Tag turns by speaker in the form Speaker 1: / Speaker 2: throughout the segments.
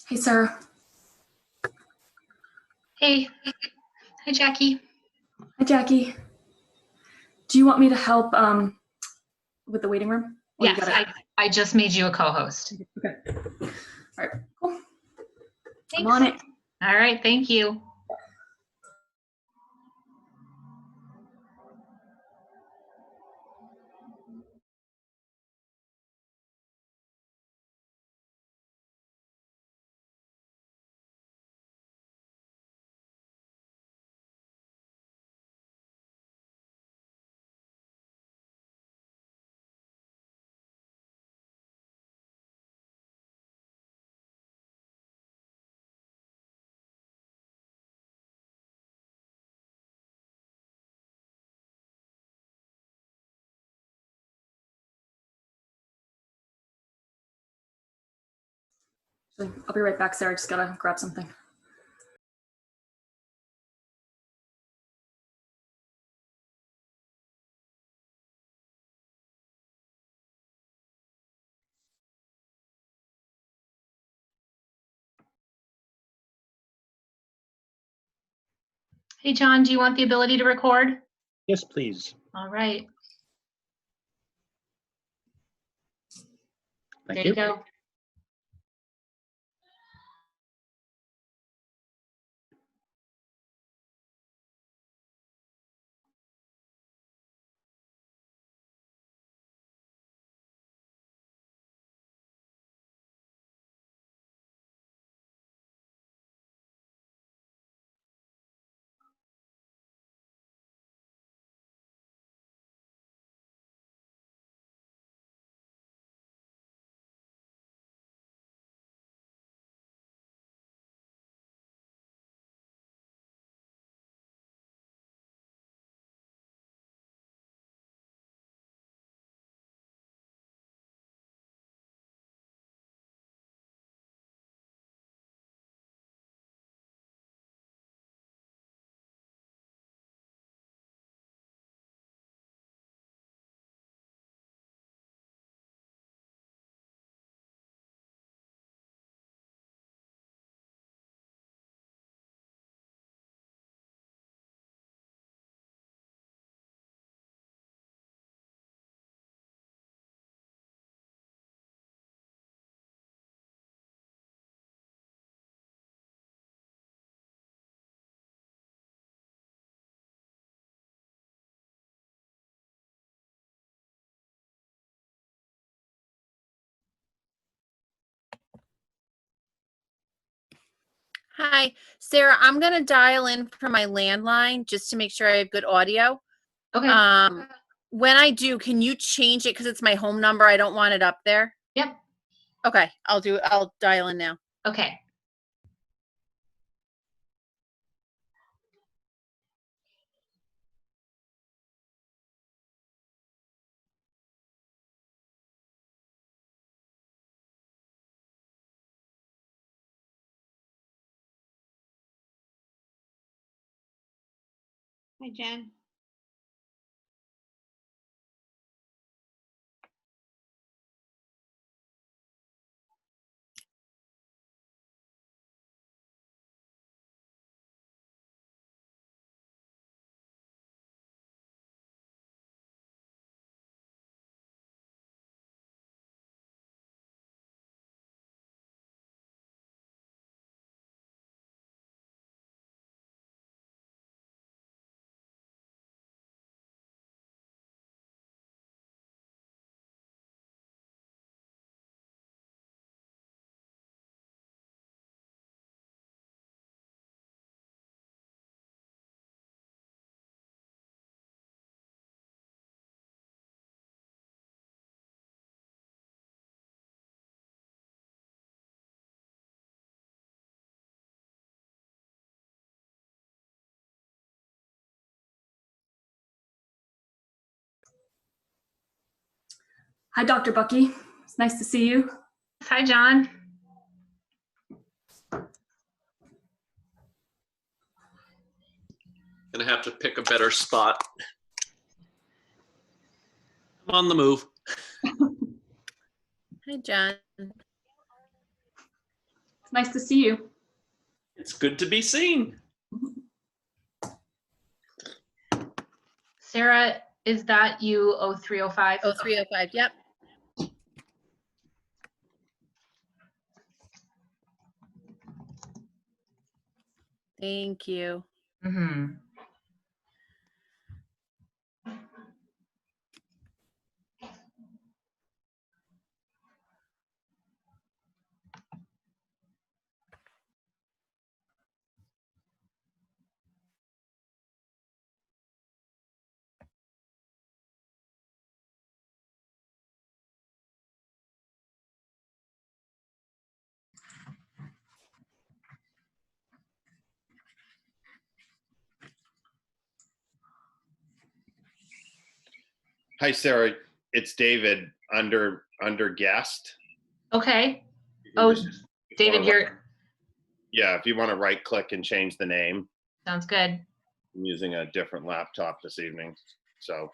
Speaker 1: Hey, Sarah.
Speaker 2: Hey. Hi, Jackie.
Speaker 1: Hi, Jackie. Do you want me to help with the waiting room? Or you
Speaker 2: Yes,
Speaker 1: got it?
Speaker 2: I just made you a co-host.
Speaker 1: Okay. All right, cool. I'm
Speaker 2: Thanks.
Speaker 1: on it.
Speaker 2: All right, thank you.
Speaker 1: I'll be right back, Sarah. I just gotta grab something.
Speaker 2: Hey, John, do you want the ability to record?
Speaker 3: Yes, please.
Speaker 2: All right.
Speaker 3: Thank
Speaker 2: There you go.
Speaker 4: Hi, Sarah, I'm gonna dial in from my landline just to make sure I have good audio.
Speaker 2: Okay.
Speaker 4: When I do, can you change it? Because it's my home number. I don't want it up there.
Speaker 2: Yep.
Speaker 4: Okay, I'll dial in now.
Speaker 2: Okay.
Speaker 5: Hi, Jen.
Speaker 1: Hi, Dr. Bucky. It's nice to see you.
Speaker 2: Hi, John.
Speaker 6: Gonna have to pick a better spot. I'm on the move.
Speaker 4: Hi, John.
Speaker 1: It's nice to see you.
Speaker 6: It's good to be seen.
Speaker 2: Sarah, is that you, 0305?
Speaker 4: 0305, yep. Thank you.
Speaker 2: Mm-hmm.
Speaker 3: Hi, Sarah. It's David under guest.
Speaker 2: Okay.
Speaker 3: You can
Speaker 2: Oh,
Speaker 3: just-
Speaker 2: David,
Speaker 3: wanna-
Speaker 2: you're,
Speaker 3: Yeah, if you want to right click and change the name.
Speaker 2: sounds good.
Speaker 3: I'm using a different laptop this evening. So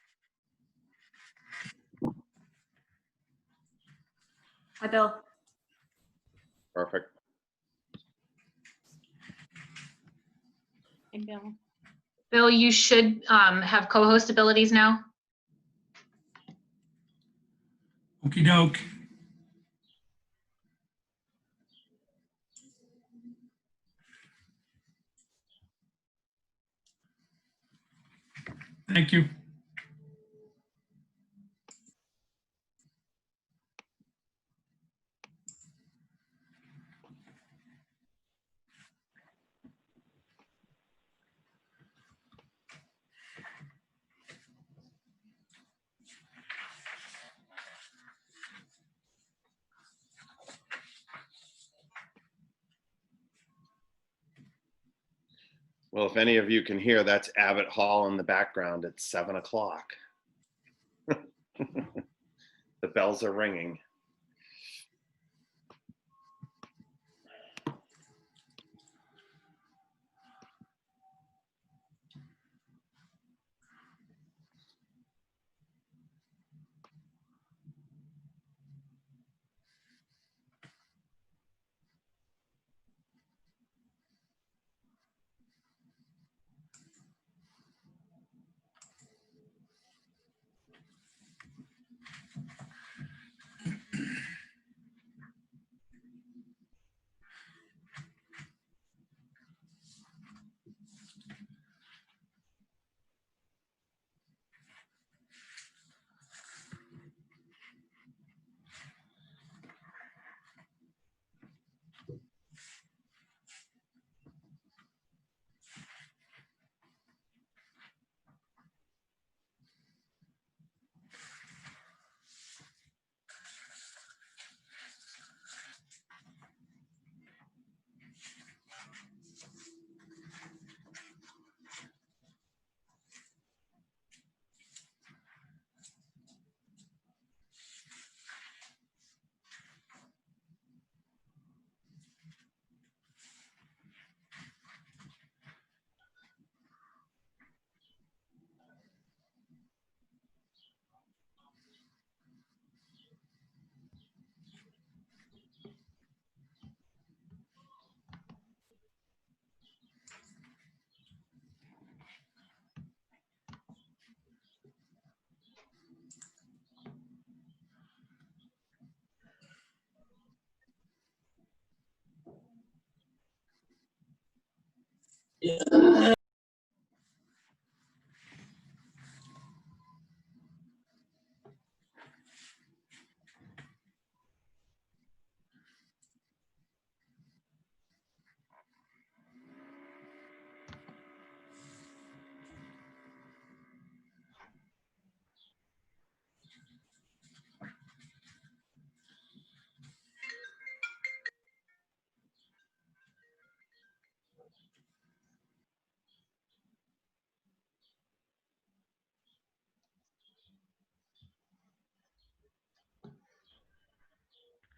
Speaker 1: Hi, Bill.
Speaker 3: perfect.
Speaker 4: Hey, Bill.
Speaker 2: Bill, you should have co-host abilities now.
Speaker 5: Okey doke. Thank you.
Speaker 3: Well, if any of you can hear, that's Abbott Hall in the background. It's 7 o'clock. The bells are ringing.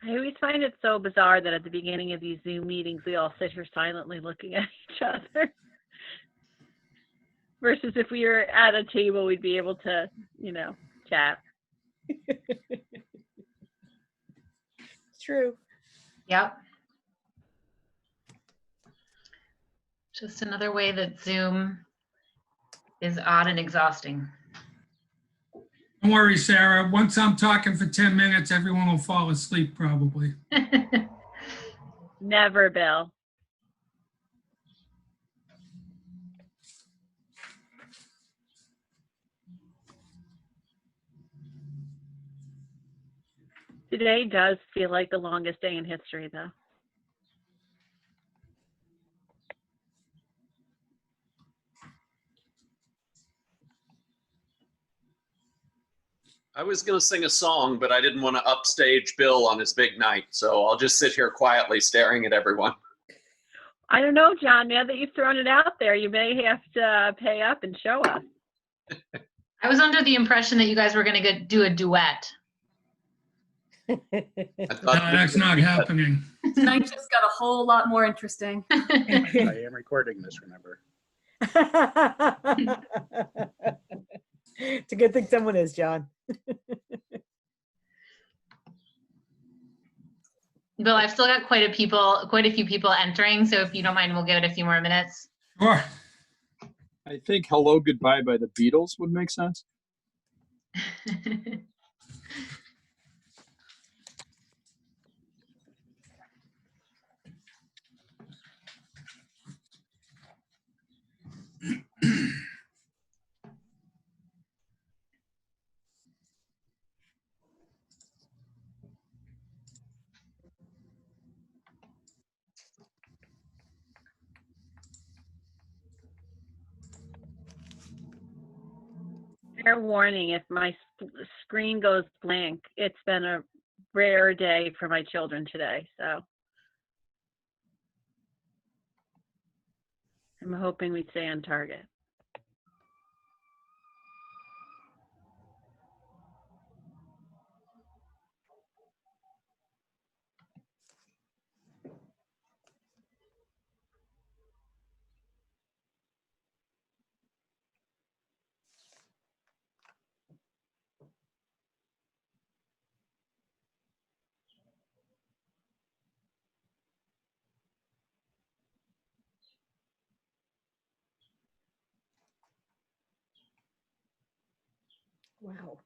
Speaker 4: I always find it so bizarre that at the beginning of these Zoom meetings, we all sit here silently looking at each other. Versus if we were at a table, we'd be able to, chat.
Speaker 7: It's true.
Speaker 2: Yep. Just another way that Zoom is odd and exhausting.
Speaker 5: Don't worry, Sarah. Once I'm talking for 10 minutes, everyone will fall asleep probably.
Speaker 4: Never, Bill. Today does feel like the longest day in history, though.
Speaker 6: I was going to sing a song, but I didn't want to upstage Bill on his big night. So I'll just sit here quietly staring at everyone.
Speaker 4: I don't know, John. Now that you've thrown it out there, you may have to pay up and show us.
Speaker 2: I was under the impression that you guys were going to do a duet.
Speaker 6: I
Speaker 5: No,
Speaker 6: thought
Speaker 5: that's not happening.
Speaker 1: Tonight just got a whole lot more interesting.
Speaker 7: I am recording this, remember.
Speaker 8: It's a good thing someone is, John.
Speaker 2: Bill, I've still got quite a few people entering, so if you don't mind, we'll give it a few more minutes.
Speaker 5: Sure.
Speaker 7: I think Hello Goodbye by the Beatles would make sense.
Speaker 4: Fair warning, if my screen goes blank, it's been a rare day for my children today, so. I'm hoping we stay on target.
Speaker 8: Wow.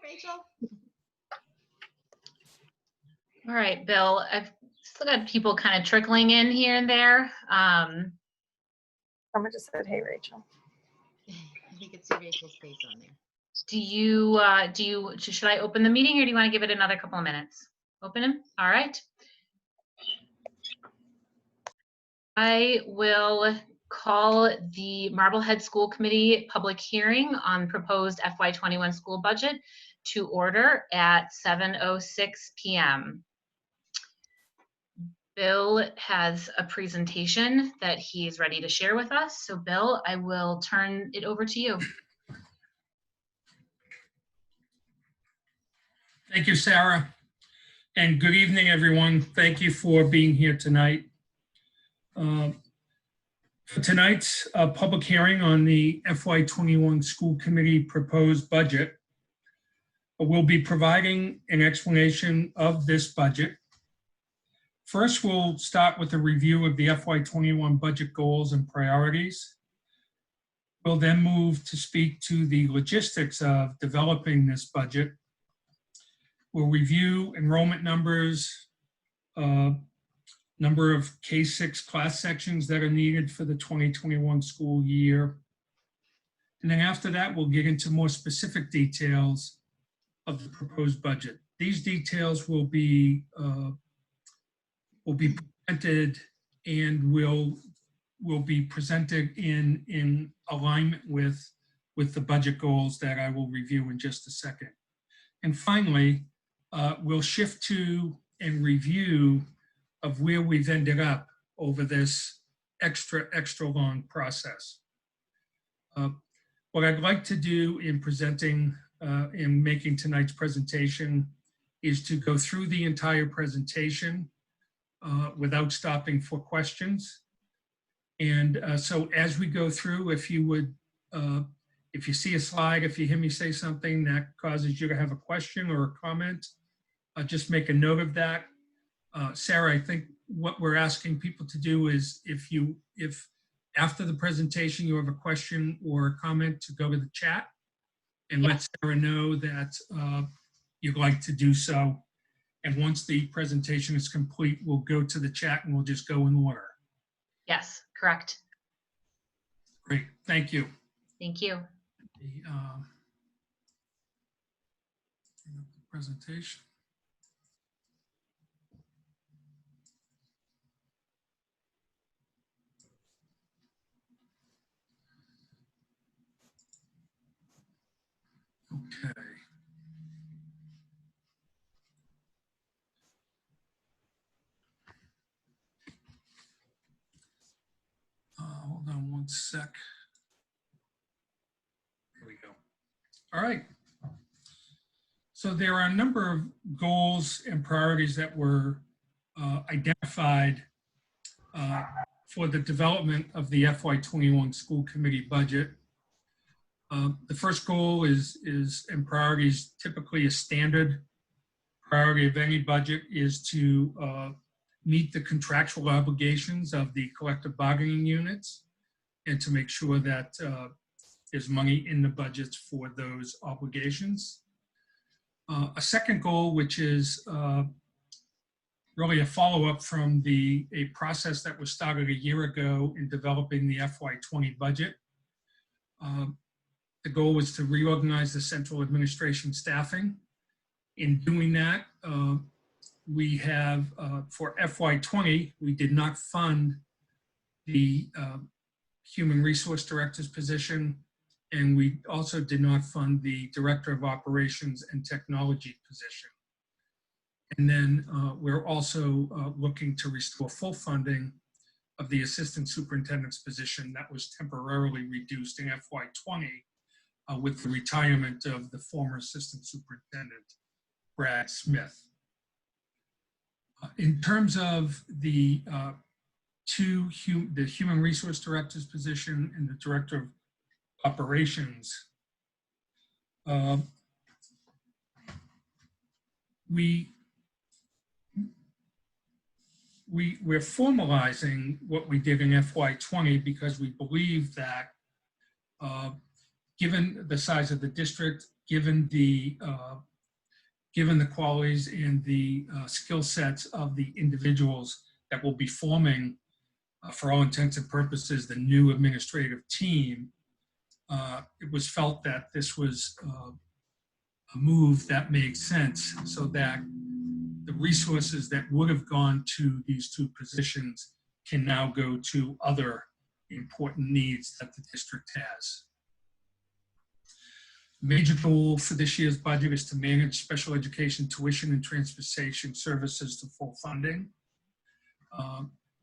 Speaker 9: Rachel.
Speaker 2: All right, Bill, I've still got people kind of trickling in here and there.
Speaker 9: Someone just said, "Hey, Rachel." You can see Rachel's face on there.
Speaker 2: Should I open the meeting or do you want to give it another couple of minutes? Open him. All right. I will call the Marblehead School Committee public hearing on proposed FY21 school budget to order at 7:06 p.m. Bill has a presentation that he's ready to share with us. So Bill, I will turn it over to you.
Speaker 5: Thank you, Sarah. And good evening, everyone. Thank you for being here tonight. For tonight's public hearing on the FY21 School Committee proposed budget, we'll be providing an explanation of this budget. First, we'll start with a review of the FY21 budget goals and priorities. We'll then move to speak to the logistics of developing this budget. We'll review enrollment numbers, number of K-6 class sections that are needed for the 2021 school year. And then after that, we'll get into more specific details of the proposed budget. These details will be presented and will be presented in alignment with the budget goals that I will review in just a second. And finally, we'll shift to and review of where we've ended up over this extra long process. What I'd like to do in presenting, in making tonight's presentation, is to go through the entire presentation without stopping for questions. And so as we go through, if you would, if you see a slide, if you hear me say something that causes you to have a question or a comment, just make a note of that. Sarah, I think what we're asking people to do is if after the presentation you have a question or a comment, to go to the chat and let Sarah know that you'd like to do so. And once the presentation is complete, we'll go to the chat and we'll just go in order.
Speaker 2: Yes, correct.
Speaker 5: Great, thank you.
Speaker 2: Thank you.
Speaker 5: The presentation. Okay. Hold on one sec. Here we go. All right. So there are a number of goals and priorities that were identified for the development of the FY21 school committee budget. The first goal is and priorities, typically a standard priority of any budget, is to meet the contractual obligations of the collective bargaining units and to make sure that there's money in the budgets for those obligations. A second goal, which is really a follow-up from a process that was started a year ago in developing the FY20 budget. The goal was to reorganize the central administration staffing. In doing that, we have, for FY20, we did not fund the Human Resource Director's position, and we also did not fund the Director of Operations and Technology position. And then we're also looking to restore full funding of the Assistant Superintendent's position that was temporarily reduced in FY20 with the retirement of the former Assistant Superintendent, Brad Smith. In terms of the the Human Resource Director's position and the Director of Operations, we're formalizing what we did in FY20 because we believe that given the size of the district, given the qualities and the skill sets of the individuals that will be forming, for all intents and purposes, the new administrative team, it was felt that this was a move that made sense so that the resources that would have gone to these two positions can now go to other important needs that the district has. Major goal for this year's budget is to manage special education tuition and transportation services to full funding.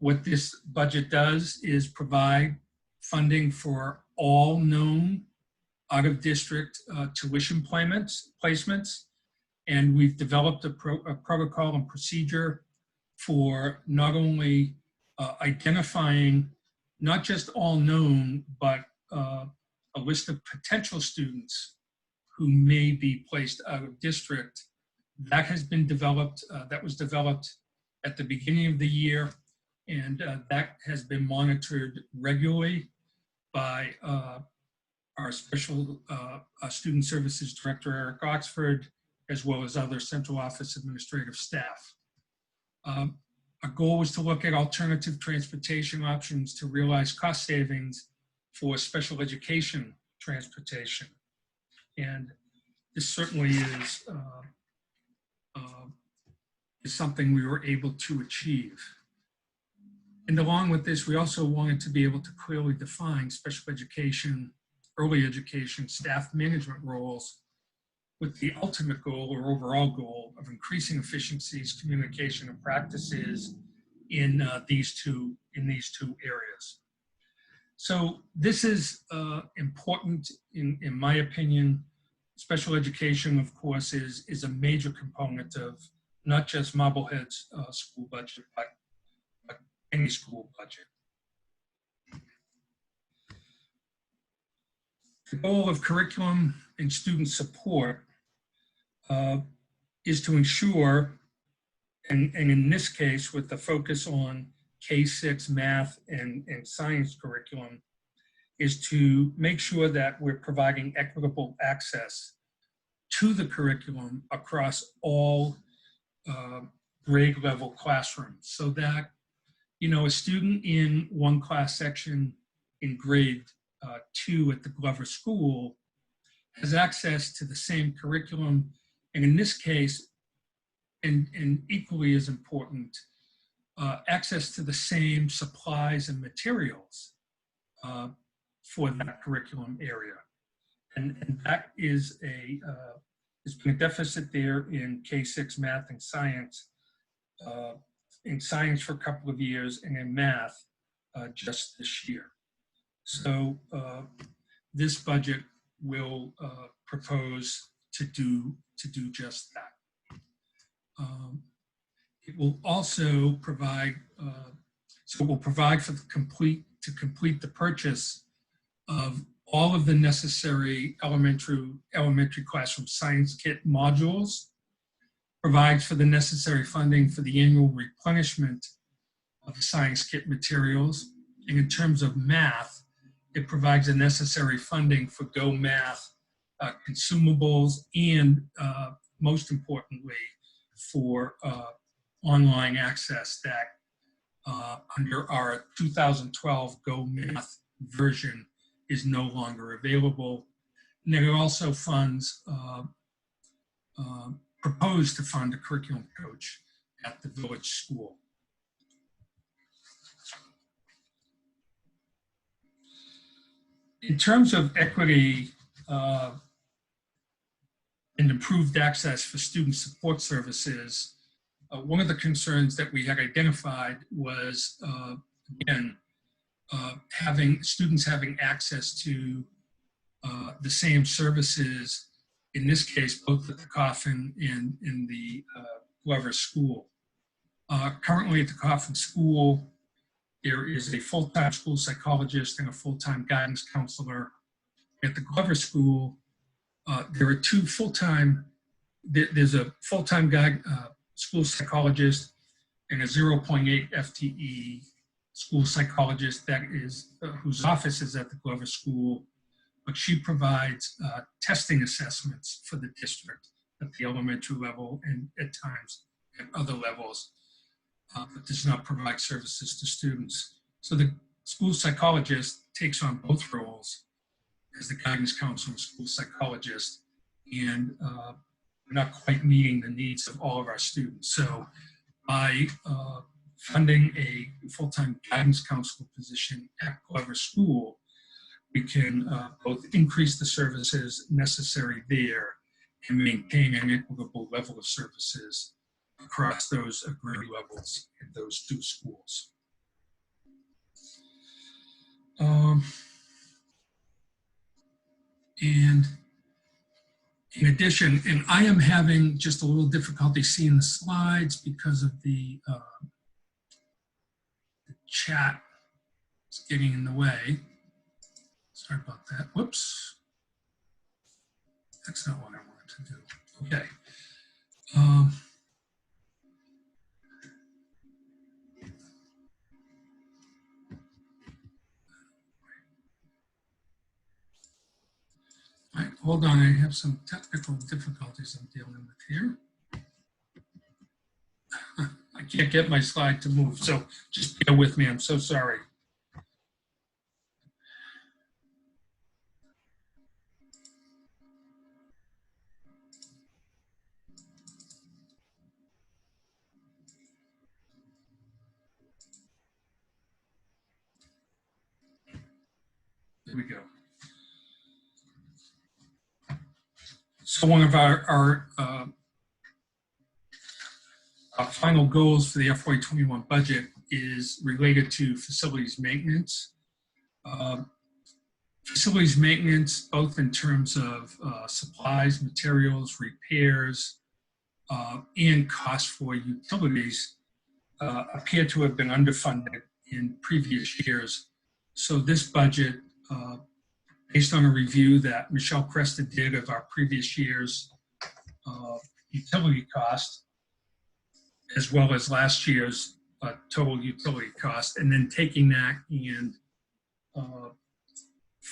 Speaker 5: What this budget does is provide funding for all known out-of-district tuition placements, and we've developed a protocol and procedure for not only identifying not just all known, but a list of potential students who may be placed out of district. That has been developed, that was developed at the beginning of the year, and that has been monitored regularly by our special student services director, Eric Oxford, as well as other central office administrative staff. Our goal was to look at alternative transportation options to realize cost savings for special education transportation. And this certainly is something we were able to achieve. And along with this, we also wanted to be able to clearly define special education, early education, staff management roles with the ultimate goal or overall goal of increasing efficiencies, communication, and practices in these two areas. So this is important in my opinion. Special education, of course, is a major component of not just Marblehead's school budget, but any school budget. The goal of curriculum and student support is to ensure, and in this case, with the focus on K-6 math and science curriculum, is to make sure that we're providing equitable access to the curriculum across all grade level classrooms, so that, you know, a student in one class section in grade 2 at the Glover School has access to the same curriculum, and in this case, and equally as important, access to the same supplies and materials for that curriculum area. And that is there's been a deficit there in K-6 math and science, in science for a couple of years, and in math just this year. So this budget will propose to do just that. It will also provide, so it will provide for to complete the purchase of all of the necessary elementary classroom science kit modules, provides for the necessary funding for the annual replenishment of the science kit materials. And in terms of math, it provides the necessary funding for Go Math consumables and most importantly, for online access that under our 2012 Go Math version is no longer available. And then it also funds, proposed to fund a curriculum coach at the village school. In terms of equity and improved access for student support services, one of the concerns that we had identified was, again, having students having access to the same services, in this case, both at the Coffin and in the Glover School. Currently at the Coffin School, there is a full-time school psychologist and a full-time guidance counselor. At the Glover School, there are two full-time, there's a full-time school psychologist and a 0.8 FTE school psychologist that is, whose office is at the Glover School, but she provides testing assessments for the district at the elementary level and at times at other levels, but does not provide services to students. So the school psychologist takes on both roles as the guidance counselor and school psychologist, and we're not quite meeting the needs of all of our students. So by funding a full-time guidance counselor position at Glover School, we can both increase the services necessary there and maintain an equitable level of services across those grade levels in those two schools. And in addition, and I am having just a little difficulty seeing the slides because of the chat is getting in the way. Sorry about that. Whoops. That's not what I wanted to do. Okay. hold on, I have some technical difficulties I'm dealing with here. I can't get my slide to move, so just bear with me, I'm so sorry. There we go. So one of our final goals for the FY21 budget is related to facilities maintenance. Facilities maintenance, both in terms of supplies, materials, repairs, and costs for utilities, appear to have been underfunded in previous years. So this budget, based on a review that Michelle Cresta did of our previous year's utility cost, as well as last year's total utility cost, and then taking that and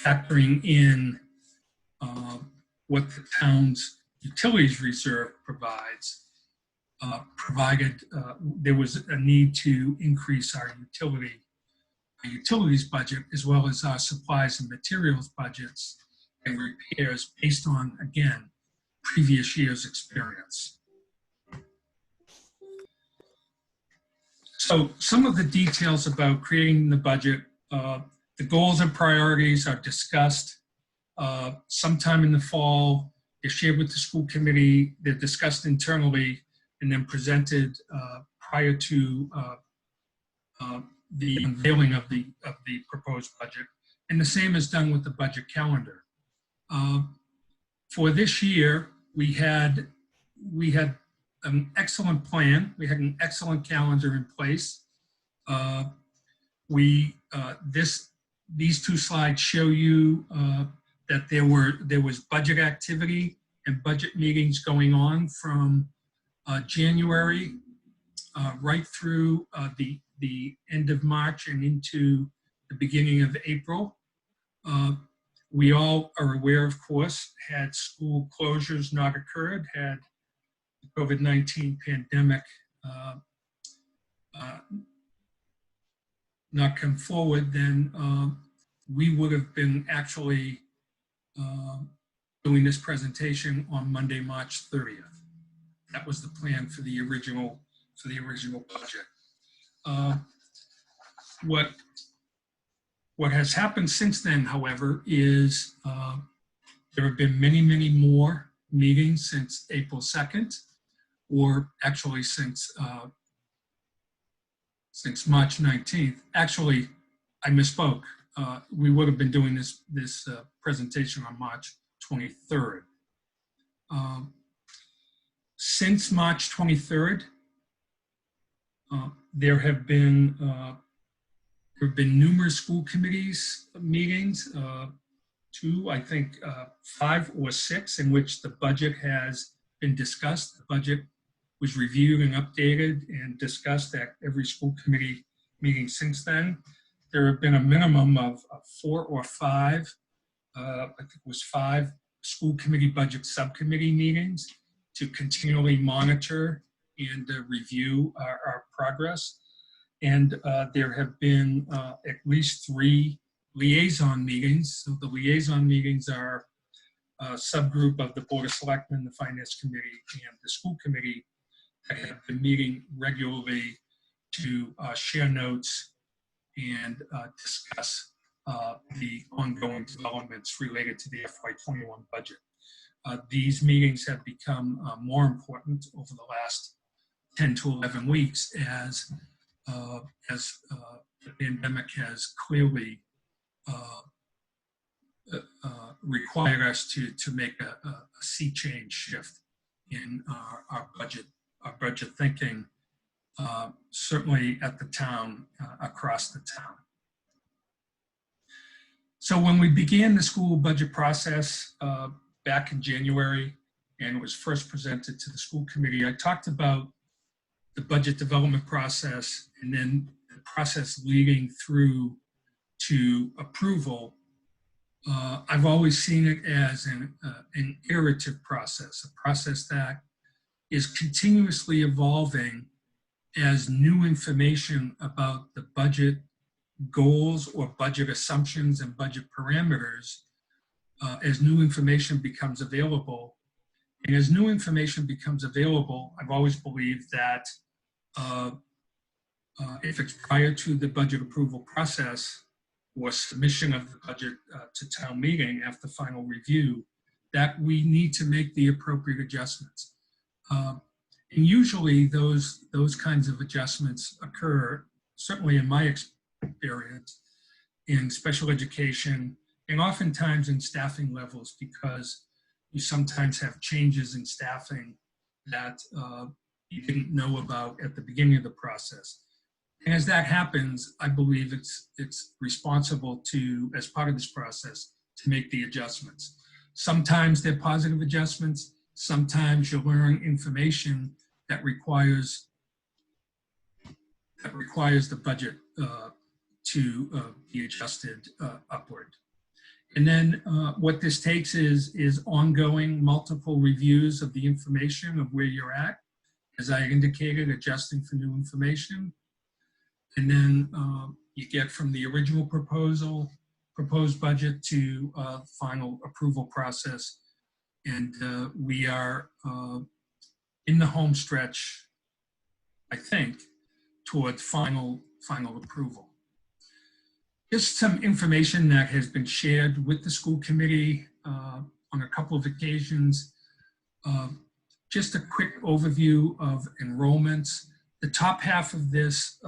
Speaker 5: factoring in what the town's utilities reserve provides, provided there was a need to increase our utilities budget, as well as our supplies and materials budgets and repairs based on, again, previous year's experience. So some of the details about creating the budget, the goals and priorities are discussed sometime in the fall. They're shared with the school committee, they're discussed internally, and then presented prior to the unveiling of the proposed budget. And the same is done with the budget calendar. For this year, we had an excellent plan. We had an excellent calendar in place. These two slides show you that there was budget activity and budget meetings going on from January right through the end of March and into the beginning of April. We all are aware, of course, had school closures not occurred, had the COVID-19 pandemic not come forward, then we would have been actually doing this presentation on Monday, March 30th. That was the plan for the original budget. What has happened since then, however, is there have been many, many more meetings since April 2nd, or actually since March 19th. Actually, I misspoke. We would have been doing this presentation on March 23rd. Since March 23rd, there have been numerous school committees meetings, I think 5 or 6, in which the budget has been discussed. The budget was reviewed and updated and discussed at every school committee meeting since then. There have been a minimum of 4 or 5, I think it was 5 school committee budget subcommittee meetings to continually monitor and review our progress. And there have been at least 3 liaison meetings. So the liaison meetings are a subgroup of the Board of Selectmen, the Finance Committee, and the school committee that have been meeting regularly to share notes and discuss the ongoing developments related to the FY21 budget. These meetings have become more important over the last 10 to 11 weeks as the pandemic has clearly required us to make a sea change shift in our budget thinking, certainly at the town, across the town. So when we began the school budget process back in January, and it was first presented to the school committee, I talked about the budget development process and then the process leading through to approval I've always seen it as an iterative process, a process that is continuously evolving as new information about the budget goals or budget assumptions and budget parameters, as new information becomes available. And as new information becomes available, I've always believed that if it's prior to the budget approval process or submission of the budget to town meeting after final review, that we need to make the appropriate adjustments. And usually those kinds of adjustments occur, certainly in my experience, in special education and oftentimes in staffing levels, because you sometimes have changes in staffing that you didn't know about at the beginning of the process. And as that happens, I believe it's responsible to, as part of this process, to make the adjustments. Sometimes they're positive adjustments. Sometimes you learn information that requires the budget to be adjusted upward. And then what this takes is ongoing multiple reviews of the information of where you're at. As I indicated, adjusting for new information. And then you get from the original proposed budget to final approval process. And we are in the home stretch, I think, toward final approval. Just some information that has been shared with the school committee on a couple of occasions. Just a quick overview of enrollments. The top half of this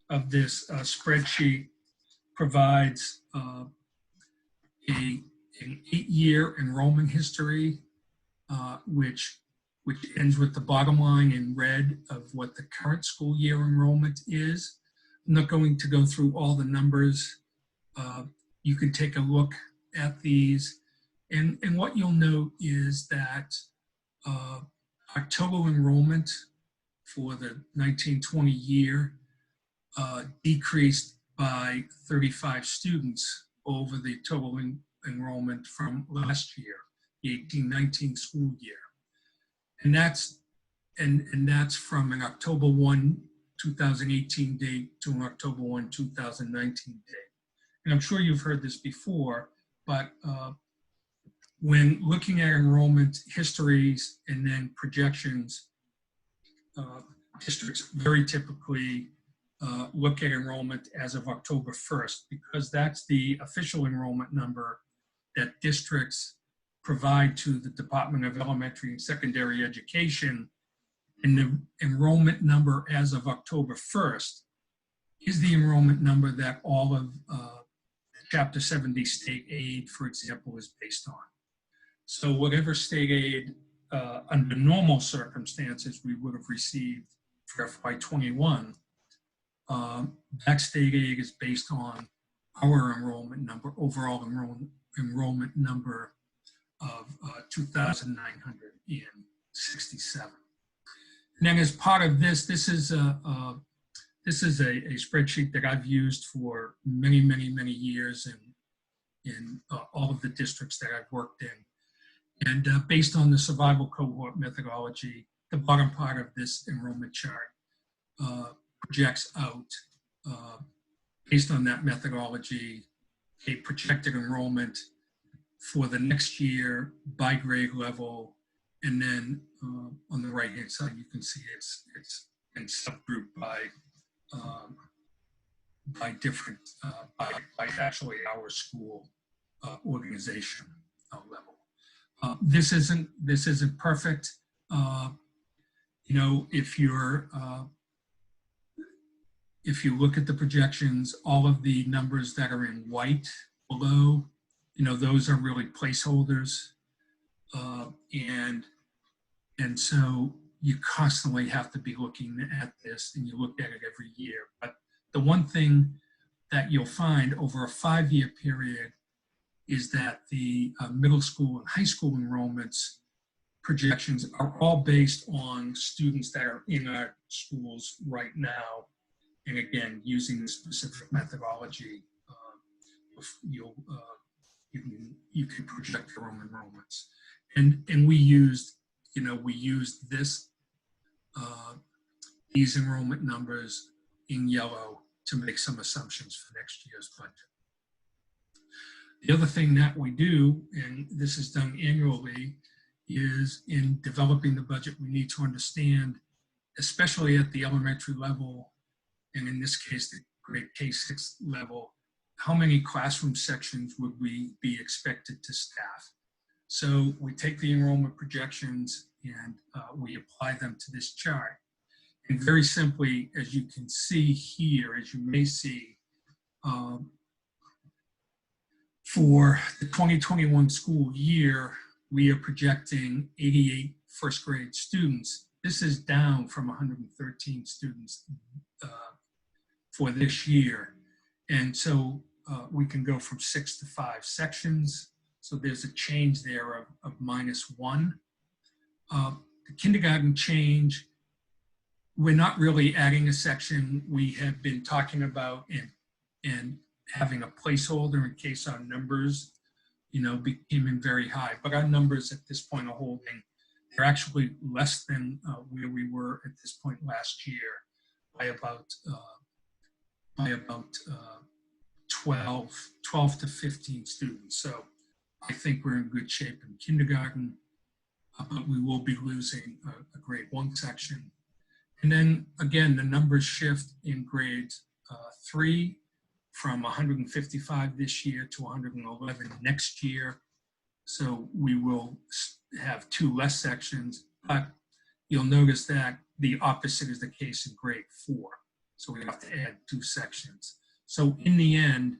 Speaker 5: spreadsheet provides an 8-year enrollment history, which ends with the bottom line in red of what the current school year enrollment is. I'm not going to go through all the numbers. You can take a look at these. And what you'll note is that our total enrollment for the 1920 year decreased by 35 students over the total enrollment from last year, the 18-19 school year. And that's from an October 1, 2018 date to an October 1, 2019 date. And I'm sure you've heard this before, but when looking at enrollment histories and then projections, districts very typically look at enrollment as of October 1st, because that's the official enrollment number that districts provide to the Department of Elementary and Secondary Education. And the enrollment number as of October 1st is the enrollment number that all of Chapter 70 state aid, for example, is based on. So whatever state aid under normal circumstances we would have received for FY21, that state aid is based on our enrollment number, overall enrollment number of 2,967. And then as part of this, this is a spreadsheet that I've used for many years in all of the districts that I've worked in. And based on the survival cohort methodology, the bottom part of this enrollment chart projects out, based on that methodology, a projected enrollment for the next year by grade level. And then on the right-hand side, you can see it's in subgroup by different, by actually our school organization level. This isn't perfect. You know, if you look at the projections, all of the numbers that are in white below, you know, those are really placeholders. And so you constantly have to be looking at this, and you look at it every year. But the one thing that you'll find over a 5-year period is that the middle school and high school enrollments projections are all based on students that are in our schools right now. And again, using the specific methodology you can project your own enrollments. And we used this these enrollment numbers in yellow to make some assumptions for next year's budget. The other thing that we do, and this is done annually, is in developing the budget, we need to understand, especially at the elementary level, and in this case, the grade K-6 level, how many classroom sections would we be expected to staff? So we take the enrollment projections and we apply them to this chart. And very simply, as you can see here, as you may see, for the 2021 school year, we are projecting 88 first grade students. This is down from 113 students for this year. And so we can go from 6 to 5 sections. So there's a change there of -1. The kindergarten change, we're not really adding a section. We have been talking about and having a placeholder in case our numbers, became in very high. But our numbers at this point are holding. They're actually less than where we were at this point last year by about 12 to 15 students. So I think we're in good shape in kindergarten, but we will be losing a grade 1 section. And then again, the numbers shift in grade 3 from 155 this year to 111 next year. So we will have 2 less sections, but you'll notice that the opposite is the case in grade 4. So we have to add 2 sections. So in the end,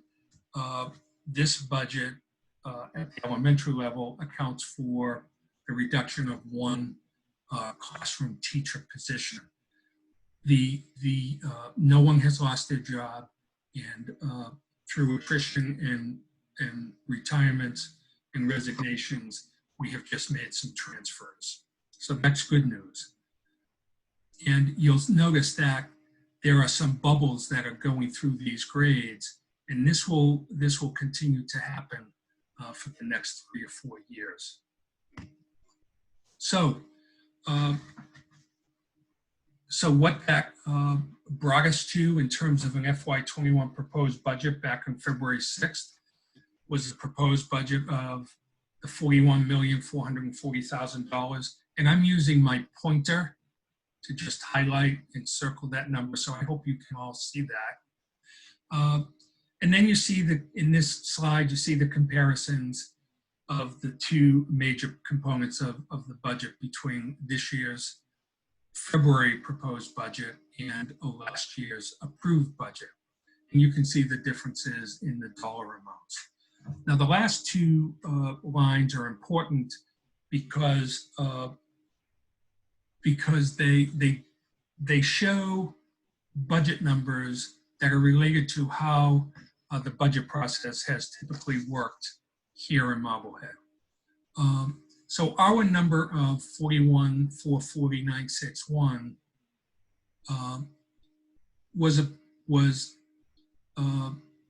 Speaker 5: this budget at the elementary level accounts for the reduction of 1 classroom teacher position. No one has lost their job, and through attrition and retirements and resignations, we have just made some transfers. So that's good news. And you'll notice that there are some bubbles that are going through these grades, and this will continue to happen for the next 3 or 4 years. So, what that brought us to in terms of an FY21 proposed budget back on February 6th was a proposed budget of the $41,440,000. And I'm using my pointer to just highlight and circle that number. So I hope you can all see that. And then you see in this slide, you see the comparisons of the 2 major components of the budget between this year's February proposed budget and last year's approved budget. And you can see the differences in the dollar amounts. Now, the last 2 lines are important because they show budget numbers that are related to how the budget process has typically worked here in Marblehead. So our number of 41,440,961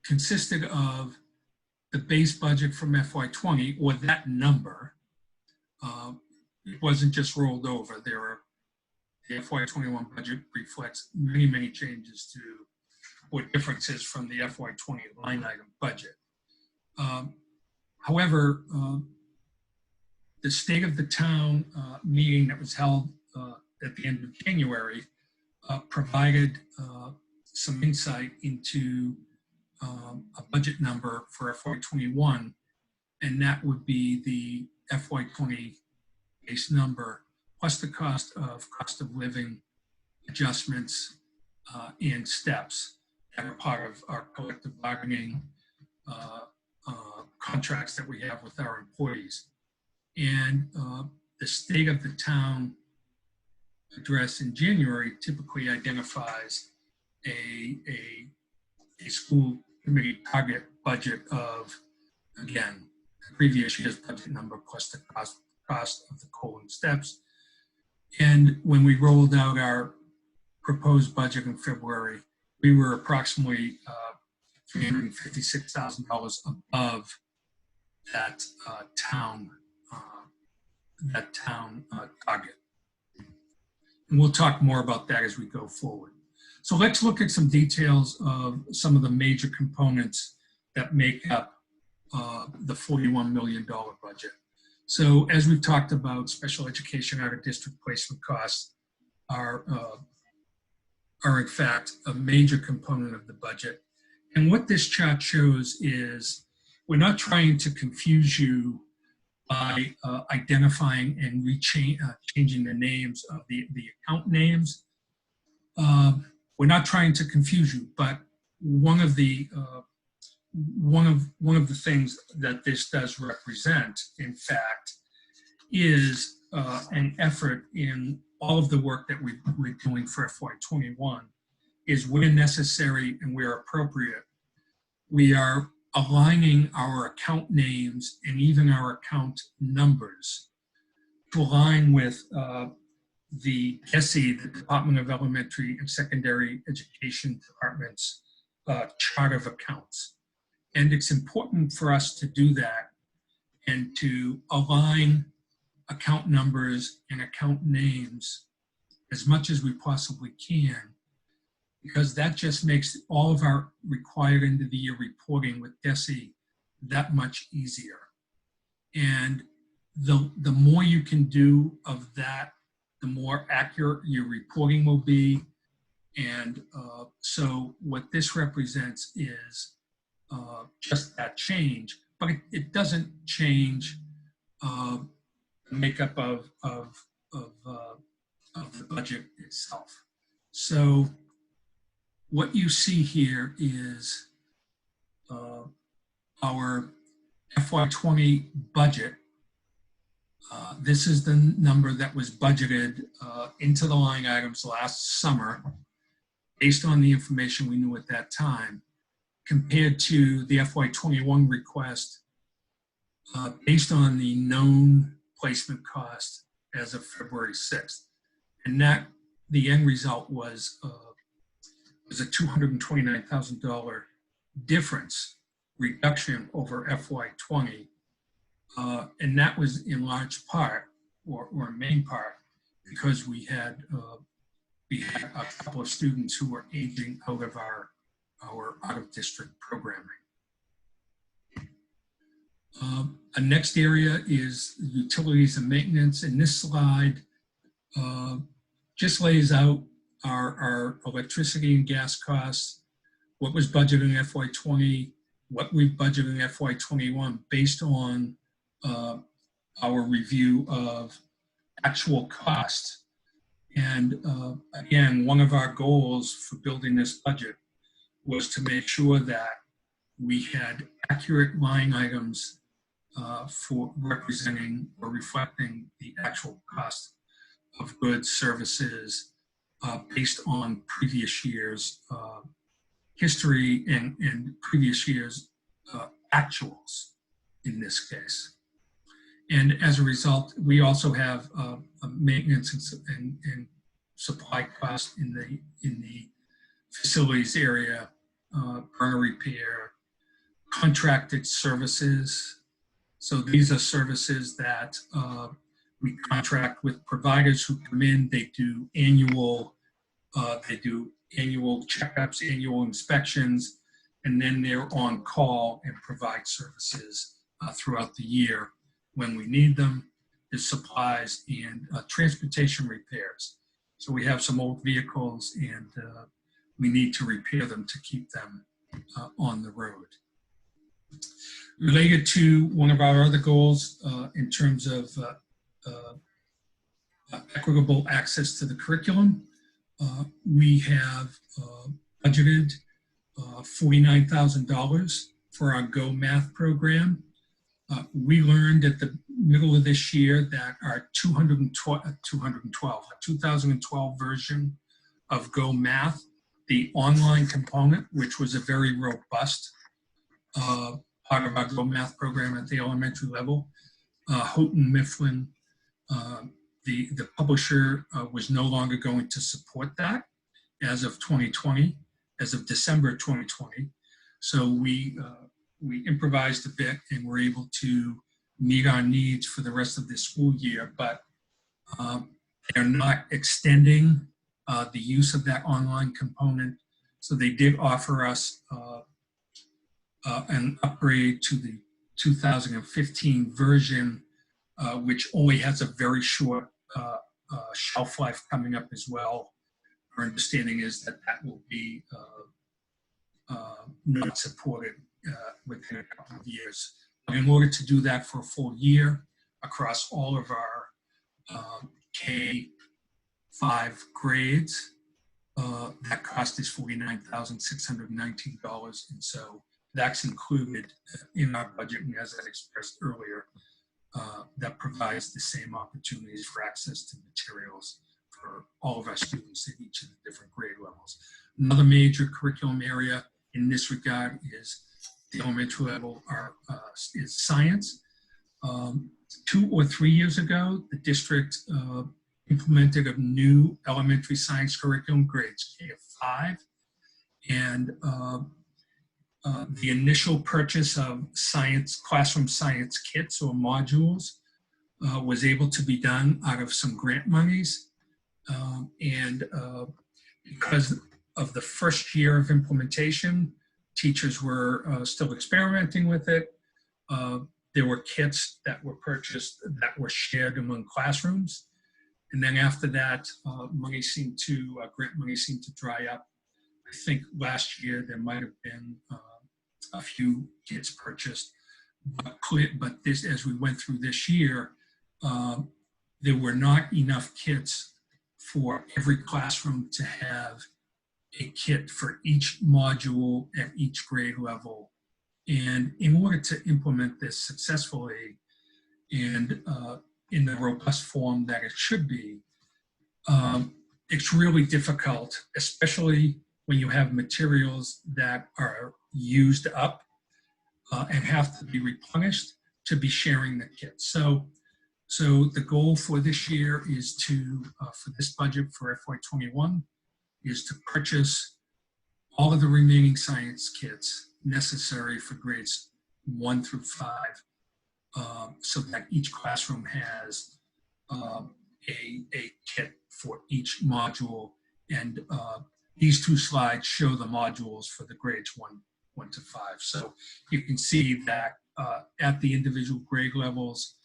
Speaker 5: consisted of the base budget from FY20, or that number. It wasn't just rolled over. The FY21 budget reflects many, many changes to or differences from the FY20 line item budget. However, the State of the Town meeting that was held at the end of January provided some insight into a budget number for FY21, and that would be the FY20 base number plus the cost of living adjustments and steps that are part of our collective bargaining contracts that we have with our employees. And the State of the Town address in January typically identifies a school committee target budget of, again, the previous year's budget number plus the cost of the COLA and steps. And when we rolled out our proposed budget in February, we were approximately $356,000 above that town target. And we'll talk more about that as we go forward. So let's look at some details of some of the major components that make up the $41 million budget. So as we've talked about, special education out of district placement costs are in fact a major component of the budget. And what this chart shows is we're not trying to confuse you by identifying and changing the names of the account names. We're not trying to confuse you, but one of the things that this does represent, in fact, is an effort in all of the work that we're doing for FY21 is where necessary and where appropriate. We are aligning our account names and even our account numbers to align with the DESE, the Department of Elementary and Secondary Education Department's chart of accounts. And it's important for us to do that and to align account numbers and account names as much as we possibly can, because that just makes all of our required end of the year reporting with DESE that much easier. And the more you can do of that, the more accurate your reporting will be. And so what this represents is just that change, but it doesn't change the makeup of the budget itself. So what you see here is our FY20 budget. This is the number that was budgeted into the line items last summer based on the information we knew at that time, compared to the FY21 request based on the known placement cost as of February 6th. And that, the end result was a $229,000 difference reduction over FY20. And that was in large part, or main part, because we had a couple of students who were aging out of our out-of-district programming. A next area is utilities and maintenance, and this slide just lays out our electricity and gas costs, what was budgeted in FY20, what we've budgeted in FY21 based on our review of actual cost. And again, one of our goals for building this budget was to make sure that we had accurate line items for representing or reflecting the actual cost of goods, services, based on previous years' history and previous years' actuals in this case. And as a result, we also have a maintenance and supply costs in the facilities area, burner repair, contracted services. So these are services that we contract with providers who come in. They do annual checkups, annual inspections, and then they're on call and provide services throughout the year when we need them. There's supplies and transportation repairs. So we have some old vehicles and we need to repair them to keep them on the road. Related to one of our other goals in terms of equitable access to the curriculum, we have budgeted $49,000 for our Go Math program. We learned at the middle of this year that our 2012 version of Go Math, the online component, which was a very robust part of our Go Math program at the elementary level, Houghton Mifflin, the publisher, was no longer going to support that as of 2020, as of December 2020. So we improvised a bit and were able to meet our needs for the rest of this school year, but they're not extending the use of that online component. So they did offer us an upgrade to the 2015 version, which only has a very short shelf life coming up as well. Our understanding is that that will be not supported within a couple of years. In order to do that for a full year across all of our K-5 grades, that cost is $49,619. And so that's included in our budget. And as I expressed earlier, that provides the same opportunities for access to materials for all of our students at each of the different grade levels. Another major curriculum area in this regard is the elementary level is science. 2 or 3 years ago, the district implemented a new elementary science curriculum, grades K-5, and the initial purchase of classroom science kits or modules was able to be done out of some grant monies. Because of the first year of implementation, teachers were still experimenting with it. There were kits that were purchased that were shared among classrooms. And then after that, grant money seemed to dry up. I think last year there might have been a few kits purchased, but this, as we went through this year, there were not enough kits for every classroom to have a kit for each module at each grade level. And in order to implement this successfully and in the robust form that it should be, it's really difficult, especially when you have materials that are used up and have to be replenished, to be sharing the kits. So the goal for this year is to, for this budget for FY21, is to purchase all of the remaining science kits necessary for grades 1 through 5, so that each classroom has a kit for each module. And these 2 slides show the modules for the grades 1 to 5. So you can see that at the individual grade levels,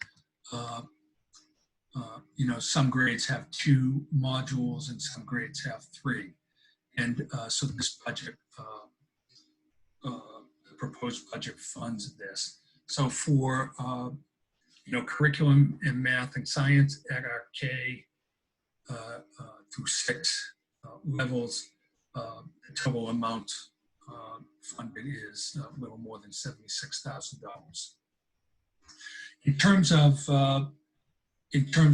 Speaker 5: some grades have 2 modules and some grades have 3. And so this budget, the proposed budget funds this. So for, curriculum in math and science at our K through 6 levels, the total amount funded is a little more than $76,000. In terms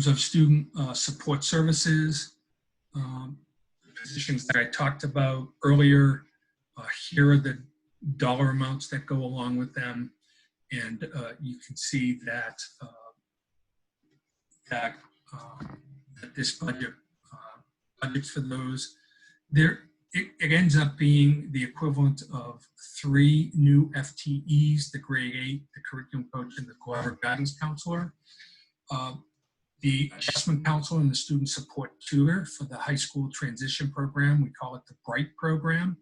Speaker 5: of student support services, positions that I talked about earlier, here are the dollar amounts that go along with them, and you can see that that this budget budgets for those. It ends up being the equivalent of 3 new FTEs: the grade 8, the curriculum coach, and the collaborative guidance counselor. The adjustment counselor and the student support tutor for the high school transition program, we call it the BRIGHT program.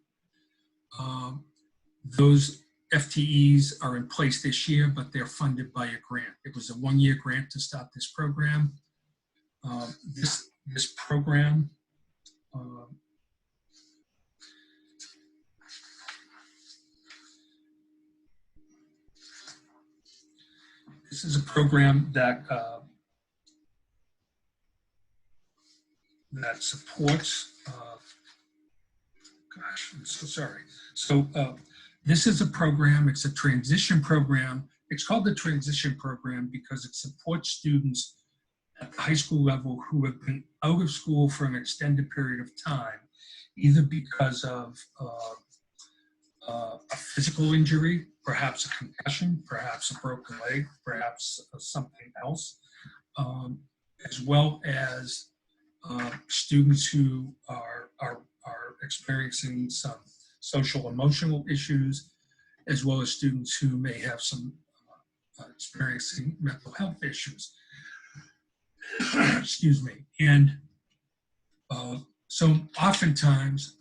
Speaker 5: Those FTEs are in place this year, but they're funded by a grant. It was a 1-year grant to start this program. This program this is a program that that supports, gosh, I'm so sorry. So this is a program, it's a transition program. It's called the transition program because it supports students at the high school level who have been out of school for an extended period of time, either because of a physical injury, perhaps a concussion, perhaps a broken leg, perhaps something else, as well as students who are experiencing some social emotional issues, as well as students who may have some experiencing mental health issues. Excuse me. And so oftentimes,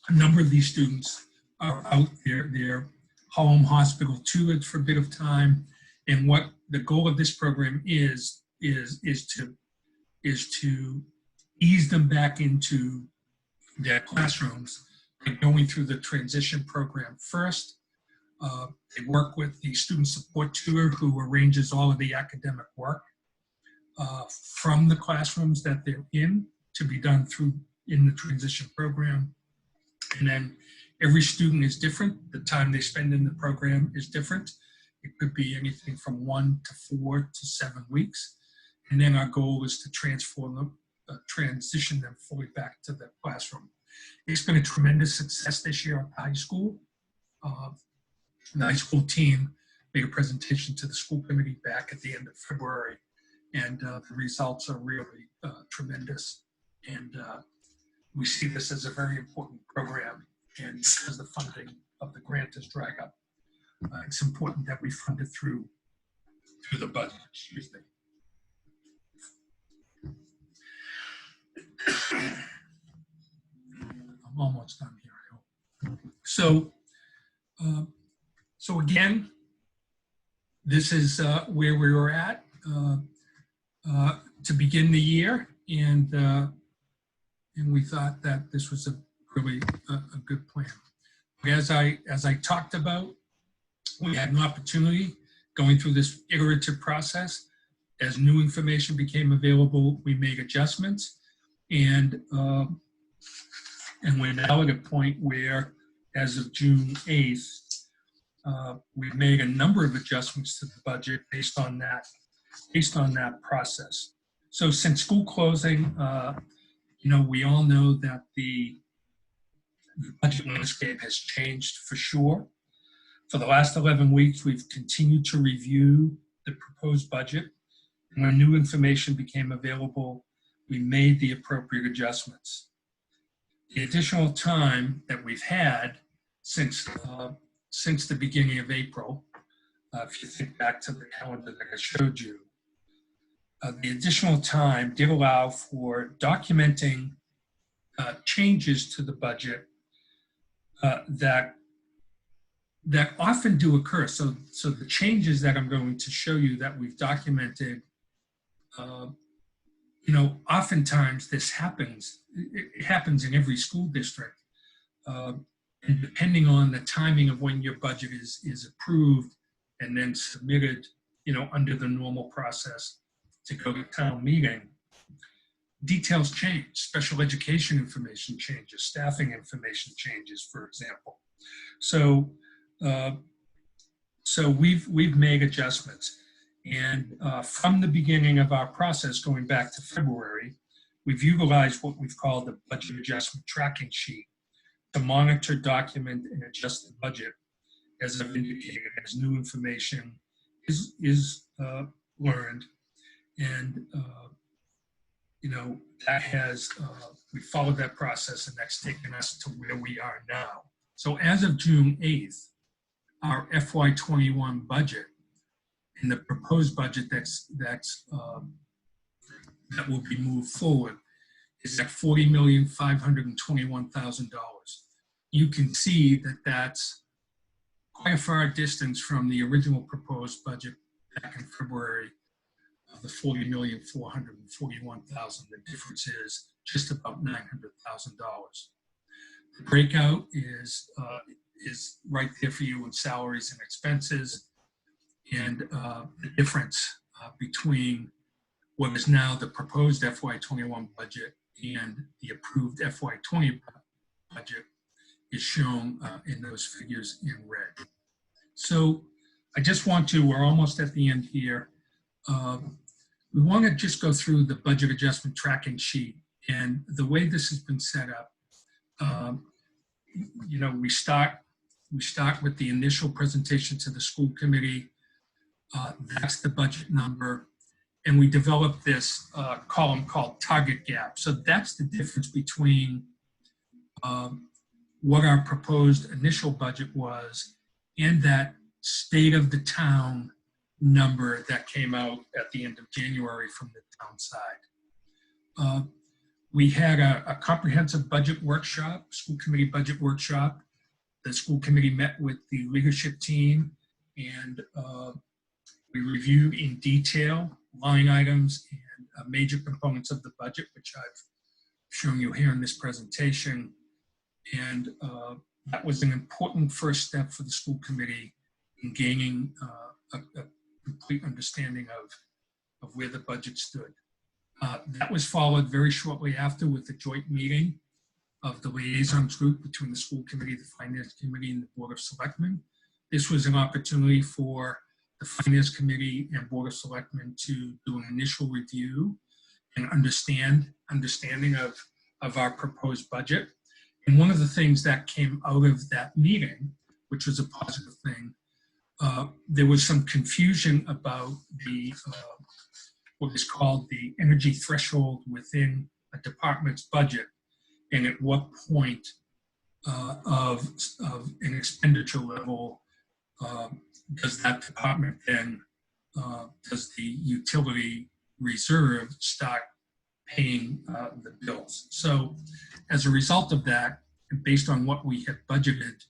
Speaker 5: a number of these students are out there, they're home, hospital, tutored for a bit of time. And what the goal of this program is to ease them back into their classrooms by going through the transition program first. They work with the student support tutor who arranges all of the academic work from the classrooms that they're in to be done in the transition program. And then every student is different. The time they spend in the program is different. It could be anything from 1 to 4 to 7 weeks. And then our goal is to transform them, transition them fully back to the classroom. It's been a tremendous success this year at the high school. The high school team made a presentation to the school committee back at the end of February, and the results are really tremendous. And we see this as a very important program, and as the funding of the grant is dried up, it's important that we fund it through the budget. Excuse me. I'm almost done here, I hope. So again, this is where we were at to begin the year, and we thought that this was a really a good plan. As I talked about, we had an opportunity going through this iterative process. As new information became available, we made adjustments, and we're now at a point where, as of June 8th, we've made a number of adjustments to the budget based on that process. So since school closing, we all know that the budget landscape has changed for sure. For the last 11 weeks, we've continued to review the proposed budget. And when new information became available, we made the appropriate adjustments. The additional time that we've had since the beginning of April, if you think back to the calendar that I showed you, the additional time did allow for documenting changes to the budget that often do occur. So the changes that I'm going to show you that we've documented, oftentimes this happens. It happens in every school district. And depending on the timing of when your budget is approved and then submitted, under the normal process to go to town meeting, details change. Special education information changes, staffing information changes, for example. So we've made adjustments, and from the beginning of our process, going back to February, we've utilized what we've called the budget adjustment tracking sheet to monitor, document, and adjust the budget, as I've indicated, as new information is learned. And, that has, we followed that process, and that's taken us to where we are now. So as of June 8th, our FY21 budget and the proposed budget that will be moved forward is at $40,521,000. You can see that that's quite a far distance from the original proposed budget back in February of the $40,441,000. The difference is just about $900,000. The breakout is right there for you in salaries and expenses, and the difference between what is now the proposed FY21 budget and the approved FY20 budget is shown in those figures in red. So I just want to, we're almost at the end here. We want to just go through the budget adjustment tracking sheet, and the way this has been set up. We start with the initial presentation to the school committee. That's the budget number. And we develop this column called target gap. So that's the difference between what our proposed initial budget was and that state of the town number that came out at the end of January from the town side. We had a comprehensive budget workshop, school committee budget workshop. The school committee met with the leadership team and we reviewed in detail line items and major components of the budget, which I've shown you here in this presentation. And that was an important first step for the school committee in gaining a complete understanding of where the budget stood. That was followed very shortly after with a joint meeting of the liaisons group between the school committee, the finance committee, and the board of selectmen. This was an opportunity for the finance committee and board of selectmen to do an initial review and understanding of our proposed budget. And one of the things that came out of that meeting, which was a positive thing, there was some confusion about the what is called the energy threshold within a department's budget, and at what point of an expenditure level does that department then, does the utility reserve start paying the bills? So as a result of that, and based on what we had budgeted,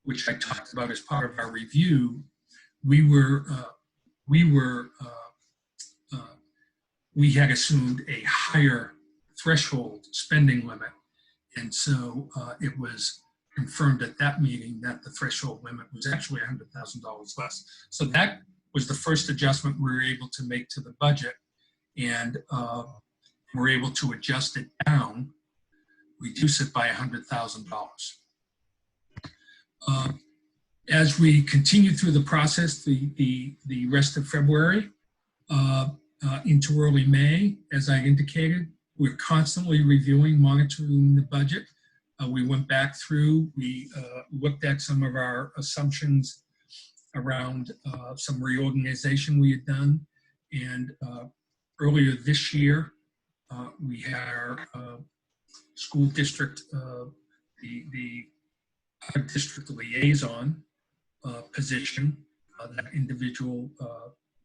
Speaker 5: which I talked about as part of our review, we had assumed a higher threshold spending limit. And so it was confirmed at that meeting that the threshold limit was actually $100,000 less. So that was the first adjustment we were able to make to the budget. And we're able to adjust it down, reduce it by $100,000. As we continue through the process, the rest of February into early May, as I indicated, we're constantly reviewing, monitoring the budget. We went back through, we looked at some of our assumptions around some reorganization we had done. And earlier this year, we had our school district, the district liaison position. That individual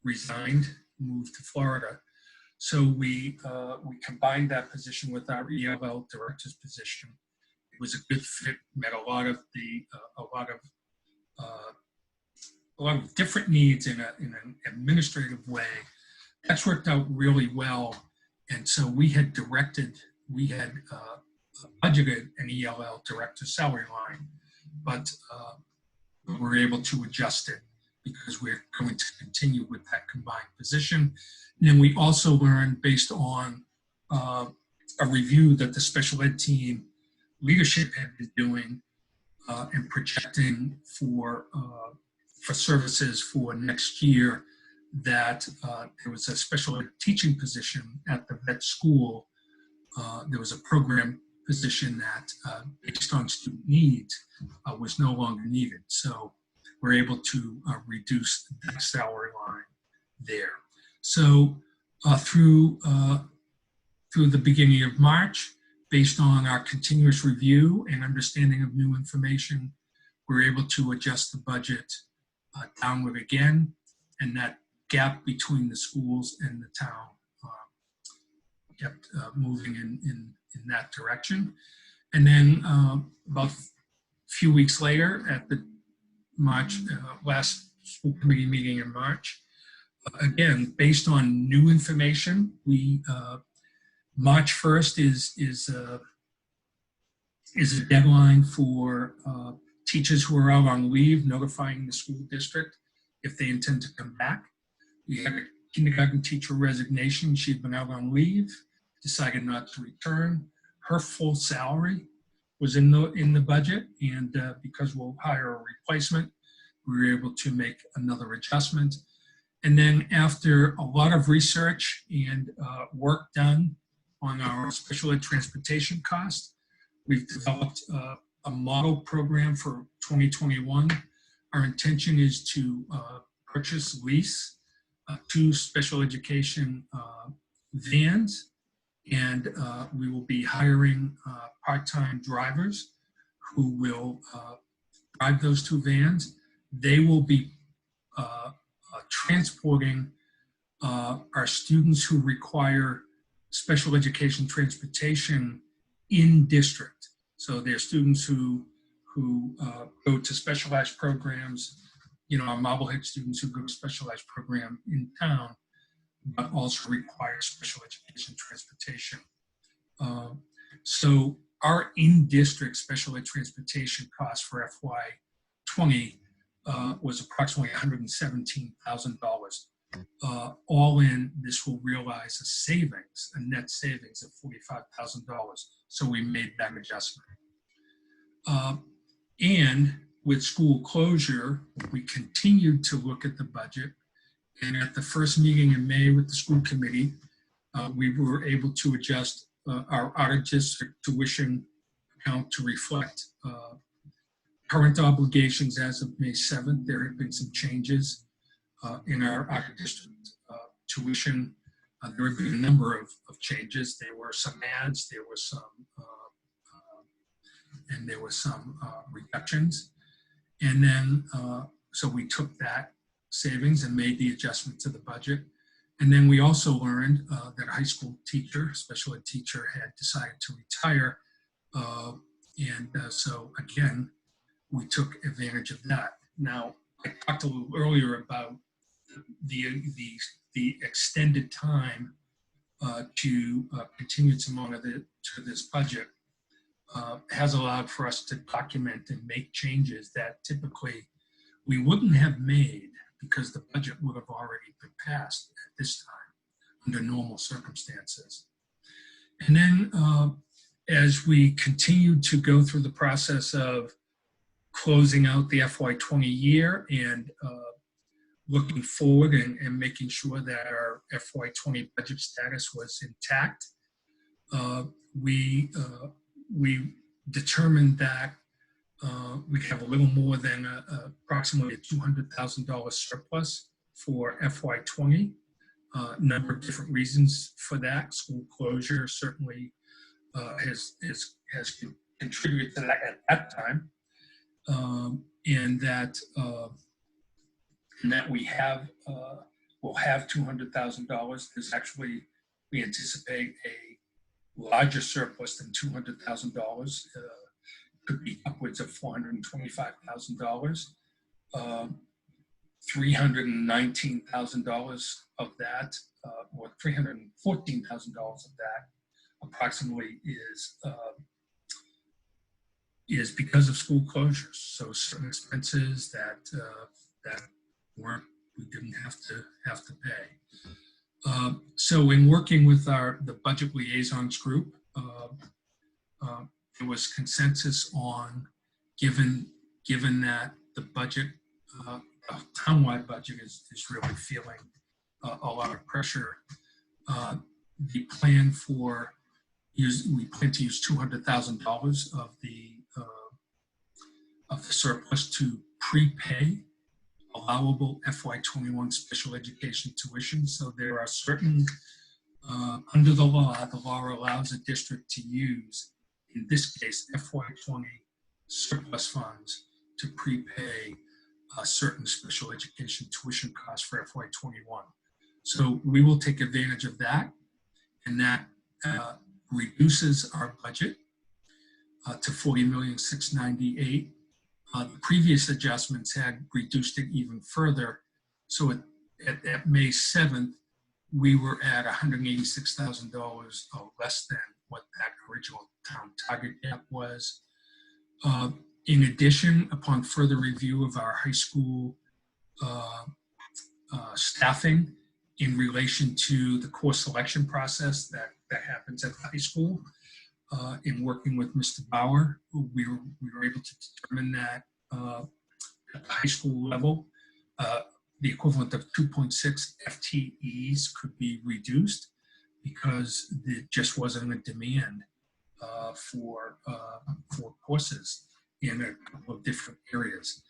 Speaker 5: resigned, moved to Florida. So we combined that position with our ELL director's position. It was a good fit, met a lot of different needs in an administrative way. That's worked out really well. And so we had budgeted an ELL director salary line, but we're able to adjust it because we're going to continue with that combined position. And then we also learned, based on a review that the special ed team leadership had been doing and projecting for services for next year, that there was a special ed teaching position at the vet school. There was a program position that, based on student needs, was no longer needed. So we're able to reduce that salary line there. So through the beginning of March, based on our continuous review and understanding of new information, we're able to adjust the budget downward again, and that gap between the schools and the town kept moving in that direction. And then about a few weeks later, at the March last school committee meeting in March, again, based on new information, we March 1st is a deadline for teachers who are out on leave notifying the school district if they intend to come back. We had a kindergarten teacher resignation. She'd been out on leave, decided not to return. Her full salary was in the budget, and because we'll hire a replacement, we were able to make another adjustment. And then after a lot of research and work done on our special ed transportation costs, we've developed a model program for 2021. Our intention is to lease 2 special education vans, and we will be hiring part-time drivers who will drive those 2 vans. They will be transporting our students who require special education transportation in district. So they're students who go to specialized programs, our Marblehead students who go to specialized program in town, but also require special education transportation. So our in-district special ed transportation cost for FY20 was approximately $117,000. All in, this will realize a net savings of $45,000. So we made that adjustment. And with school closure, we continued to look at the budget. And at the first meeting in May with the school committee, we were able to adjust our out-of-district tuition account to reflect current obligations as of May 7th. There have been some changes in our out-of-district tuition. There have been a number of changes. There were some adds, there were some reductions. And then, so we took that savings and made the adjustment to the budget. And then we also learned that a high school teacher, special ed teacher, had decided to retire. So again, we took advantage of that. Now, I talked a little earlier about the extended time to continue to monitor this budget has allowed for us to document and make changes that typically we wouldn't have made because the budget would have already been passed at this time under normal circumstances. And then as we continued to go through the process of closing out the FY20 year and looking forward and making sure that our FY20 budget status was intact, we determined that we have a little more than approximately a $200,000 surplus for FY20. A number of different reasons for that. School closure certainly has contributed to that at that time, and that we'll have $200,000. There's actually, we anticipate a larger surplus than $200,000. Could be upwards of $425,000. $319,000 of that, or $314,000 of that, approximately is because of school closures. So certain expenses that we didn't have to pay. So in working with the budget liaisons group, there was consensus on, given that the budget, the townwide budget is really feeling a lot of pressure. We plan to use $200,000 of the surplus to prepay allowable FY21 special education tuition. So there are certain, under the law allows a district to use, in this case, FY20 surplus funds to prepay certain special education tuition costs for FY21. So we will take advantage of that, and that reduces our budget to $40,698,000. The previous adjustments had reduced it even further. So at May 7th, we were at $186,000 less than what that original town target gap was. In addition, upon further review of our high school staffing in relation to the course selection process that happens at the high school, in working with Mr. Bauer, we were able to determine that at the high school level, the equivalent of 2.6 FTEs could be reduced because there just wasn't a demand for courses in a couple of different areas.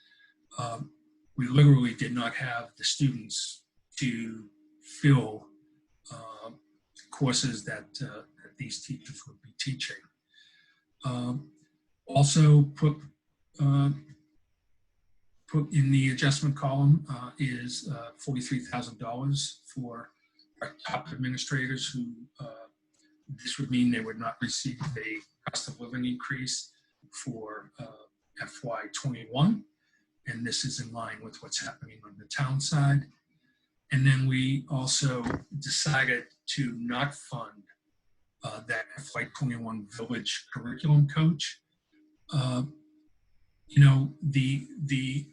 Speaker 5: We literally did not have the students to fill courses that these teachers would be teaching. Also put in the adjustment column is $43,000 for our top administrators who this would mean they would not receive a cost of living increase for FY21. And this is in line with what's happening on the town side. And then we also decided to not fund that FY21 village curriculum coach. You know, the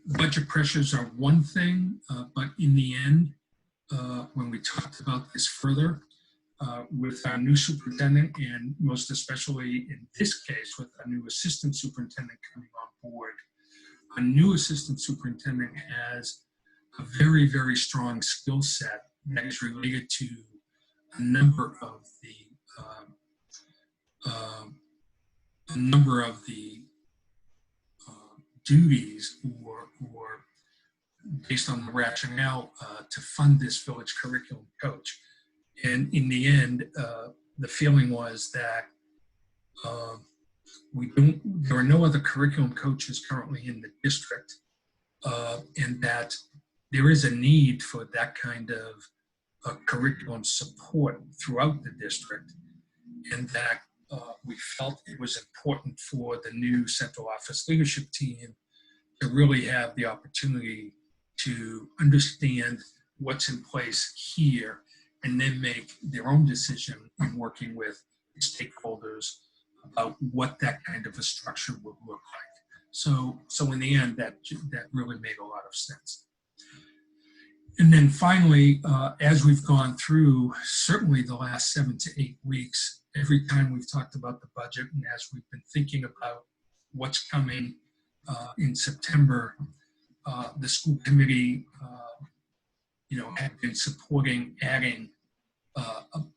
Speaker 5: budget pressures are one thing, but in the end, when we talked about this further, with our new superintendent and most especially in this case with our new assistant superintendent coming on board, a new assistant superintendent has a very, very strong skill set that is related to a number of the duties or based on the rationale to fund this village curriculum coach. And in the end, the feeling was that there are no other curriculum coaches currently in the district, and that there is a need for that kind of curriculum support throughout the district, and that we felt it was important for the new central office leadership team to really have the opportunity to understand what's in place here and then make their own decision in working with stakeholders about what that kind of a structure would look like. So in the end, that really made a lot of sense. And then finally, as we've gone through certainly the last 7 to 8 weeks, every time we've talked about the budget and as we've been thinking about what's coming in September, the school committee had been supporting adding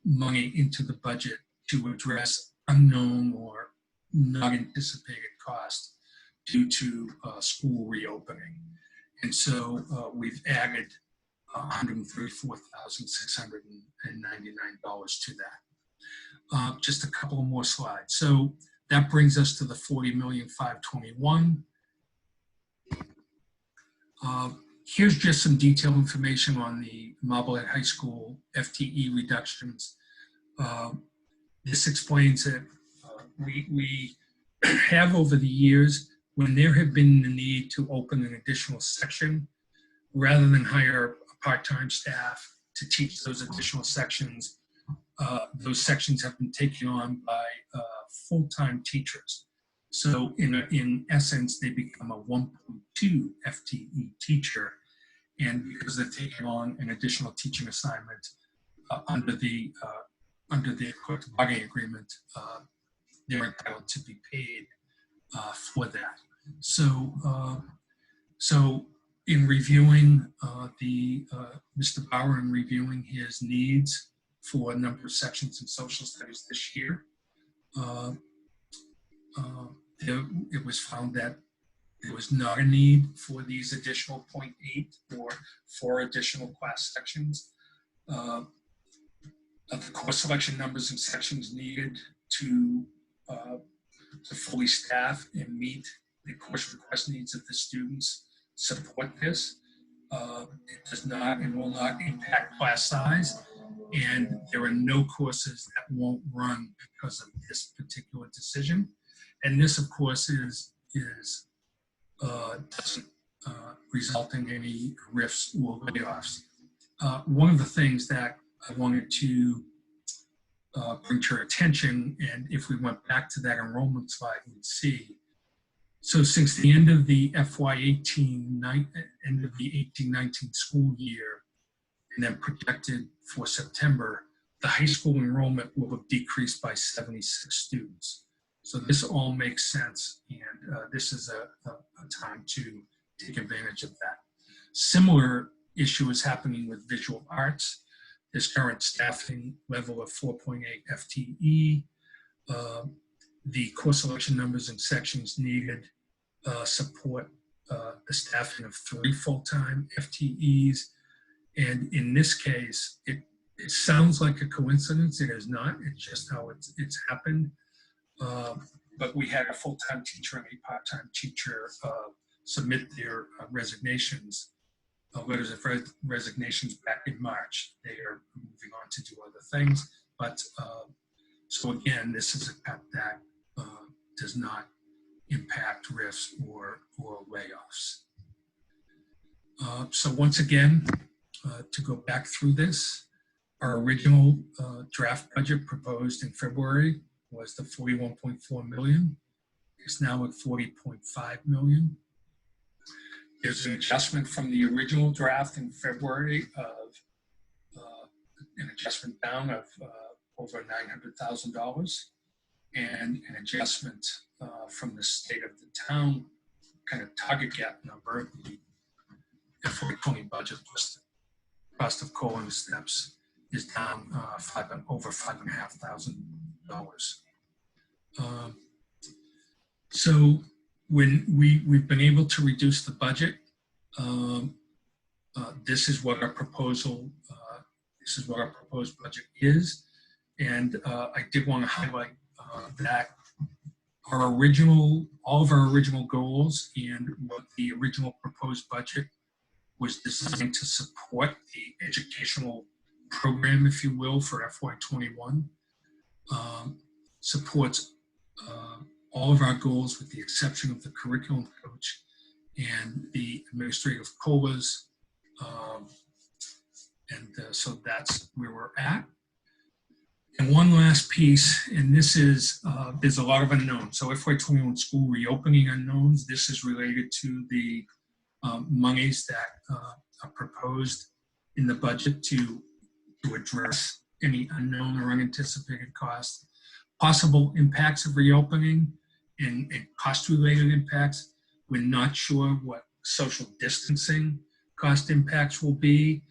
Speaker 5: money into the budget to address unknown or not anticipated costs due to school reopening. And so we've added $134,699 to that. Just a couple more slides. So that brings us to the $40,521,000. Here's just some detailed information on the Marblehead High School FTE reductions. This explains that we have over the years, when there have been the need to open an additional section, rather than hire a part-time staff to teach those additional sections, those sections have been taken on by full-time teachers. So in essence, they become a 1.2 FTE teacher. And because they're taking on an additional teaching assignment under the collective bargaining agreement, they're entitled to be paid for that. So in reviewing Mr. Bauer, in reviewing his needs for a number of sections in social studies this year, it was found that there was not a need for these additional 0.8 or 4 additional class sections. The course selection numbers and sections needed to fully staff and meet the course request needs of the students support this. It does not and will not impact class size, and there are no courses that won't run because of this particular decision. And this, of course, doesn't result in any rifts or layoffs. One of the things that I wanted to bring to your attention, and if we went back to that enrollment slide, we'd see. So since the end of the end of the 18-19 school year, and then projected for September, the high school enrollment will have decreased by 76 students. So this all makes sense, and this is a time to take advantage of that. Similar issue is happening with visual arts. This current staffing level of 4.8 FTE. The course selection numbers and sections needed support the staffing of 3 full-time FTEs. And in this case, it sounds like a coincidence. It is not. It's just how it's happened. but we had a full-time teacher and a part-time teacher submit their resignations, letters of resignations back in March. They are moving on to do other things, but so again, this is a cut that does not impact RIFs or layoffs. So once again, to go back through this, our original draft budget proposed in February was the 41.4 million. It's now at 40.5 million. There's an adjustment from the original draft in February of an adjustment down of over $900,000, and an adjustment from the state of the town kind of target gap number, the FY20 budget plus the cost of COLA and steps is down over $5,500. So when we've been able to reduce the budget, this is what our proposal, this is what our proposed budget is. And I did want to highlight that all of our original goals and what the original proposed budget was designed to support the educational program, if you will, for FY21, supports all of our goals with the exception of the curriculum coach and the administrative COLAs. So that's where we're at. And one last piece, and this is, there's a lot of unknowns. So FY21 school reopening unknowns, this is related to the monies that are proposed in the budget to address any unknown or unanticipated costs. Possible impacts of reopening and cost-related impacts. We're not sure what social distancing cost impacts will be.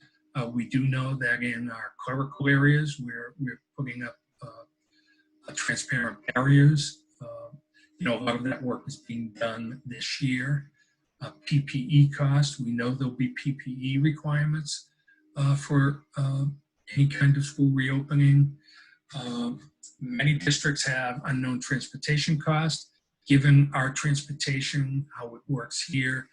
Speaker 5: We do know that in our clerical areas, we're putting up transparent barriers. A lot of that work is being done this year. PPE costs, we know there'll be PPE requirements for any kind of school reopening. Many districts have unknown transportation costs. Given our transportation, how it works here,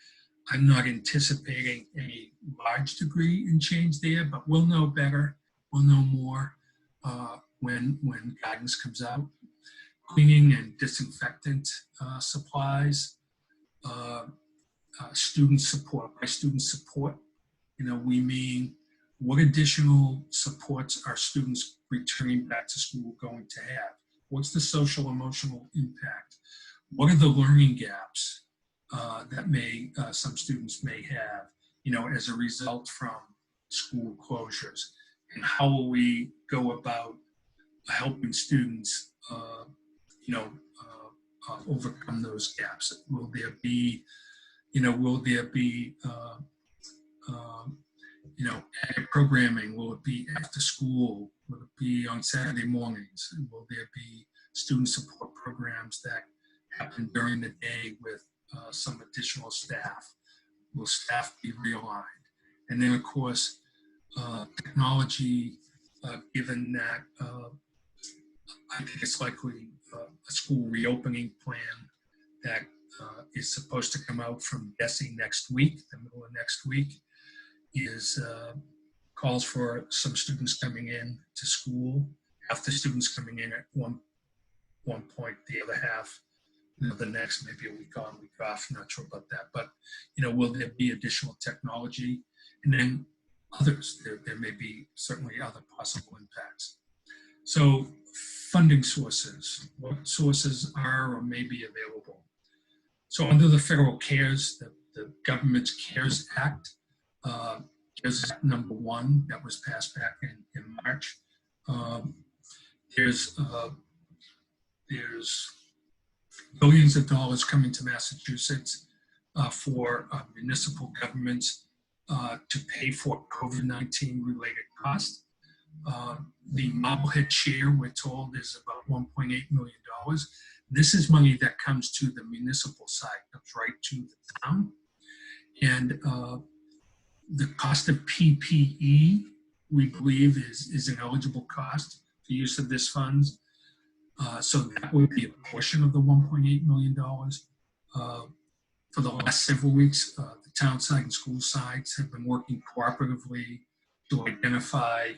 Speaker 5: I'm not anticipating any large degree in change there, but we'll know better. We'll know more when guidance comes out. Cleaning and disinfectant supplies, student support. By student support, we mean what additional supports are students returning back to school going to have? What's the social emotional impact? What are the learning gaps that some students may have, as a result from school closures? And how will we go about helping students, overcome those gaps? Will there be ag programming? Will it be after school? Will it be on Saturday mornings? And will there be student support programs that happen during the day with some additional staff? Will staff be realigned? And then, of course, technology, given that I think it's likely a school reopening plan that is supposed to come out from DESE next week, the middle of next week, is calls for some students coming in to school, half the students coming in at one point, the other half, the next, maybe a week on, week off, not sure about that. But, will there be additional technology? And then others, there may be certainly other possible impacts. So funding sources, what sources are or may be available? So under the federal CARES, the government's CARES Act, CARES Act number 1 that was passed back in March, there's billions of dollars coming to Massachusetts for municipal governments to pay for COVID-19 related costs. The Marblehead share, we're told, is about $1.8 million. This is money that comes to the municipal side, comes right to the town. And the cost of PPE, we believe, is an eligible cost for use of this funds. So that would be a portion of the $1.8 million. For the last several weeks, the town side and school sides have been working cooperatively to identify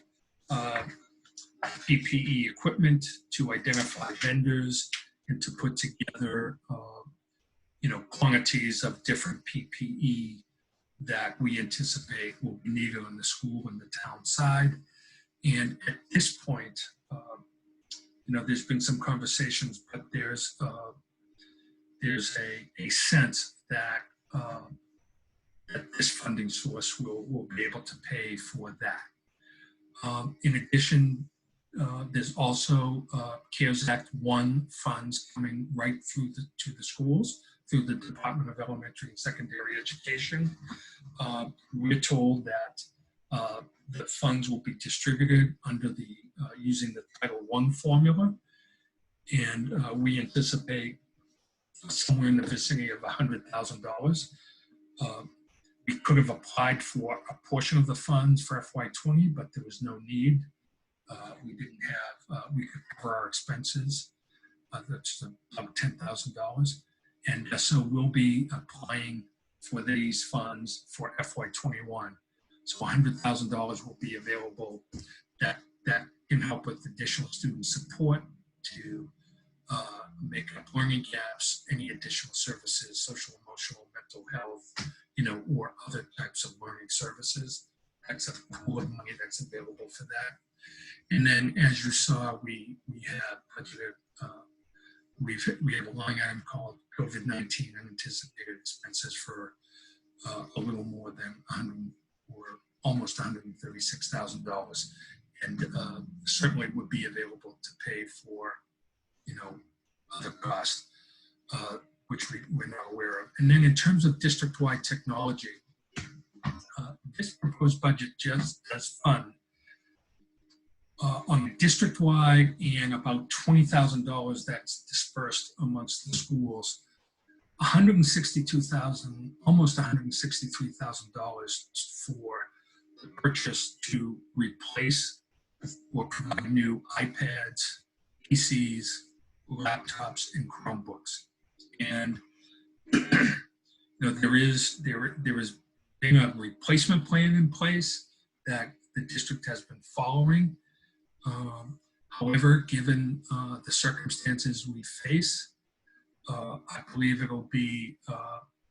Speaker 5: PPE equipment, to identify vendors, and to put together, quantities of different PPE that we anticipate will be needed on the school and the town side. And at this point, there's been some conversations, but there's a sense that that this funding source will be able to pay for that. In addition, there's also CARES Act 1 funds coming right through to the schools, through the Department of Elementary and Secondary Education. We're told that the funds will be distributed under using the Title I formula, and we anticipate somewhere in the vicinity of $100,000. We could have applied for a portion of the funds for FY20, but there was no need. We didn't have, we could cover our expenses. That's about $10,000. And so we'll be applying for these funds for FY21. So $100,000 will be available that can help with additional student support to make up learning gaps, any additional services, social, emotional, mental health, or other types of learning services. That's a pool of money that's available for that. And then, as you saw, we have budgeted, we have a line item called COVID-19 unanticipated expenses for a little more than 100 or almost $136,000, and certainly would be available to pay for, other costs, which we're not aware of. And then in terms of district-wide technology, this proposed budget just does fund on the district-wide and about $20,000 that's dispersed amongst the schools, $162,000, almost $163,000 for the purchase to replace or provide new iPads, PCs, laptops, and Chromebooks. And there is been a replacement plan in place that the district has been following. However, given the circumstances we face, I believe it'll be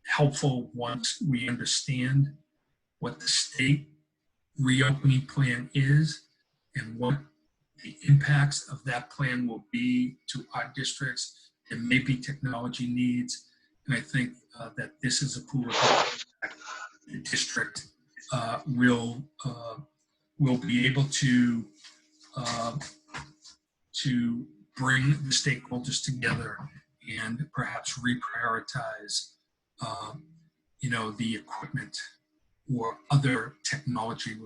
Speaker 5: helpful once we understand what the state reopening plan is and what the impacts of that plan will be to our districts. There may be technology needs, and I think that this is a pool of that the district will be able to bring the stakeholders together and perhaps reprioritize, the equipment or other technology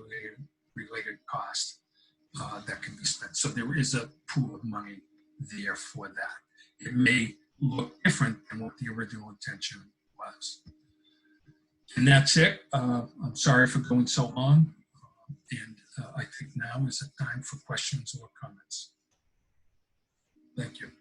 Speaker 5: related costs that can be spent. So there is a pool of money there for that. It may look different than what the original intention was. And that's it. I'm sorry for going so long. And I think now is a time for questions or comments. Thank you.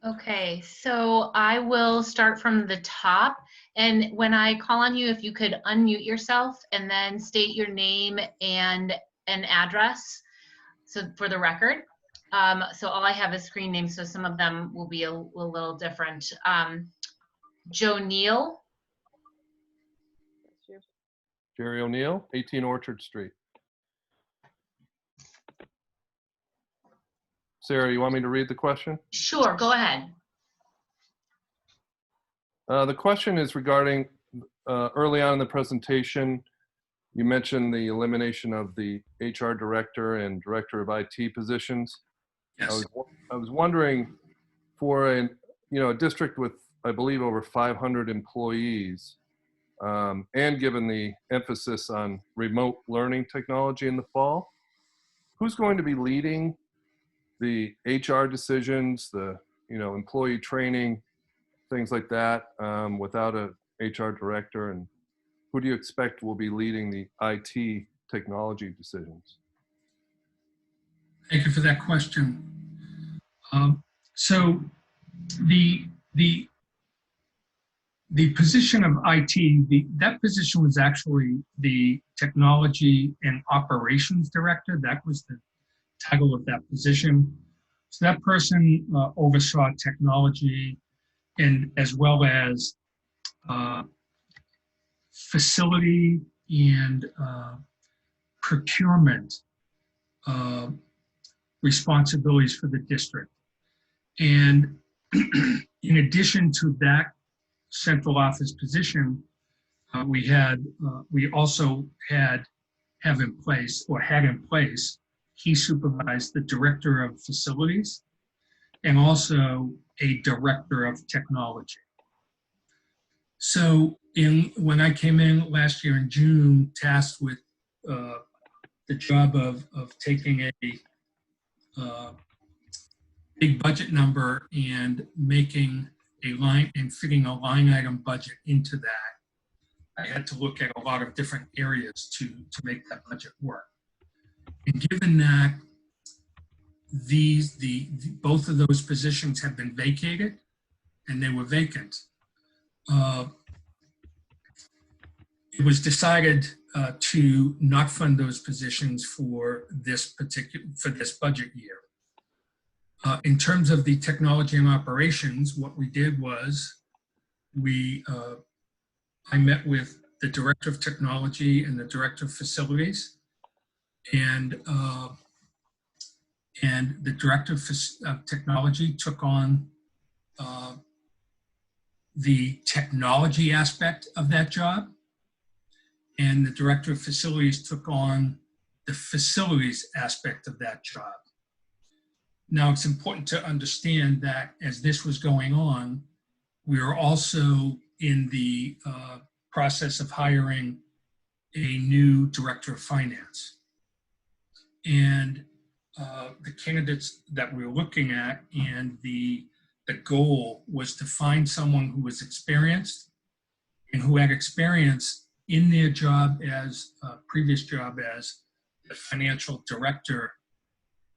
Speaker 2: Okay, so I will start from the top. And when I call on you, if you could unmute yourself and then state your name and an address, so for the record. So all I have is screen names, so some of them will be a little different. Joe Neal.
Speaker 10: Jerry O'Neill, 18 Orchard Street. Sarah, you want me to read the question?
Speaker 2: Sure, go ahead.
Speaker 10: The question is regarding, early on in the presentation, you mentioned the elimination of the HR director and director of IT positions.
Speaker 5: Yes.
Speaker 10: I was wondering, for a district with, I believe, over 500 employees, and given the emphasis on remote learning technology in the fall, who's going to be leading the HR decisions, the employee training, things like that, without a HR director? And who do you expect will be leading the IT technology decisions?
Speaker 5: Thank you for that question. So the position of IT, that position was actually the technology and operations director. That was the title of that position. So that person oversaw technology and as well as facility and procurement responsibilities for the district. And in addition to that central office position, we also have in place, he supervised the director of facilities and also a director of technology. So when I came in last year in June, tasked with the job of taking a big budget number and making a line and fitting a line item budget into that, I had to look at a lot of different areas to make that budget work. And given that both of those positions have been vacated and they were vacant, it was decided to not fund those positions for this budget year. In terms of the technology and operations, what we did was I met with the director of technology and the director of facilities, and the director of technology took on the technology aspect of that job, and the director of facilities took on the facilities aspect of that job. Now, it's important to understand that as this was going on, we were also in the process of hiring a new director of finance. And the candidates that we were looking at, and the goal was to find someone who was experienced and who had experience in their job as previous job as the financial director,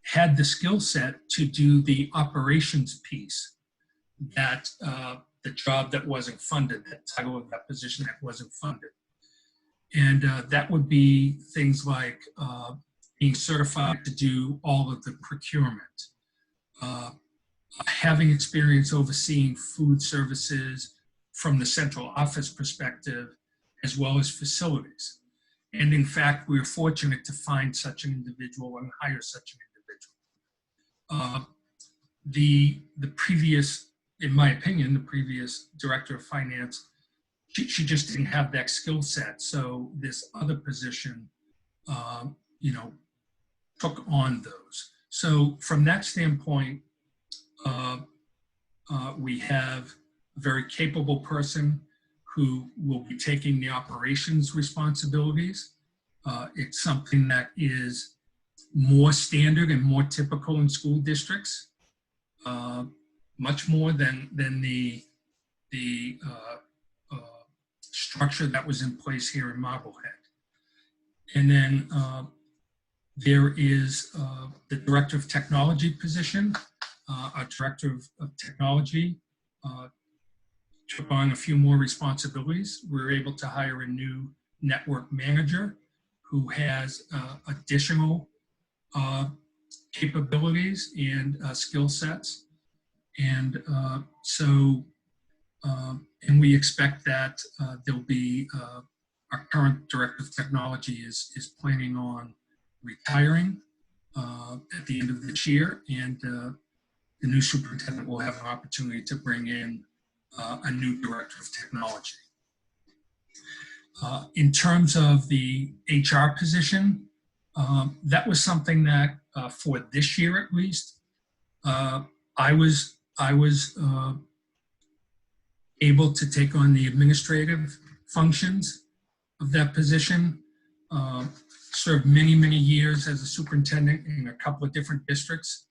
Speaker 5: had the skill set to do the operations piece, that the job that wasn't funded, that title of that position that wasn't funded. And that would be things like being certified to do all of the procurement, having experience overseeing food services from the central office perspective, as well as facilities. And in fact, we were fortunate to find such an individual and hire such an individual. The previous, in my opinion, the previous director of finance, she just didn't have that skill set. So this other position, took on those. So from that standpoint, we have a very capable person who will be taking the operations responsibilities. It's something that is more standard and more typical in school districts, much more than the structure that was in place here in Marblehead. And then there is the director of technology position. Our director of technology took on a few more responsibilities. We were able to hire a new network manager who has additional capabilities and skill sets. And and we expect that there'll be, our current director of technology is planning on retiring at the end of this year, and the new superintendent will have an opportunity to bring in a new director of technology. In terms of the HR position, that was something that for this year at least, I was able to take on the administrative functions of that position. Served many, many years as a superintendent in a couple of different districts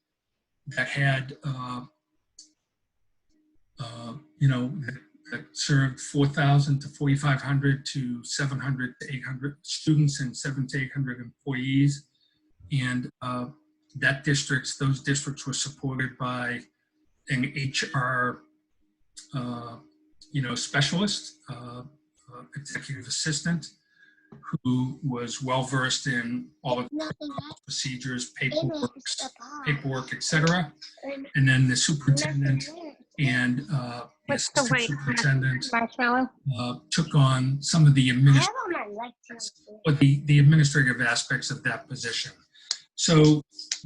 Speaker 5: that had, that served 4,000 to 4,500 to 700 to 800 students and 700 to 800 employees. And those districts were supported by an HR, specialist, executive assistant, who was well-versed in all of the procedures, paperwork, etc. And then the superintendent and the assistant superintendent took on some of the administrative aspects of that position. So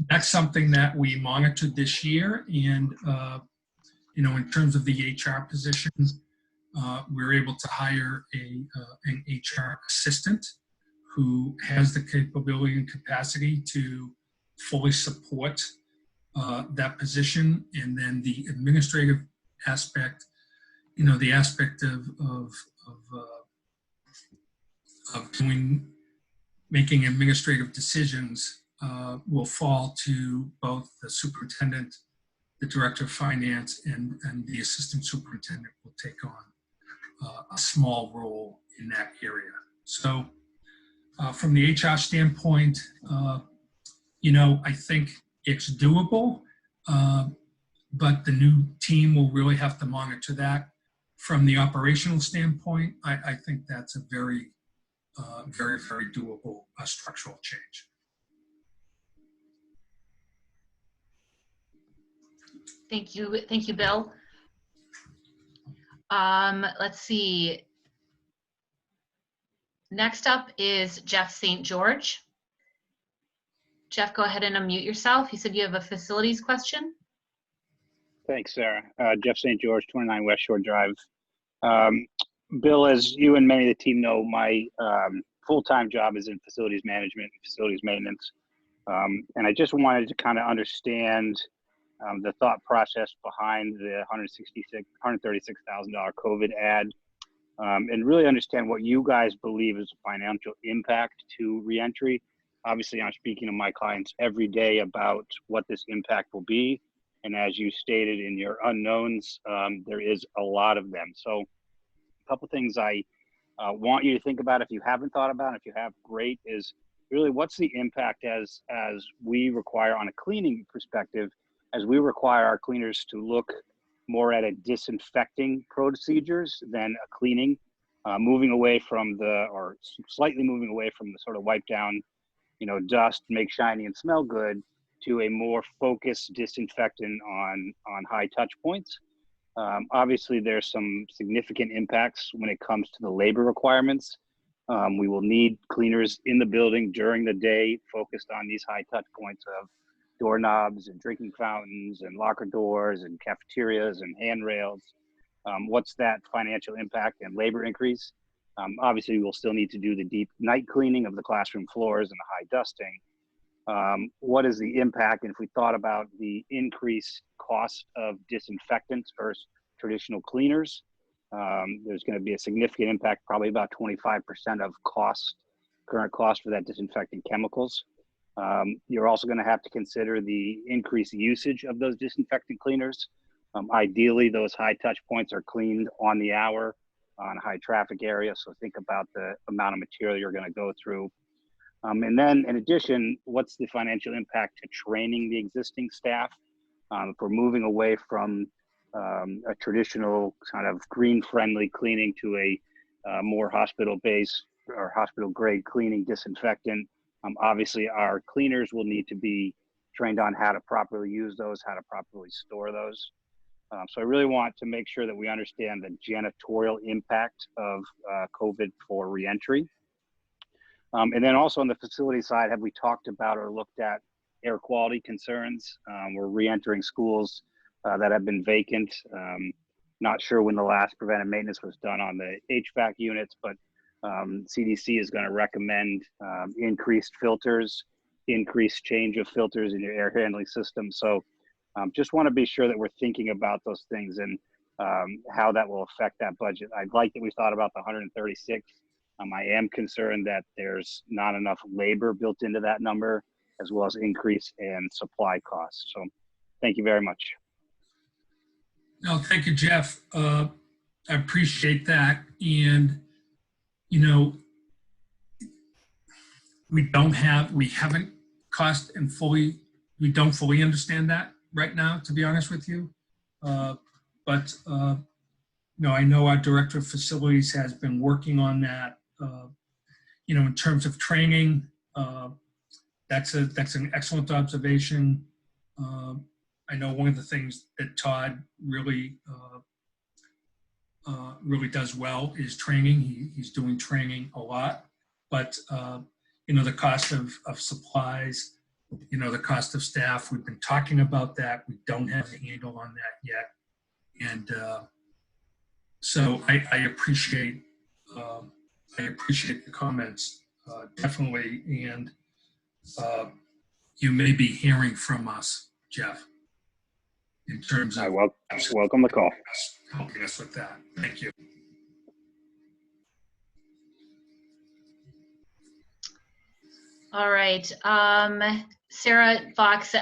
Speaker 5: that's something that we monitored this year. And, in terms of the HR position, we were able to hire an HR assistant who has the capability and capacity to fully support that position. And then the administrative aspect, the aspect of making administrative decisions will fall to both the superintendent, the director of finance, and the assistant superintendent will take on a small role in that area. So from the HR standpoint, I think it's doable, but the new team will really have to monitor that. From the operational standpoint, I think that's a very, very doable structural change.
Speaker 2: Thank you, Bill. Let's see. Next up is Jeff St. George. Jeff, go ahead and unmute yourself. You said you have a facilities question.
Speaker 11: Thanks, Sarah. Jeff St. George, 29 West Shore Drive. Bill, as you and many of the team know, my full-time job is in facilities management, facilities maintenance. And I just wanted to kind of understand the thought process behind the $136,000 COVID ad, and really understand what you guys believe is a financial impact to reentry. Obviously, I'm speaking to my clients every day about what this impact will be. And as you stated in your unknowns, there is a lot of them. So a couple things I want you to think about, if you haven't thought about it, if you have, great, is really what's the impact as we require on a cleaning perspective, as we require our cleaners to look more at a disinfecting procedures than a cleaning, moving away from or slightly moving away from the sort of wipe down, dust, make shiny and smell good, to a more focused disinfectant on high touch points. Obviously, there's some significant impacts when it comes to the labor requirements. We will need cleaners in the building during the day focused on these high touch points of doorknobs and drinking fountains and locker doors and cafeterias and handrails. What's that financial impact and labor increase? Obviously, we'll still need to do the deep night cleaning of the classroom floors and the high dusting. What is the impact? And if we thought about the increased cost of disinfectants versus traditional cleaners, there's going to be a significant impact, probably about 25% of current cost for that disinfecting chemicals. You're also going to have to consider the increased usage of those disinfectant cleaners. Ideally, those high touch points are cleaned on the hour on high traffic areas. So think about the amount of material you're going to go through. And then in addition, what's the financial impact to training the existing staff? If we're moving away from a traditional kind of green-friendly cleaning to a more hospital-based or hospital-grade cleaning disinfectant, obviously our cleaners will need to be trained on how to properly use those, how to properly store those. So I really want to make sure that we understand the janitorial impact of COVID for reentry. And then also on the facility side, have we talked about or looked at air quality concerns? We're reentering schools that have been vacant. Not sure when the last preventive maintenance was done on the HVAC units, but CDC is going to recommend increased filters, increased change of filters in your air handling system. So just want to be sure that we're thinking about those things and how that will affect that budget. I'd like that we thought about the 136. I am concerned that there's not enough labor built into that number, as well as increase in supply costs. So thank you very much.
Speaker 5: No, thank you, Jeff. I appreciate that. And, you know, we don't fully understand that right now, to be honest with you. But no, I know our director of facilities has been working on that. You know, in terms of training, that's an excellent observation. I know one of the things that Todd really does well is training. He's doing training a lot, but you know, the cost of supplies, you know, the cost of staff, we've been talking about that. We don't have a handle on that yet. And so I appreciate the comments, definitely. And you may be hearing from us, Jeff, in terms of
Speaker 11: welcome the call.
Speaker 5: Helping us with that. Thank you.
Speaker 2: All right. Sarah Fox,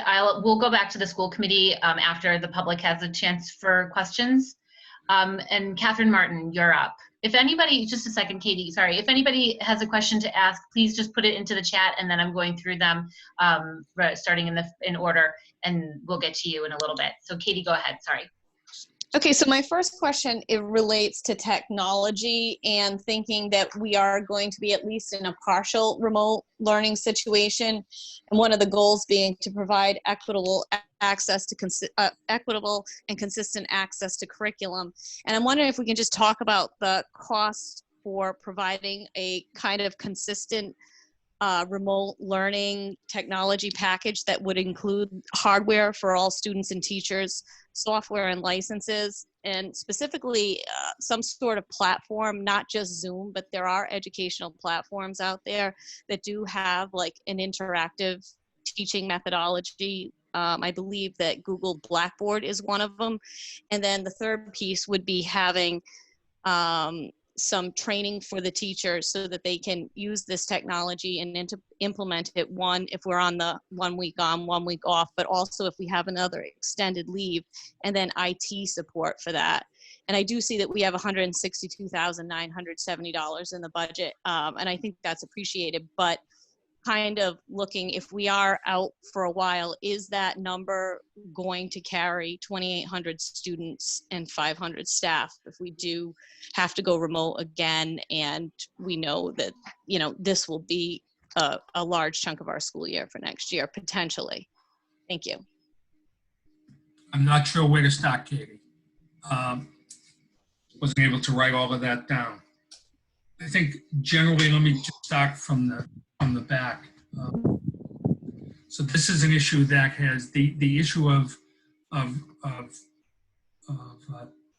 Speaker 2: we'll go back to the school committee after the public has a chance for questions. And Catherine Martin, you're up. If anybody, just a second, Katie, sorry. If anybody has a question to ask, please just put it into the chat, and then I'm going through them starting in order, and we'll get to you in a little bit. So Katie, go ahead, sorry.
Speaker 12: Okay, so my first question, it relates to technology and thinking that we are going to be at least in a partial remote learning situation. And one of the goals being to provide equitable access to equitable and consistent access to curriculum. And I'm wondering if we can just talk about the cost for providing a kind of consistent remote learning technology package that would include hardware for all students and teachers, software and licenses, and specifically some sort of platform, not just Zoom, but there are educational platforms out there that do have like an interactive teaching methodology. I believe that Google Blackboard is one of them. And then the third piece would be having some training for the teachers so that they can use this technology and implement it, one, if we're on the 1 week on, 1 week off, but also if we have another extended leave, and then IT support for that. And I do see that we have $162,970 in the budget, and I think that's appreciated, but kind of looking, if we are out for a while, is that number going to carry 2,800 students and 500 staff if we do have to go remote again? And we know that, you know, this will be a large chunk of our school year for next year, potentially. Thank you.
Speaker 5: I'm not sure where to start, Katie. Wasn't able to write all of that down. I think generally, let me just start from the back. So this is an issue that has the issue of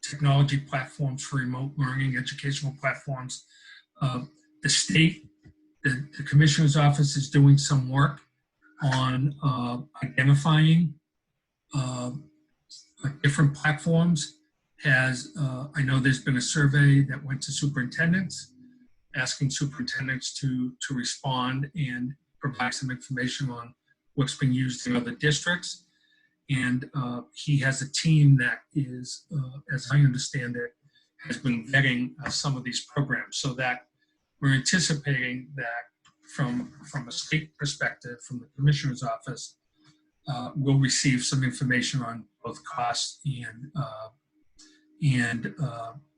Speaker 5: technology platforms for remote learning, educational platforms. The state, the commissioner's office is doing some work on identifying different platforms. I know there's been a survey that went to superintendents, asking superintendents to respond and provide some information on what's being used in other districts. And he has a team that is, as I understand it, has been vetting some of these programs, so that we're anticipating that from a state perspective, from the commissioner's office, we'll receive some information on both costs and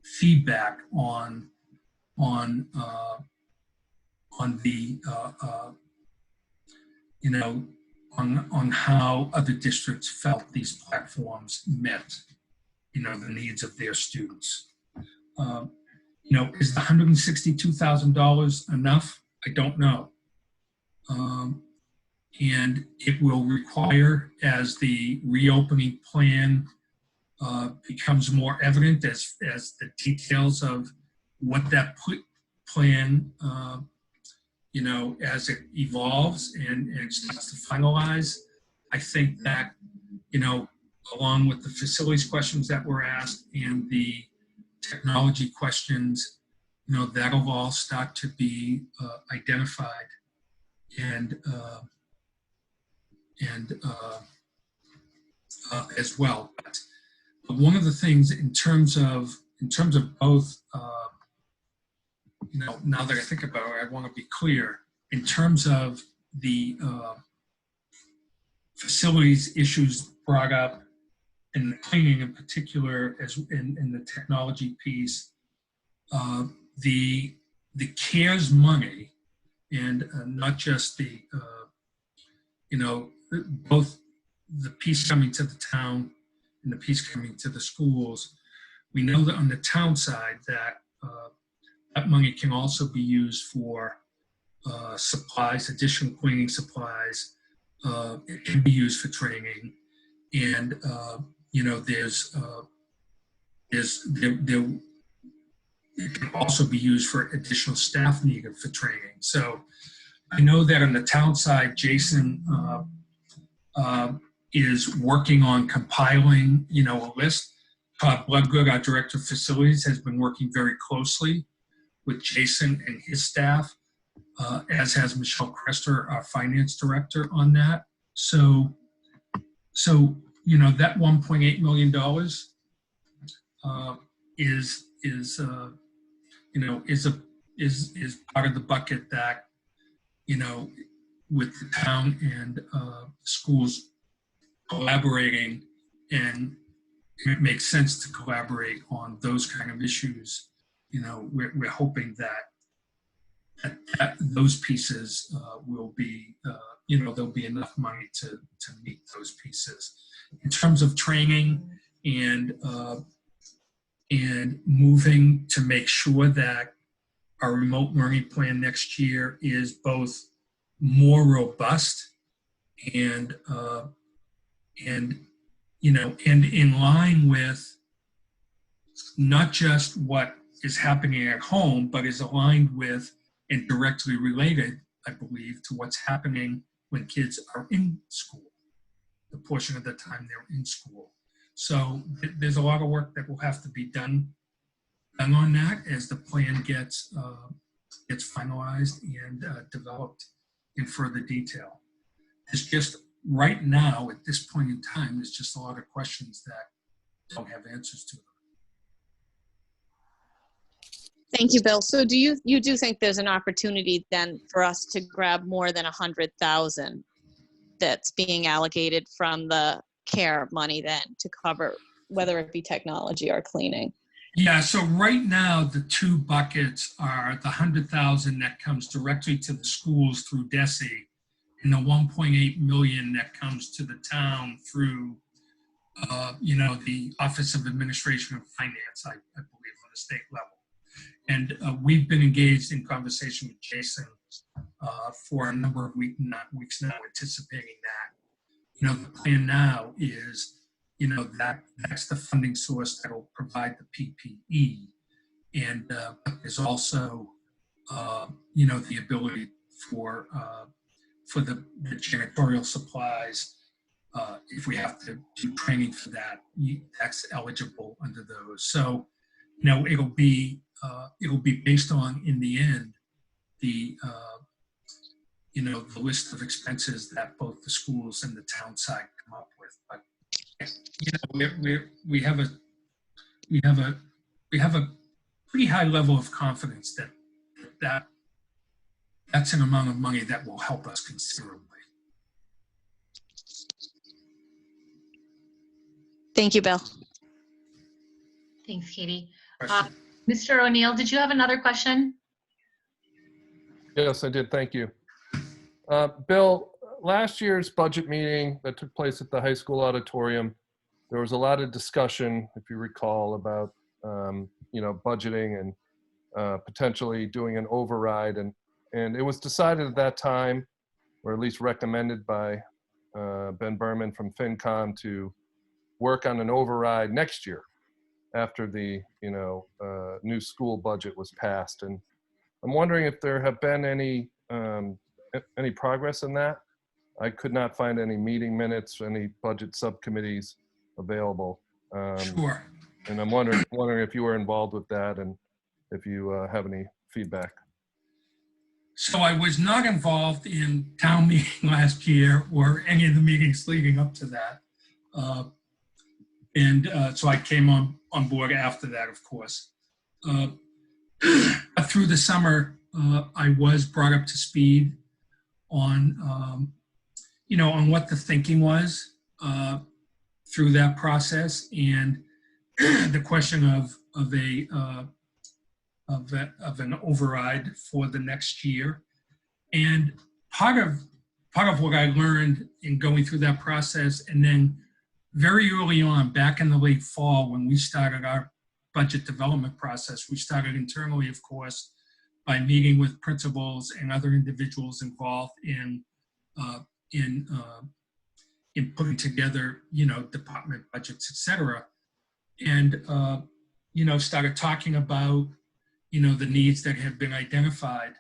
Speaker 5: feedback on the you know, on how other districts felt these platforms met, you know, the needs of their students. You know, is the $162,000 enough? I don't know. And it will require, as the reopening plan becomes more evident, as the details of what that plan, you know, as it evolves and starts to finalize, I think that, you know, along with the facilities questions that were asked and the technology questions, you know, that'll all start to be identified and as well. But one of the things in terms of in terms of both, now that I think about it, I want to be clear. In terms of the facilities issues brought up, and the cleaning in particular, as in the technology piece, the CARES money, and not just the, both the piece coming to the town and the piece coming to the schools. We know that on the town side that that money can also be used for supplies, additional cleaning supplies. It can be used for training, and it can also be used for additional staff needed for training. So I know that on the town side, Jason is working on compiling, a list. Todd Bloodgood, our director of facilities, has been working very closely with Jason and his staff, as has Michelle Crester, our finance director, on that. So that $1.8 million is part of the bucket that, with the town and schools collaborating, and it makes sense to collaborate on those kind of issues. We're hoping that those pieces will be, there'll be enough money to meet those pieces. In terms of training and moving to make sure that our remote learning plan next year is both more robust and in line with not just what is happening at home, but is aligned with and directly related, I believe, to what's happening when kids are in school, the portion of the time they're in school. So there's a lot of work that will have to be done on that as the plan gets finalized and developed in further detail. It's just right now, at this point in time, there's just a lot of questions that don't have answers to them.
Speaker 12: Thank you, Bill. So do you do think there's an opportunity then for us to grab more than 100,000 that's being allocated from the CARE money then to cover whether it be technology or cleaning?
Speaker 5: Yeah, so right now the two buckets are the 100,000 that comes directly to the schools through DESE, and the 1.8 million that comes to the town through the Office of Administration and Finance, I believe, on the state level. And we've been engaged in conversation with Jason for a number of weeks now, anticipating that. The plan now is, that's the funding source that will provide the PPE. And there's also, the ability for the janitorial supplies. If we have to do training for that, that's eligible under those. So, it'll be based on, in the end, the list of expenses that both the schools and the town side come up with. But we have a pretty high level of confidence that that's an amount of money that will help us considerably.
Speaker 12: Thank you, Bill.
Speaker 2: Thanks, Katie. Mr. O'Neill, did you have another question?
Speaker 10: Yes, I did. Thank you. Bill, last year's budget meeting that took place at the high school auditorium, there was a lot of discussion, if you recall, about budgeting and potentially doing an override, and it was decided at that time, or at least recommended by Ben Berman from FinCom, to work on an override next year after the new school budget was passed. And I'm wondering if there have been any progress in that. I could not find any meeting minutes, any budget subcommittees available.
Speaker 5: Sure.
Speaker 10: And I'm wondering if you were involved with that and if you have any feedback.
Speaker 5: So I was not involved in town meeting last year or any of the meetings leading up to that. And so I came on board after that, of course. Through the summer, I was brought up to speed on, on what the thinking was through that process, and the question of an override for the next year. And part of what I learned in going through that process, and then very early on, back in the late fall, when we started our budget development process, we started internally, of course, by meeting with principals and other individuals involved in putting together, department budgets, et cetera. And, started talking about, the needs that had been identified.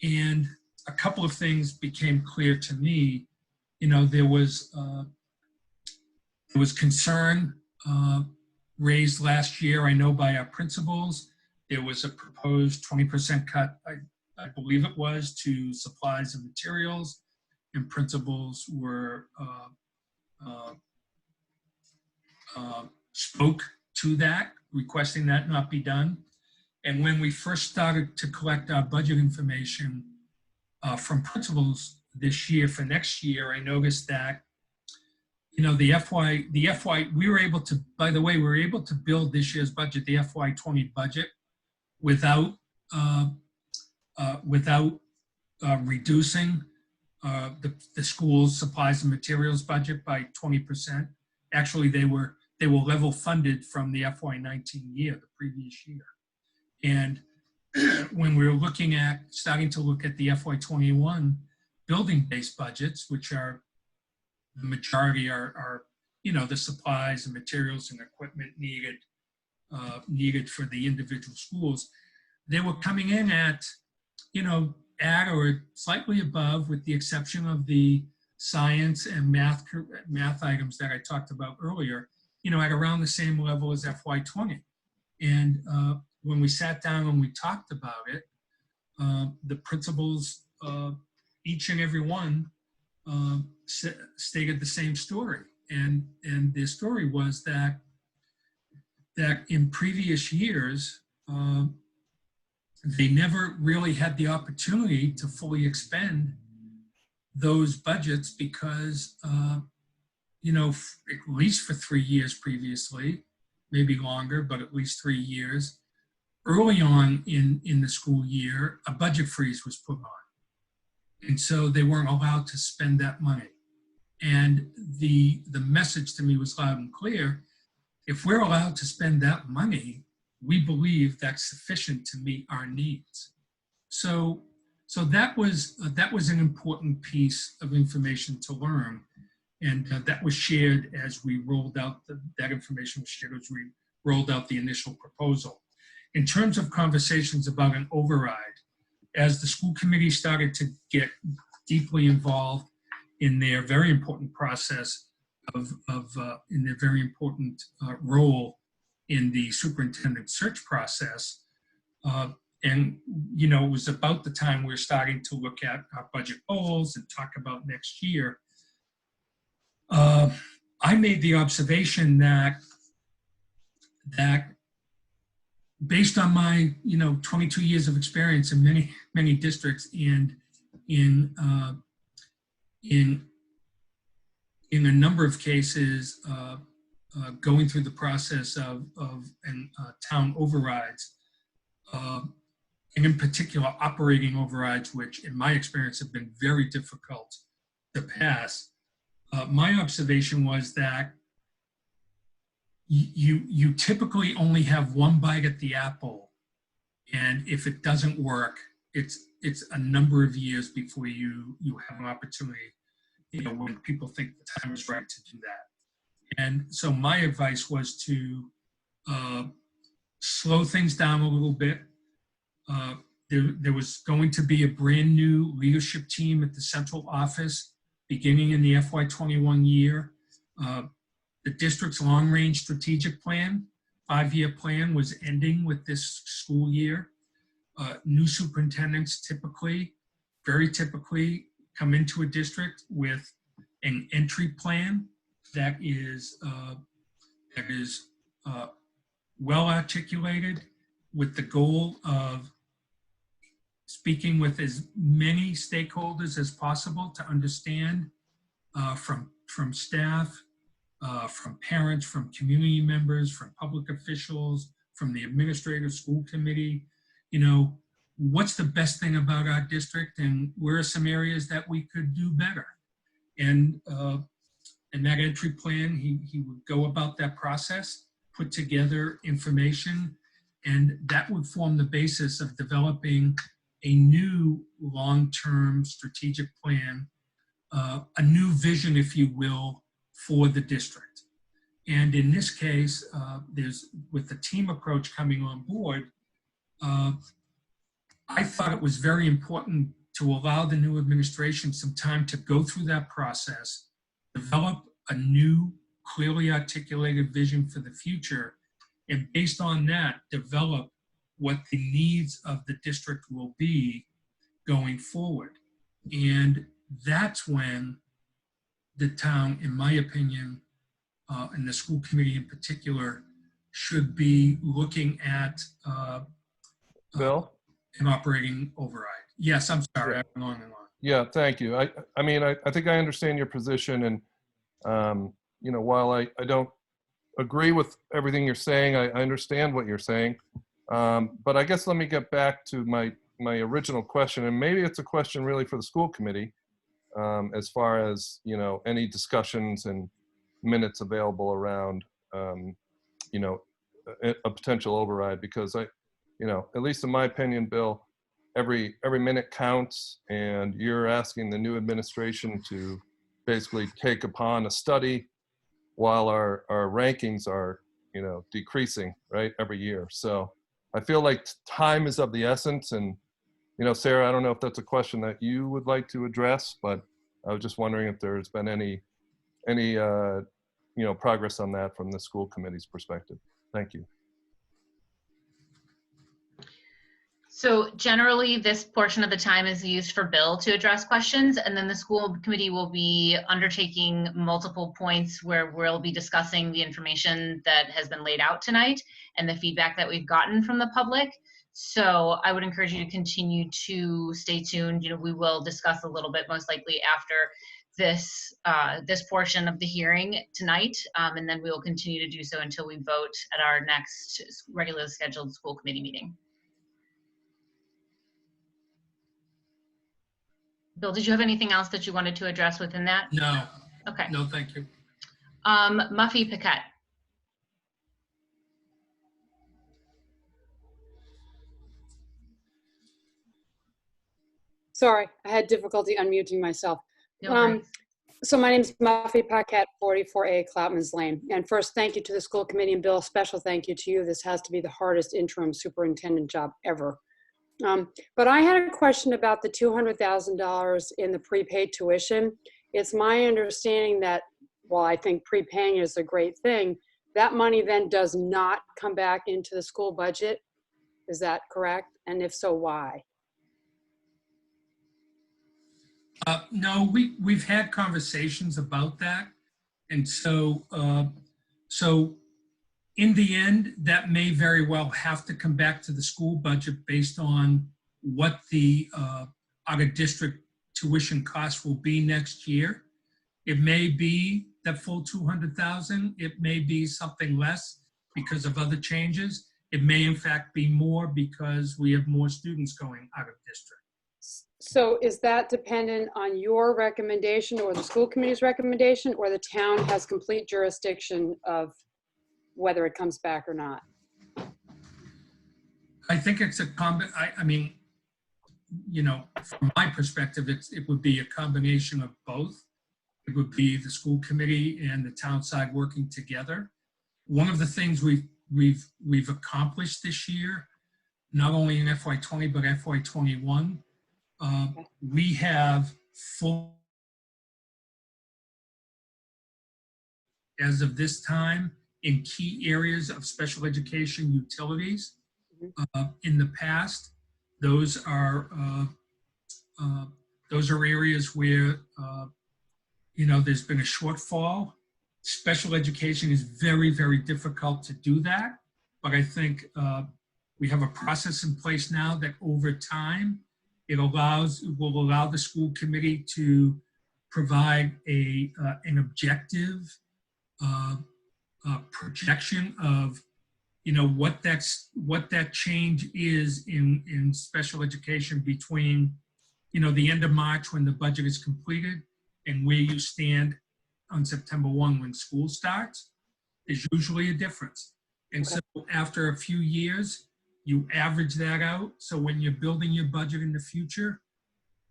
Speaker 5: And a couple of things became clear to me. There was concern raised last year, I know, by our principals. There was a proposed 20% cut, I believe it was, to supplies and materials, and principals were spoke to that, requesting that not be done. And when we first started to collect our budget information from principals this year for next year, I noticed that, the FY, we were able to, by the way, we were able to build this year's budget, the FY20 budget, without reducing the school's supplies and materials budget by 20%. Actually, they were level funded from the FY19 year, the previous year. And when we were starting to look at the FY21 building-based budgets, which are, the majority are the supplies and materials and equipment needed for the individual schools, they were coming in at or slightly above, with the exception of the science and math items that I talked about earlier, at around the same level as FY20. And when we sat down and we talked about it, the principals, each and every one, stated the same story. And their story was that in previous years, they never really had the opportunity to fully expend those budgets because, at least for 3 years previously, maybe longer, but at least 3 years, early on in the school year, a budget freeze was put on. And so they weren't allowed to spend that money. And the message to me was loud and clear: if we're allowed to spend that money, we believe that's sufficient to meet our needs. So that was an important piece of information to learn, and that was shared as we rolled out that information was shared as we rolled out the initial proposal. In terms of conversations about an override, as the school committee started to get deeply involved in their very important process in their very important role in the superintendent search process, and it was about the time we were starting to look at our budget goals and talk about next year. I made the observation that based on my 22 years of experience in many districts and in a number of cases going through the process of town overrides, and in particular operating overrides, which in my experience have been very difficult to pass, my observation was that you typically only have one bite at the apple, and if it doesn't work, it's a number of years before you have an opportunity, when people think the time is right to do that. And so my advice was to slow things down a little bit. There was going to be a brand new leadership team at the central office beginning in the FY21 year. The district's long-range strategic plan, 5-year plan, was ending with this school year. New superintendents very typically, come into a district with an entry plan that that is well articulated, with the goal of speaking with as many stakeholders as possible to understand from staff, from parents, from community members, from public officials, from the administrative school committee, what's the best thing about our district and where are some areas that we could do better. And in that entry plan, he would go about that process, put together information, and that would form the basis of developing a new long-term strategic plan, a new vision, if you will, for the district. And in this case, with the team approach coming on board, I thought it was very important to allow the new administration some time to go through that process, develop a new, clearly articulated vision for the future, and based on that, develop what the needs of the district will be going forward. And that's when the town, in my opinion, and the school committee in particular, should be looking at
Speaker 10: Bill?
Speaker 5: an operating override. Yes, I'm sorry, I'm on and on.
Speaker 10: Yeah, thank you. I mean, I think I understand your position, and while I don't agree with everything you're saying, I understand what you're saying. But I guess let me get back to my original question, and maybe it's a question really for the school committee, as far as any discussions and minutes available around a potential override, because at least in my opinion, Bill, every minute counts, and you're asking the new administration to basically take upon a study while our rankings are decreasing, right, every year. So I feel like time is of the essence. And Sarah, I don't know if that's a question that you would like to address, but I was just wondering if there's been any progress on that from the school committee's perspective. Thank you.
Speaker 2: So generally, this portion of the time is used for Bill to address questions, and then the school committee will be undertaking multiple points where we'll be discussing the information that has been laid out tonight and the feedback that we've gotten from the public. So I would encourage you to continue to stay tuned. We will discuss a little bit, most likely after this portion of the hearing tonight, and then we will continue to do so until we vote at our next regularly scheduled school committee meeting. Bill, did you have anything else that you wanted to address within that?
Speaker 5: No.
Speaker 2: Okay.
Speaker 5: No, thank you.
Speaker 2: Muffy Paquette.
Speaker 13: Sorry, I had difficulty unmuting myself.
Speaker 2: No worries.
Speaker 13: So my name is Muffy Paquette, 44A Cloutman's Lane. And first, thank you to the school committee, and Bill, special thank you to you. This has to be the hardest interim superintendent job ever. But I had a question about the $200,000 in the prepaid tuition. It's my understanding that, while I think prepaying is a great thing, that money then does not come back into the school budget. Is that correct? And if so, why?
Speaker 5: No, we've had conversations about that. And so, in the end, that may very well have to come back to the school budget based on what the out-of-district tuition costs will be next year. It may be that full 200,000. It may be something less because of other changes. It may in fact be more because we have more students going out of district.
Speaker 13: So is that dependent on your recommendation or the school committee's recommendation, or the town has complete jurisdiction of whether it comes back or not?
Speaker 5: I think it's a I mean, from my perspective, it would be a combination of both. It would be the school committee and the town side working together. One of the things we've accomplished this year, not only in FY20 but FY21, we have full, as of this time, in key areas of special education utilities. In the past, those are areas where there's been a shortfall, Special education is very, very difficult to do that. But I think we have a process in place now that over time, it will allow the school committee to provide an objective projection of, what that change is in special education between, the end of March when the budget is completed and where you stand on September 1 when school starts. There's usually a difference. And so after a few years, you average that out. So when you're building your budget in the future,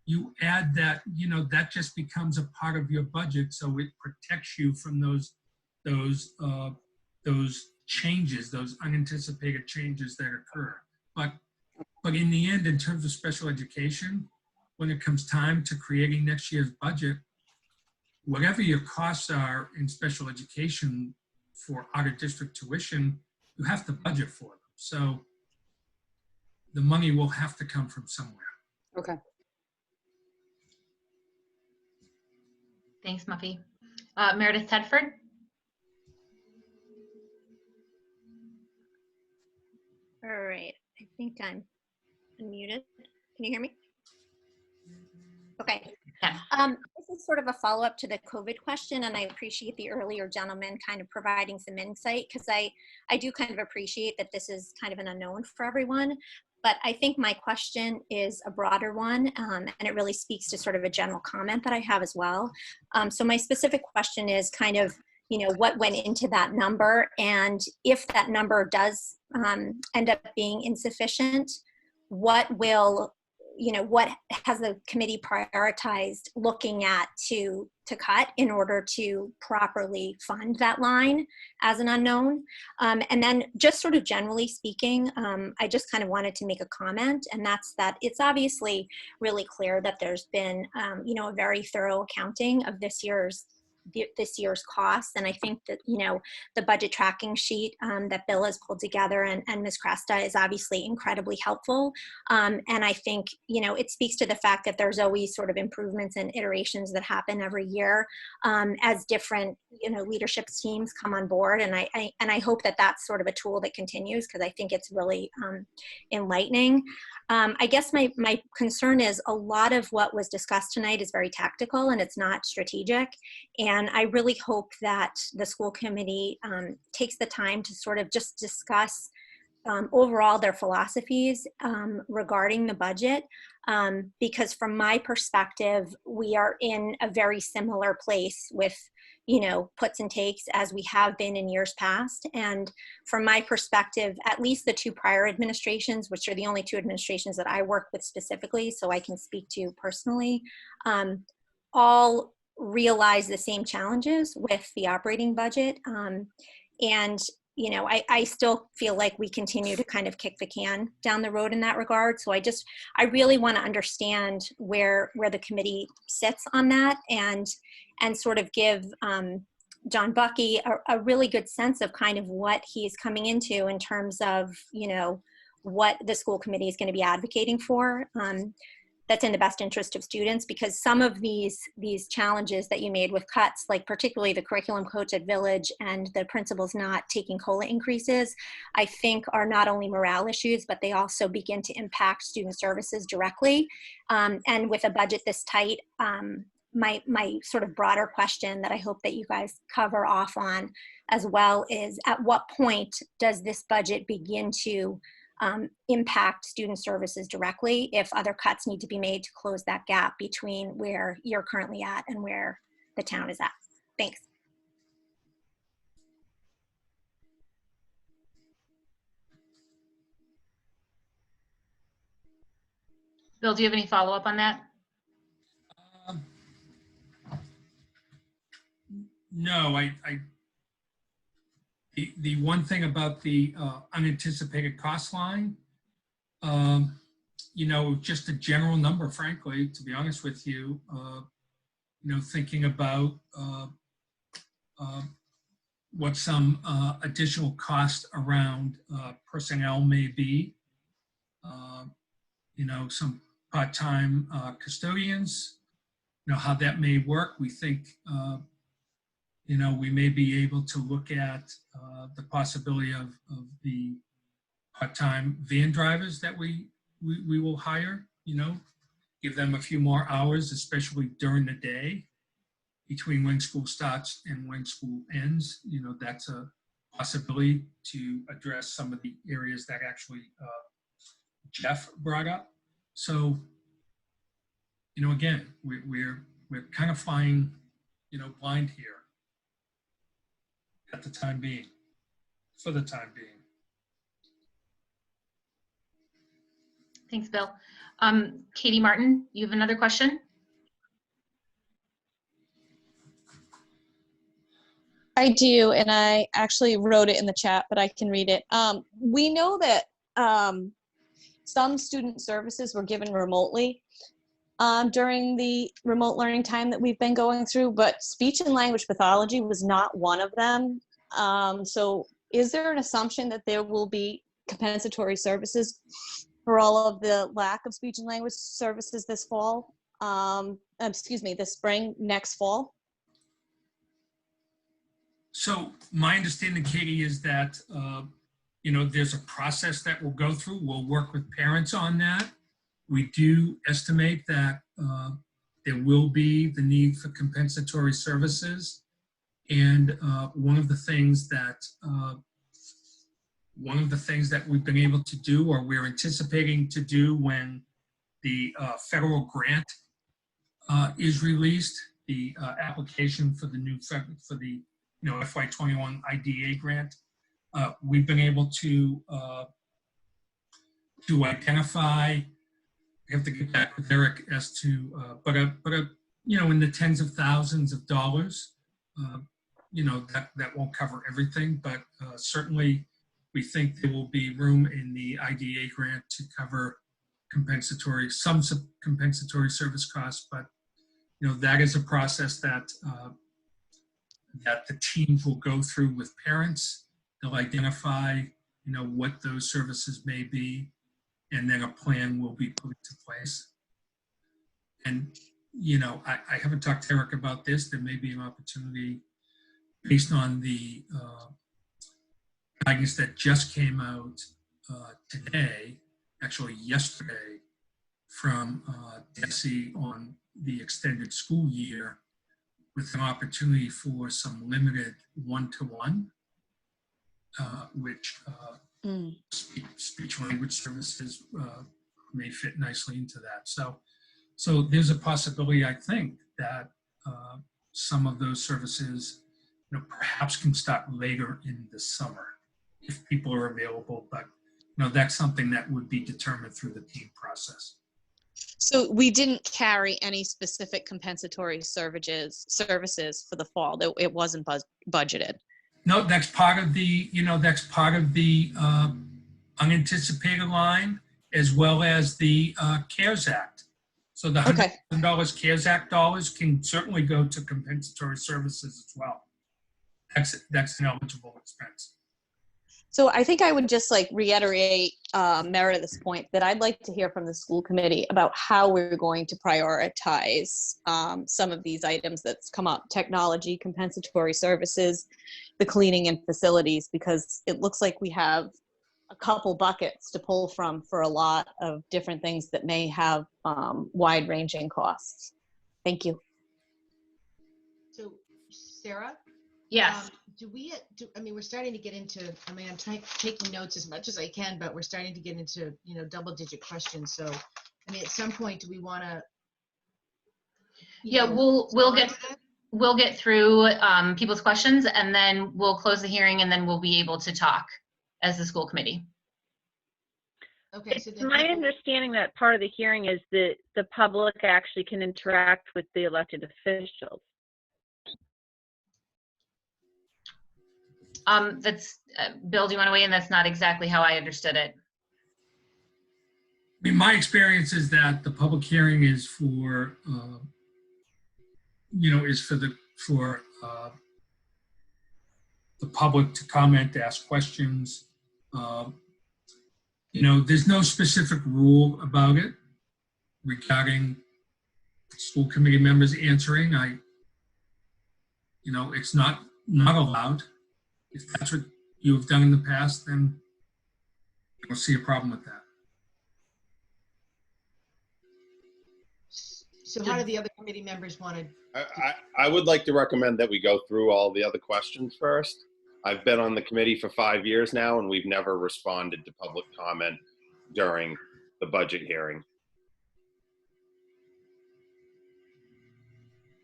Speaker 5: you add that, that just becomes a part of your budget. So it protects you from those changes, those unanticipated changes that occur. But in the end, in terms of special education, when it comes time to creating next year's budget, whatever your costs are in special education for out-of-district tuition, you have to budget for them. So the money will have to come from somewhere.
Speaker 13: Okay.
Speaker 2: Thanks, Muffy. Meredith Tedford?
Speaker 14: All right, I think I'm unmuted. Can you hear me? Okay.
Speaker 2: Yeah.
Speaker 14: This is sort of a follow-up to the COVID question, and I appreciate the earlier gentleman kind of providing some insight, because I do kind of appreciate that this is kind of an unknown for everyone. But I think my question is a broader one, and it really speaks to sort of a general comment that I have as well. So my specific question is kind of, what went into that number, and if that number does end up being insufficient, what has the committee prioritized looking at to cut in order to properly fund that line as an unknown? And then just sort of generally speaking, I just kind of wanted to make a comment, and that's that it's obviously really clear that there's been, a very thorough accounting of this year's costs. And I think that, the budget tracking sheet that Bill has pulled together and Ms. Cresta is obviously incredibly helpful. And I think, it speaks to the fact that there's always sort of improvements and iterations that happen every year as different, leadership teams come on board. And I hope that that's sort of a tool that continues, because I think it's really enlightening. I guess my concern is a lot of what was discussed tonight is very tactical and it's not strategic. And I really hope that the school committee takes the time to sort of just discuss overall their philosophies regarding the budget, because from my perspective, we are in a very similar place with, puts and takes as we have been in years past. And from my perspective, at least the two prior administrations, which are the only two administrations that I work with specifically, so I can speak to personally, all realize the same challenges with the operating budget. And I still feel like we continue to kind of kick the can down the road in that regard. So I really want to understand where the committee sits on that, and sort of give John Bucky a really good sense of kind of what he's coming into in terms of, what the school committee is going to be advocating for. That's in the best interest of students, because some of these challenges that you made with cuts, like particularly the curriculum coach at Village and the principals not taking COLA increases, I think are not only morale issues, but they also begin to impact student services directly. And with a budget this tight, my sort of broader question that I hope that you guys cover off on as well is, at what point does this budget begin to impact student services directly if other cuts need to be made to close that gap between where you're currently at and where the town is at? Thanks.
Speaker 2: Bill, do you have any follow-up on that?
Speaker 5: No, the one thing about the unanticipated cost line, just a general number, frankly, to be honest with you, thinking about what some additional cost around personnel may be, some part-time custodians, how that may work. We think we may be able to look at the possibility of the part-time van drivers that we will hire, give them a few more hours, especially during the day between when school starts and when school ends. That's a possibility to address some of the areas that actually Jeff brought up. So, again, we're kind of flying, blind here at the time being, for the time being.
Speaker 2: Thanks, Bill. Katie Martin, you have another question?
Speaker 12: I do, and I actually wrote it in the chat, but I can read it. We know that some student services were given remotely during the remote learning time that we've been going through, but speech and language pathology was not one of them. So is there an assumption that there will be compensatory services for all of the lack of speech and language services this fall? This spring, next fall?
Speaker 5: So my understanding, Katie, is that, there's a process that we'll go through. We'll work with parents on that. We do estimate that there will be the need for compensatory services. And one of the things that we've been able to do, or we're anticipating to do when the federal grant is released, the application for the new FY21 IDA grant, we've been able to identify. I have to get back with Eric as to, but in the tens of thousands of dollars. That won't cover everything, but certainly we think there will be room in the IDA grant to cover some compensatory service costs. But that is a process that the teams will go through with parents. They'll identify what those services may be, and then a plan will be put into place. And I haven't talked to Eric about this. There may be an opportunity based on the guidance that just came out today, actually yesterday, from DESE on the extended school year, with an opportunity for some limited one-to-one, which speech language services may fit nicely into that. So there's a possibility, I think, that some of those services, perhaps can start later in the summer if people are available. But that's something that would be determined through the team process.
Speaker 12: So we didn't carry any specific compensatory services for the fall. It wasn't budgeted.
Speaker 5: No, that's part of the unanticipated line, as well as the CARES Act. So the $100,000 CARES Act dollars can certainly go to compensatory services as well. That's an eligible expense.
Speaker 12: So I think I would just reiterate Meredith's point that I'd like to hear from the school committee about how we're going to prioritize some of these items that's come up: technology, compensatory services, the cleaning and facilities, because it looks like we have a couple buckets to pull from for a lot of different things that may have wide-ranging costs. Thank you.
Speaker 9: So, Sarah?
Speaker 2: Yes.
Speaker 9: We're starting to get into, I'm taking notes as much as I can, but we're starting to get into, double-digit questions. So, at some point, do we want to?
Speaker 2: Yeah, we'll get through people's questions, and then we'll close the hearing, and then we'll be able to talk as the school committee.
Speaker 9: Okay. So
Speaker 4: it's my understanding that part of the hearing is that the public actually can interact with the elected officials.
Speaker 2: That's Bill, do you want to weigh in? That's not exactly how I understood it.
Speaker 5: My experience is that the public hearing is for the public to comment, to ask questions. There's no specific rule about it regarding school committee members answering. it's not allowed. If that's what you've done in the past, then I don't see a problem with that.
Speaker 9: So how do the other committee members want to?
Speaker 3: I would like to recommend that we go through all the other questions first. I've been on the committee for 5 years now, and we've never responded to public comment during the budget hearing.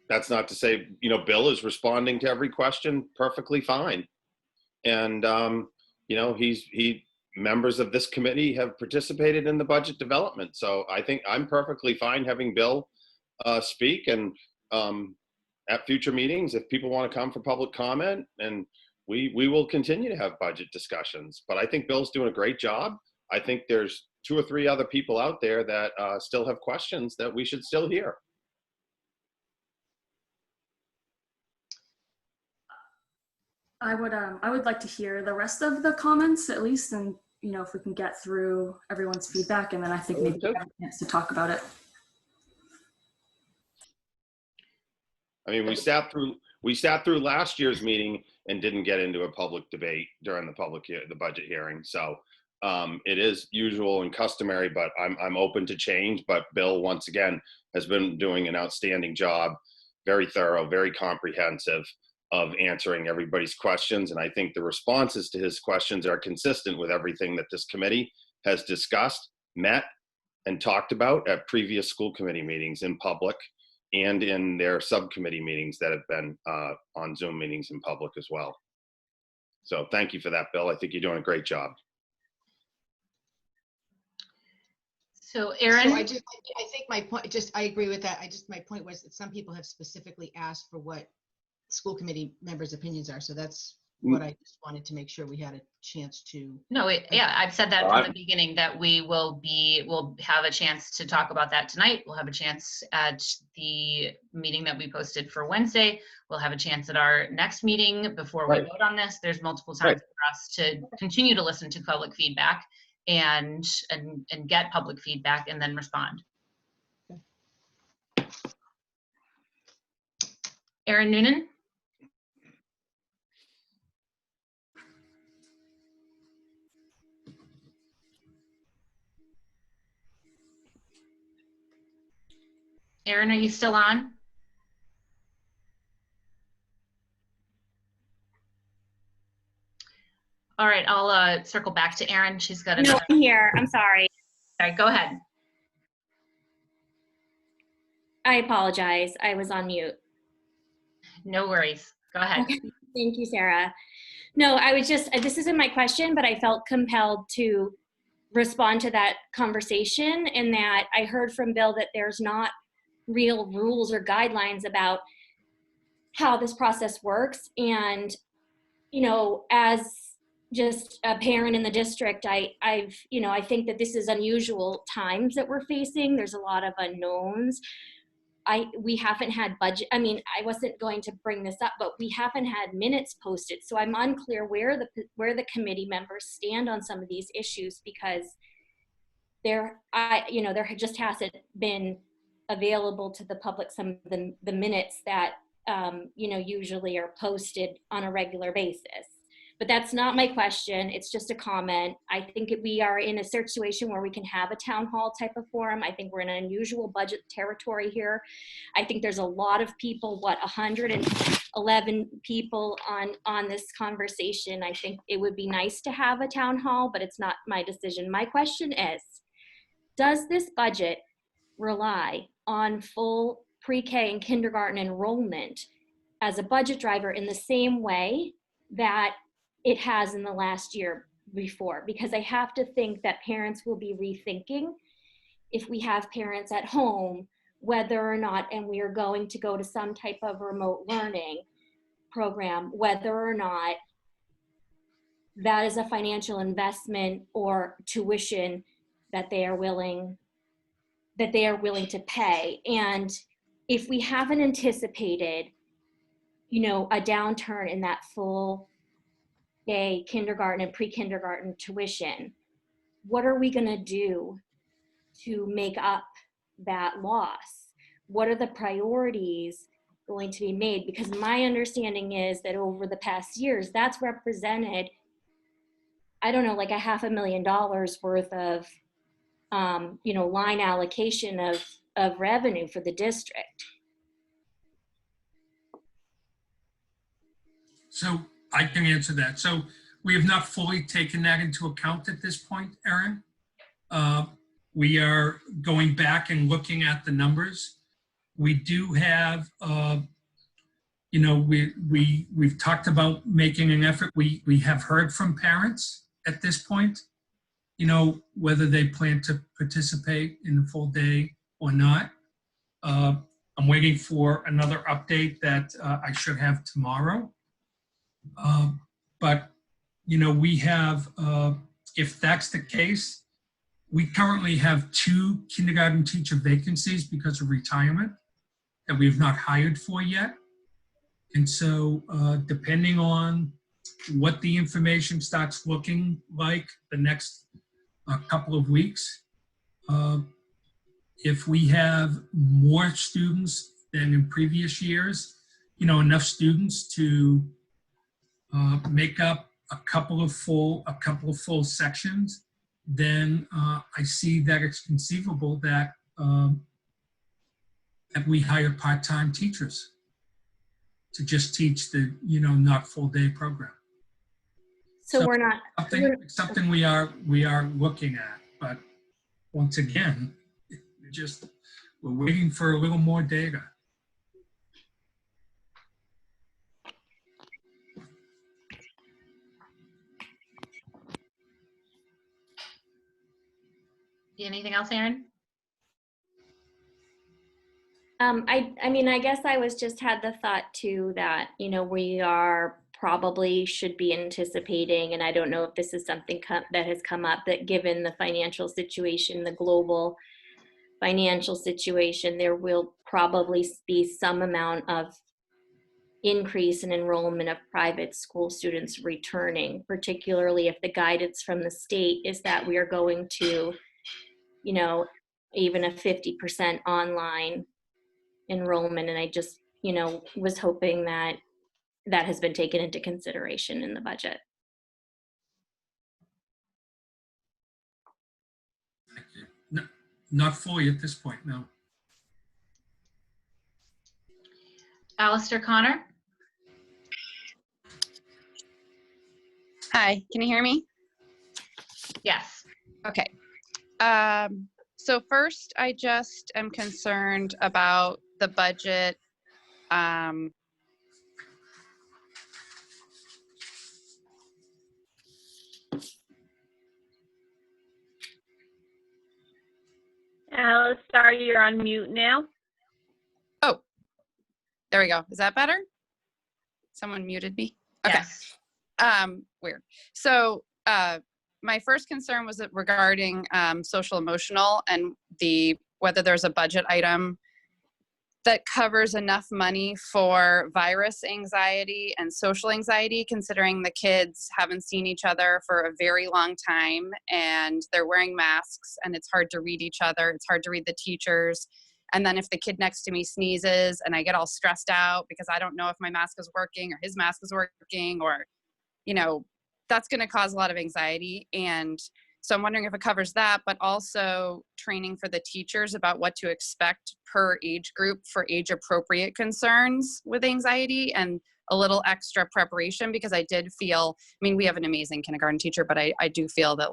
Speaker 3: That's not to say, Bill is responding to every question perfectly fine. And, members of this committee have participated in the budget development. So I think I'm perfectly fine having Bill speak, and at future meetings, if people want to come for public comment, and we will continue to have budget discussions. But I think Bill's doing a great job. I think there's 2 or 3 other people out there that still have questions that we should still hear.
Speaker 1: I would like to hear the rest of the comments at least, and if we can get through everyone's feedback, and then I think maybe we have a chance to talk about it.
Speaker 3: I mean, we sat through last year's meeting and didn't get into a public debate during the budget hearing. So it is usual and customary, but I'm open to change. But Bill, once again, has been doing an outstanding job, very thorough, very comprehensive, of answering everybody's questions. And I think the responses to his questions are consistent with everything that this committee has discussed, met, and talked about at previous school committee meetings in public, and in their subcommittee meetings that have been on Zoom meetings in public as well. So thank you for that, Bill. I think you're doing a great job.
Speaker 2: So Erin?
Speaker 9: So I think my point, I agree with that. My point was that some people have specifically asked for what school committee members' opinions are. So that's what I just wanted to make sure we had a chance to.
Speaker 2: No, yeah, I've said that from the beginning, that we'll have a chance to talk about that tonight. We'll have a chance at the meeting that we posted for Wednesday. We'll have a chance at our next meeting before we vote on this. There's multiple times for us to continue to listen to public feedback and get public feedback and then respond. Erin Noonan? Erin, are you still on? All right, I'll circle back to Erin. She's got another.
Speaker 15: No, I'm here. I'm sorry.
Speaker 2: All right, go ahead.
Speaker 15: I apologize. I was on mute.
Speaker 2: No worries. Go ahead.
Speaker 15: Okay. Thank you, Sarah. No, I was just, this isn't my question, but I felt compelled to respond to that conversation, in that I heard from Bill that there's not real rules or guidelines about how this process works. And, as just a parent in the district, I think that this is unusual times that we're facing. There's a lot of unknowns. We haven't had budget. I mean, I wasn't going to bring this up, but we haven't had minutes posted. So I'm unclear where the committee members stand on some of these issues, because there just hasn't been available to the public some of the minutes that usually are posted on a regular basis. But that's not my question. It's just a comment. I think we are in a situation where we can have a town hall type of forum. I think we're in an unusual budget territory here. I think there's a lot of people, 111 people on this conversation. I think it would be nice to have a town hall, but it's not my decision. My question is, does this budget rely on full pre-K and kindergarten enrollment as a budget driver in the same way that it has in the last year before? Because I have to think that parents will be rethinking, if we have parents at home, whether or not, and we are going to go to some type of remote learning program, whether or not that is a financial investment or tuition that they are willing to pay. And if we haven't anticipated, a downturn in that full day kindergarten and pre-kindergarten tuition, what are we going to do to make up that loss? What are the priorities going to be made? Because my understanding is that over the past years, that's represented, I don't know, like $500,000 worth of, line allocation of revenue for the district.
Speaker 5: So I can answer that. So we have not fully taken that into account at this point, Erin. We are going back and looking at the numbers. We do have, we've talked about making an effort. We have heard from parents at this point, whether they plan to participate in the full day or not. I'm waiting for another update that I should have tomorrow. But, we have, if that's the case, we currently have 2 kindergarten teacher vacancies because of retirement that we have not hired for yet. And so depending on what the information starts looking like the next couple of weeks, if we have more students than in previous years, enough students to make up a couple of full sections, then I see that it's conceivable that that we hire part-time teachers to just teach the not full day program.
Speaker 15: So we're not
Speaker 5: something we are looking at, but once again, we're waiting for a little more data.
Speaker 2: Anything else, Erin?
Speaker 15: I guess I had the thought too that, we are probably should be anticipating, and I don't know if this is something that has come up, that given the financial situation, the global financial situation, there will probably be some amount of increase in enrollment of private school students returning, particularly if the guidance from the state is that we are going to, even a 50% online enrollment. And I just, was hoping that that has been taken into consideration in the budget.
Speaker 5: Thank you. No, not fully at this point, no.
Speaker 2: Alistair Connor?
Speaker 16: Hi, can you hear me?
Speaker 2: Yes.
Speaker 16: Okay. So first, I just am concerned about the budget.
Speaker 4: Alistair, you're on mute now.
Speaker 16: Oh, there we go. Is that better? Someone muted me. Okay.
Speaker 2: Yes.
Speaker 16: Weird. So my first concern was regarding social emotional and whether there's a budget item that covers enough money for virus anxiety and social anxiety, considering the kids haven't seen each other for a very long time and they're wearing masks and it's hard to read each other. It's hard to read the teachers. And then if the kid next to me sneezes and I get all stressed out because I don't know if my mask is working or his mask is working, or, that's going to cause a lot of anxiety. And so I'm wondering if it covers that, but also training for the teachers about what to expect per age group for age appropriate concerns with anxiety, and a little extra preparation, because I did feel, we have an amazing kindergarten teacher, but I do feel that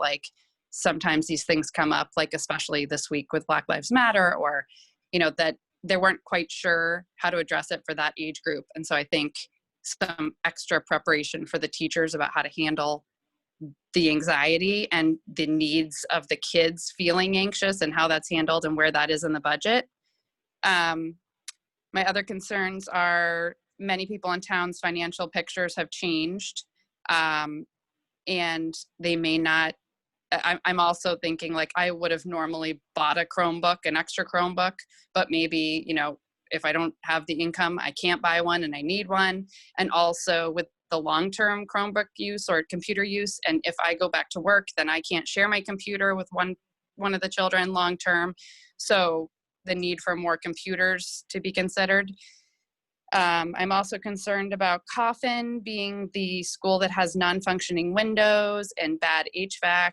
Speaker 16: sometimes these things come up, especially this week with Black Lives Matter, or, that they weren't quite sure how to address it for that age group. And so I think some extra preparation for the teachers about how to handle the anxiety and the needs of the kids feeling anxious and how that's handled and where that is in the budget. My other concerns are many people in town's financial pictures have changed, and they may not. I'm also thinking I would have normally bought a Chromebook, an extra Chromebook, but maybe, if I don't have the income, I can't buy one and I need one. And also with the long-term Chromebook use or computer use, and if I go back to work, then I can't share my computer with one of the children long-term. So the need for more computers to be considered. I'm also concerned about Coffin being the school that has non-functioning windows and bad HVAC,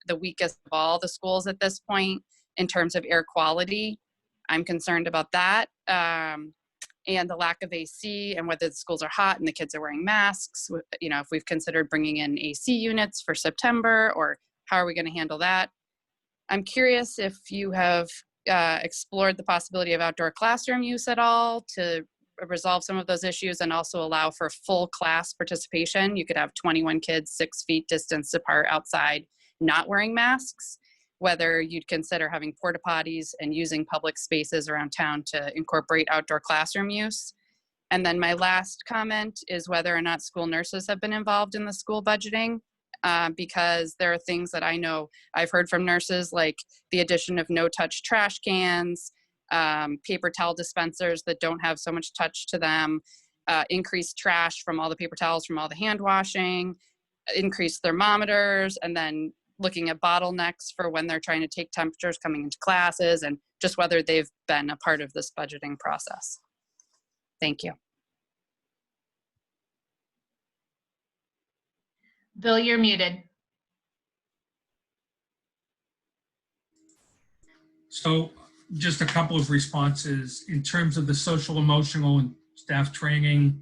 Speaker 16: the weakest of all the schools at this point in terms of air quality. I'm concerned about that. And the lack of AC and whether the schools are hot and the kids are wearing masks. You know, if we've considered bringing in AC units for September, or how are we going to handle that? I'm curious if you have explored the possibility of outdoor classroom use at all to resolve some of those issues and also allow for full class participation. You could have 21 kids 6 feet distance apart outside not wearing masks. Whether you'd consider having porta potties and using public spaces around town to incorporate outdoor classroom use. And then my last comment is whether or not school nurses have been involved in the school budgeting, because there are things that I know I've heard from nurses, like the addition of no-touch trash cans, paper towel dispensers that don't have so much touch to them, increased trash from all the paper towels from all the hand washing, increased thermometers, and then looking at bottlenecks for when they're trying to take temperatures coming into classes, and just whether they've been a part of this budgeting process. Thank you.
Speaker 2: Bill, you're muted.
Speaker 5: So just a couple of responses in terms of the social, emotional, and staff training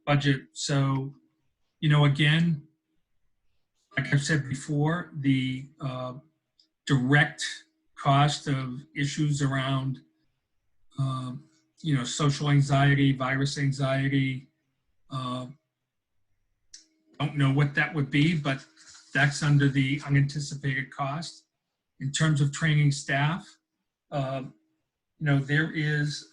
Speaker 5: budget. So, you know, again, like I've said before, the direct cost of issues around, you know, social anxiety, virus anxiety, don't know what that would be, but that's under the unanticipated cost. In terms of training staff, you know, there's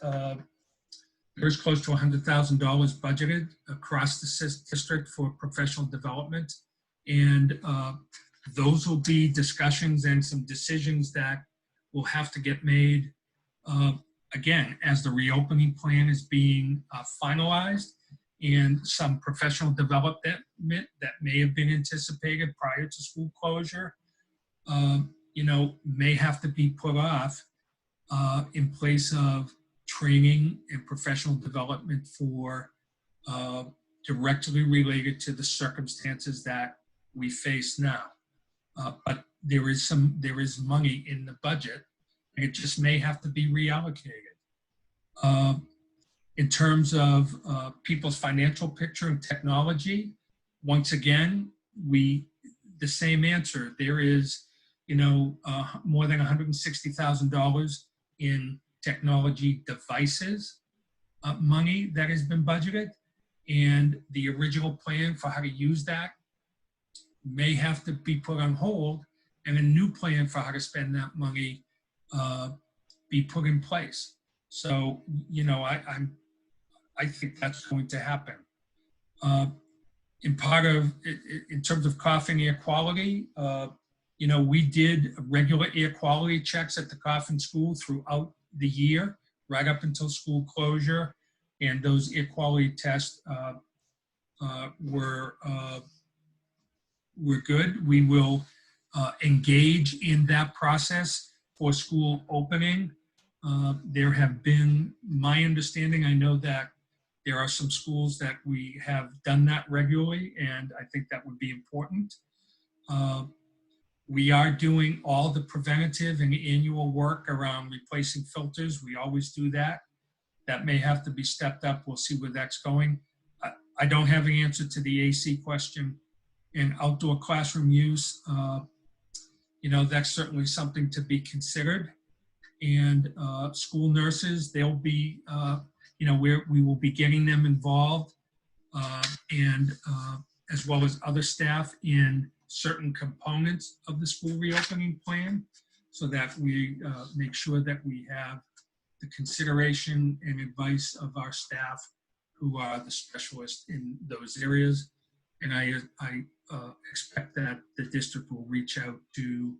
Speaker 5: close to $100,000 budgeted across the district for professional development. And those will be discussions and some decisions that will have to get made, again, as the reopening plan is being finalized, and some professional development that may have been anticipated prior to school closure, you know, may have to be put off in place of training and professional development for directly related to the circumstances that we face now. But there is money in the budget, and it just may have to be reallocated. In terms of people's financial picture and technology, once again, the same answer. There is, you know, more than $160,000 in technology devices money that has been budgeted, and the original plan for how to use that may have to be put on hold, and a new plan for how to spend that money be put in place. So, you know, I think that's going to happen. In terms of Coffin air quality, you know, we did regular air quality checks at the Coffin School throughout the year, right up until school closure, and those air quality tests were good. We will engage in that process for school opening. There have been, my understanding, I know that there are some schools that we have done that regularly, and I think that would be important. We are doing all the preventative and annual work around replacing filters. We always do that. That may have to be stepped up. We'll see where that's going. I don't have an answer to the AC question. And outdoor classroom use, you know, that's certainly something to be considered. And school nurses, they'll be, you know, we will be getting them involved, and as well as other staff in certain components of the school reopening plan, so that we make sure that we have the consideration and advice of our staff who are the specialists in those areas. And I expect that the district will reach out to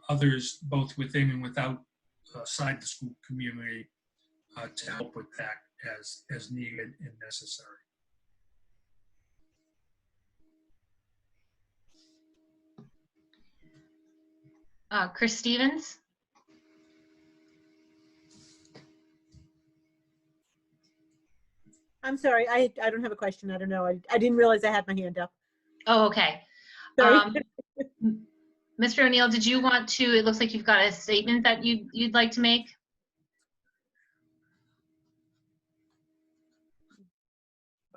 Speaker 5: others, both within and without outside the school community, to help with that as needed and necessary.
Speaker 2: Chris Stevens.
Speaker 8: I'm sorry. I don't have a question. I don't know. I didn't realize I had my hand up.
Speaker 2: Oh, okay.
Speaker 8: Sorry.
Speaker 2: Mr. O'Neill, did you want to, it looks like you've got a statement that you'd like to make?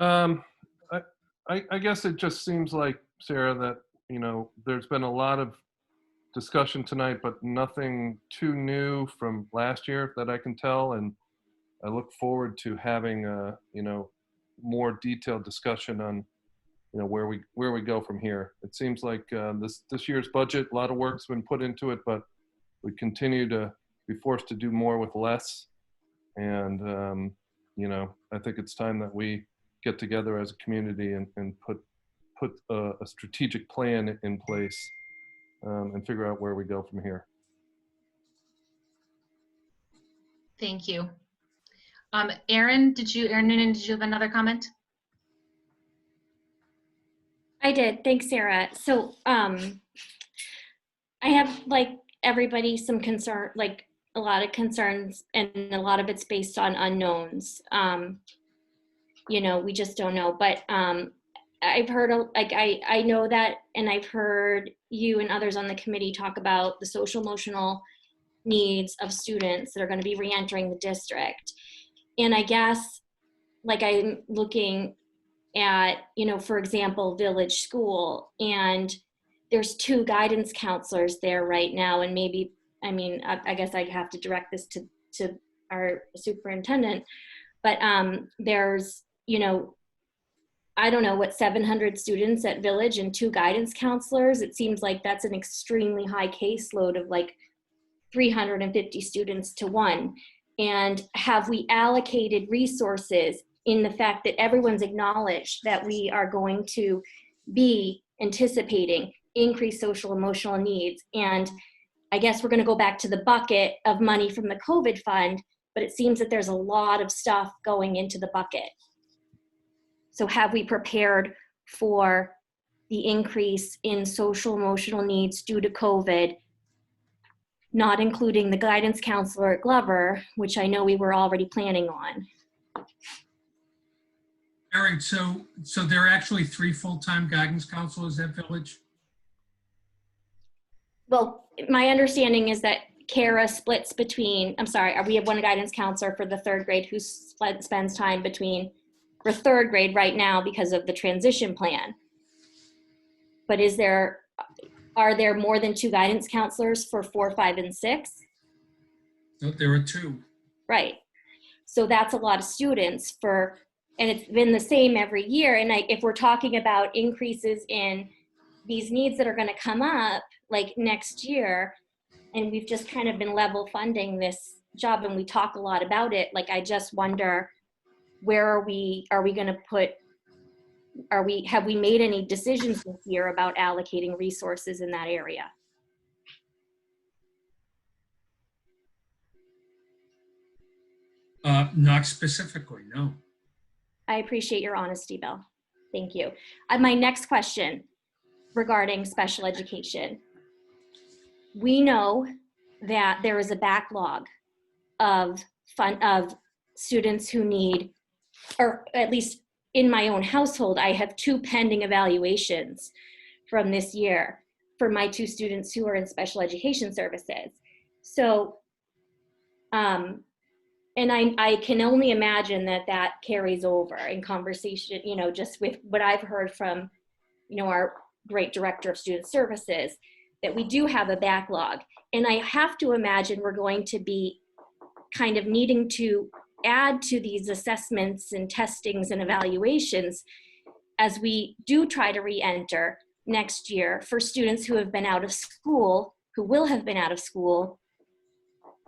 Speaker 10: I guess it just seems like, Sarah, that, you know, there's been a lot of discussion tonight, but nothing too new from last year that I can tell. And I look forward to having a, you know, more detailed discussion on, you know, where we go from here. It seems like this year's budget, a lot of work's been put into it, but we continue to be forced to do more with less. And, you know, I think it's time that we get together as a community and put a strategic plan in place and figure out where we go from here.
Speaker 2: Thank you. Erin Noonan, did you have another comment?
Speaker 15: I did. Thanks, Sarah. So I have, like everybody, some concern, like a lot of concerns, and a lot of it's based on unknowns. You know, we just don't know. But I've heard, like, I know that, and I've heard you and others on the committee talk about the social emotional needs of students that are going to be reentering the district. And I guess, like, I'm looking at, you know, for example, Village School, and there's 2 guidance counselors there right now. And maybe, I mean, I guess I'd have to direct this to our superintendent, but there's, you know, I don't know what, 700 students at Village and 2 guidance counselors. It seems like that's an extremely high caseload of like 350 students to 1. And have we allocated resources in the fact that everyone's acknowledged that we are going to be anticipating increased social emotional needs? And I guess we're going to go back to the bucket of money from the COVID fund, but it seems that there's a lot of stuff going into the bucket. So have we prepared for the increase in social emotional needs due to COVID, not including the guidance counselor at Glover, which I know we were already planning on?
Speaker 5: Eric, so there are actually 3 full-time guidance counselors at Village?
Speaker 15: Well, my understanding is that Kara splits between, I'm sorry, we have 1 guidance counselor for the 3rd grade who spends time between, for 3rd grade right now because of the transition plan. But are there more than 2 guidance counselors for 4, 5, and 6?
Speaker 5: No, there are 2.
Speaker 15: Right. So that's a lot of students for, and it's been the same every year. And if we're talking about increases in these needs that are going to come up like next year, and we've just kind of been level funding this job and we talk a lot about it, like I just wonder, where are we going to put, have we made any decisions this year about allocating resources in that area?
Speaker 5: Not specifically, no.
Speaker 15: I appreciate your honesty, Bill. Thank you. My next question regarding special education. We know that there is a backlog of students who need, or at least in my own household, I have 2 pending evaluations from this year for my 2 students who are in special education services. So, and I can only imagine that carries over in conversation, you know, just with what I've heard from, you know, our great director of student services, that we do have a backlog. And I have to imagine we're going to be kind of needing to add to these assessments and testings and evaluations as we do try to re-enter next year for students who have been out of school, who will have been out of school,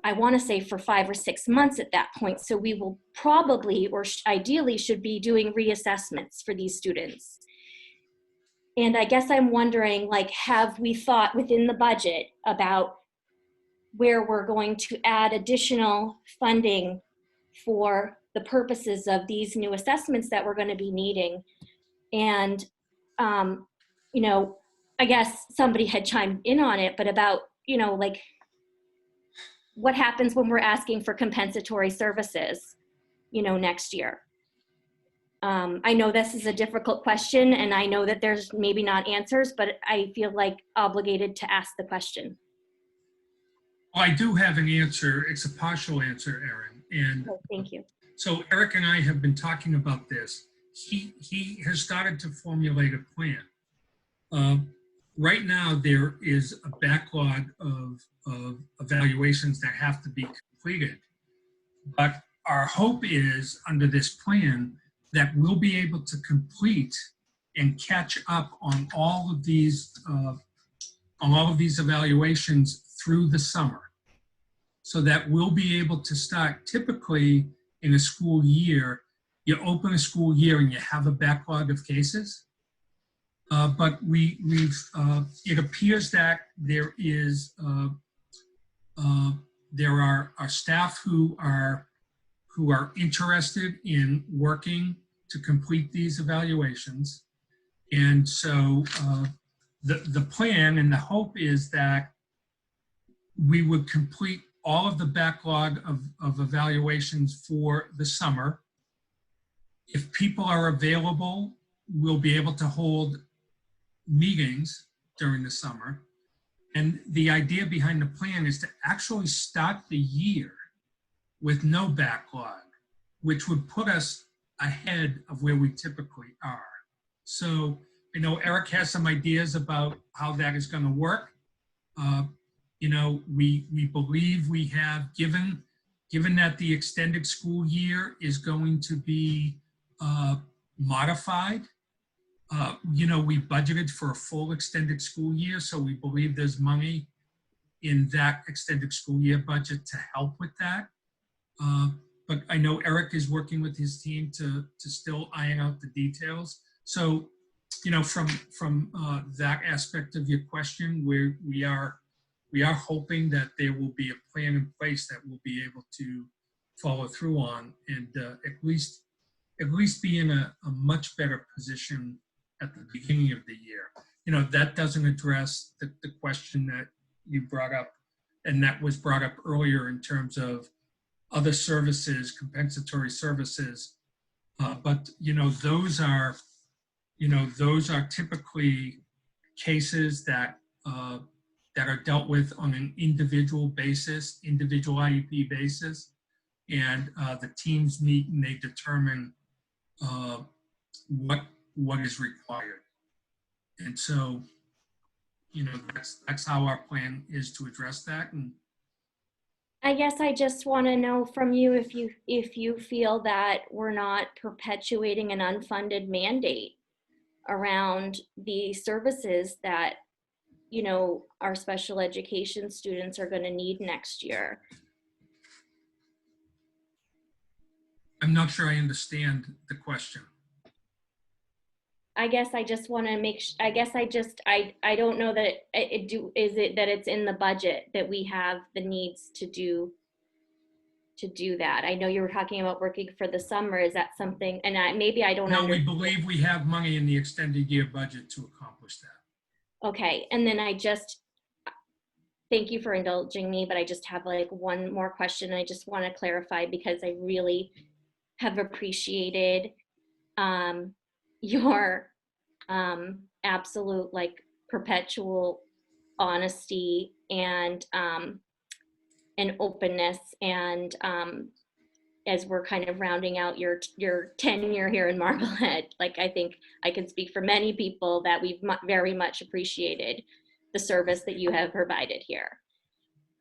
Speaker 15: I want to say for 5 or 6 months at that point. So we will probably, or ideally should be doing reassessments for these students. And I guess I'm wondering, like, have we thought within the budget about where we're going to add additional funding for the purposes of these new assessments that we're going to be needing? And, you know, I guess somebody had chimed in on it, but about, you know, like, what happens when we're asking for compensatory services, you know, next year? I know this is a difficult question, and I know that there's maybe not answers, but I feel like obligated to ask the question.
Speaker 5: Well, I do have an answer. It's a partial answer, Erin. And
Speaker 15: Oh, thank you.
Speaker 5: so Eric and I have been talking about this. He has started to formulate a plan. Right now, there is a backlog of evaluations that have to be completed. But our hope is, under this plan, that we'll be able to complete and catch up on all of these evaluations through the summer, so that we'll be able to start. Typically in a school year, you open a school year and you have a backlog of cases. But it appears that there are staff who are interested in working to complete these evaluations. And so the plan and the hope is that we would complete all of the backlog of evaluations for the summer. If people are available, we'll be able to hold meetings during the summer. And the idea behind the plan is to actually start the year with no backlog, which would put us ahead of where we typically are. So, you know, Eric has some ideas about how that is going to work. You know, we believe we have, given that the extended school year is going to be modified. You know, we budgeted for a full extended school year, so we believe there's money in that extended school year budget to help with that. But I know Eric is working with his team to still iron out the details. So, you know, from that aspect of your question, we are hoping that there will be a plan in place that we'll be able to follow through on, and at least be in a much better position at the beginning of the year. You know, that doesn't address the question that you brought up, and that was brought up earlier in terms of other services, compensatory services. But, you know, those are typically cases that are dealt with on an individual basis, individual IEP basis. And the teams meet and they determine what is required. And so, you know, that's how our plan is to address that. And
Speaker 15: I guess I just want to know from you if you feel that we're not perpetuating an unfunded mandate around the services that, you know, our special education students are going to need next year.
Speaker 5: I'm not sure I understand the question.
Speaker 15: I guess I just want to make I don't know that is it that it's in the budget that we have the needs to do that. I know you were talking about working for the summer. Is that something, and maybe I don't know.
Speaker 5: No, we believe we have money in the extended year budget to accomplish that.
Speaker 15: Okay, and then thank you for indulging me, but I just have like one more question. I just want to clarify, because I really have appreciated your absolute, like, perpetual honesty and openness, and as we're kind of rounding out your tenure here in Marblehead. Like, I think I can speak for many people that we've very much appreciated the service that you have provided here.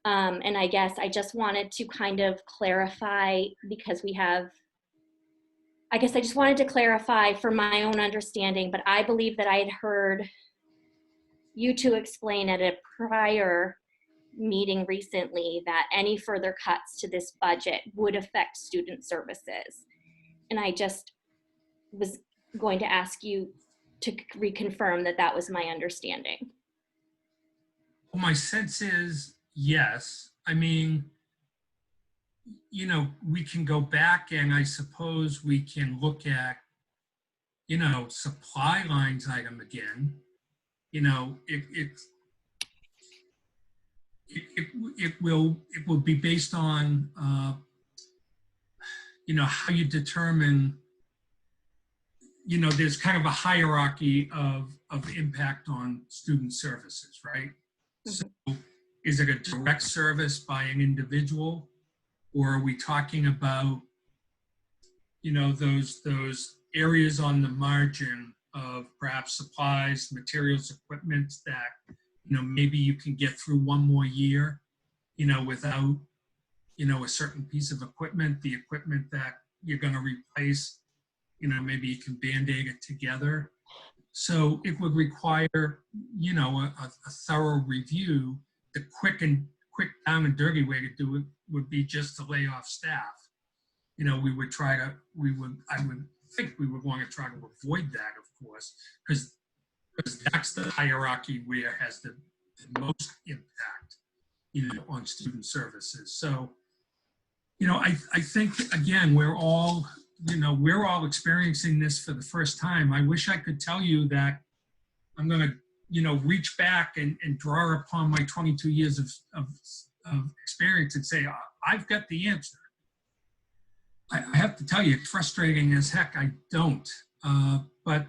Speaker 15: And I guess I just wanted to kind of clarify, because I just wanted to clarify for my own understanding, but I believe that I had heard you two explain at a prior meeting recently that any further cuts to this budget would affect student services. And I just was going to ask you to reconfirm that that was my understanding.
Speaker 5: Well, my sense is yes. I mean, you know, we can go back and I suppose we can look at, you know, supply lines item again. You know, it will be based on, you know, how you determine there's kind of a hierarchy of impact on student services, right? So is it a direct service by an individual, or are we talking about, those areas on the margin of perhaps supplies, materials, equipment that, maybe you can get through one more year, without, a certain piece of equipment, the equipment that you're going to replace, maybe you can Band-Aid it together. So it would require, a thorough review. The quick down and dirty way to do it would be just to lay off staff. I would think we would want to try to avoid that, of course, because that's the hierarchy where it has the most impact, on student services. So, I think, again, we're all experiencing this for the first time. I wish I could tell you that I'm going to, reach back and draw upon my 22 years of experience and say, I've got the answer. I have to tell you, it's frustrating as heck. I don't. But,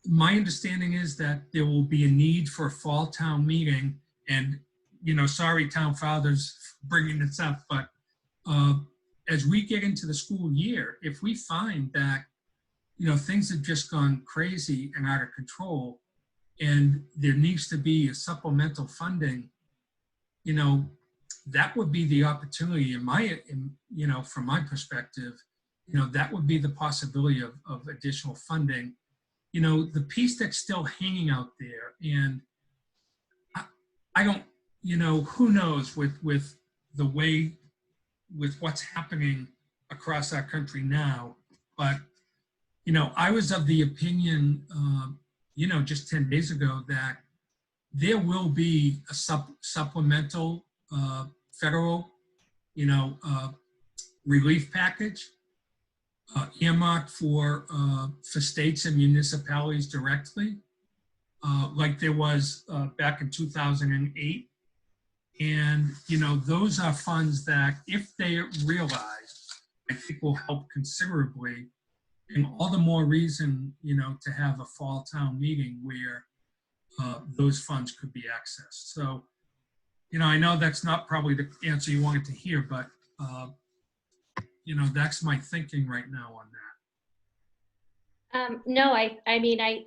Speaker 5: my understanding is that there will be a need for a fall town meeting. And, sorry, town fathers, bringing this up, but as we get into the school year, if we find that, things have just gone crazy and out of control, and there needs to be a supplemental funding, that would be the opportunity from my perspective, that would be the possibility of additional funding. The piece that's still hanging out there, and I don't, who knows with the way, with what's happening across our country now, but, I was of the opinion, just 10 days ago that there will be a supplemental federal, relief package earmarked for states and municipalities directly, like there was back in 2008. And, those are funds that, if they realized, I think will help considerably. And all the more reason, to have a fall town meeting where those funds could be accessed. So, I know that's not probably the answer you wanted to hear, but, that's my thinking right now on that.
Speaker 15: No, I mean, I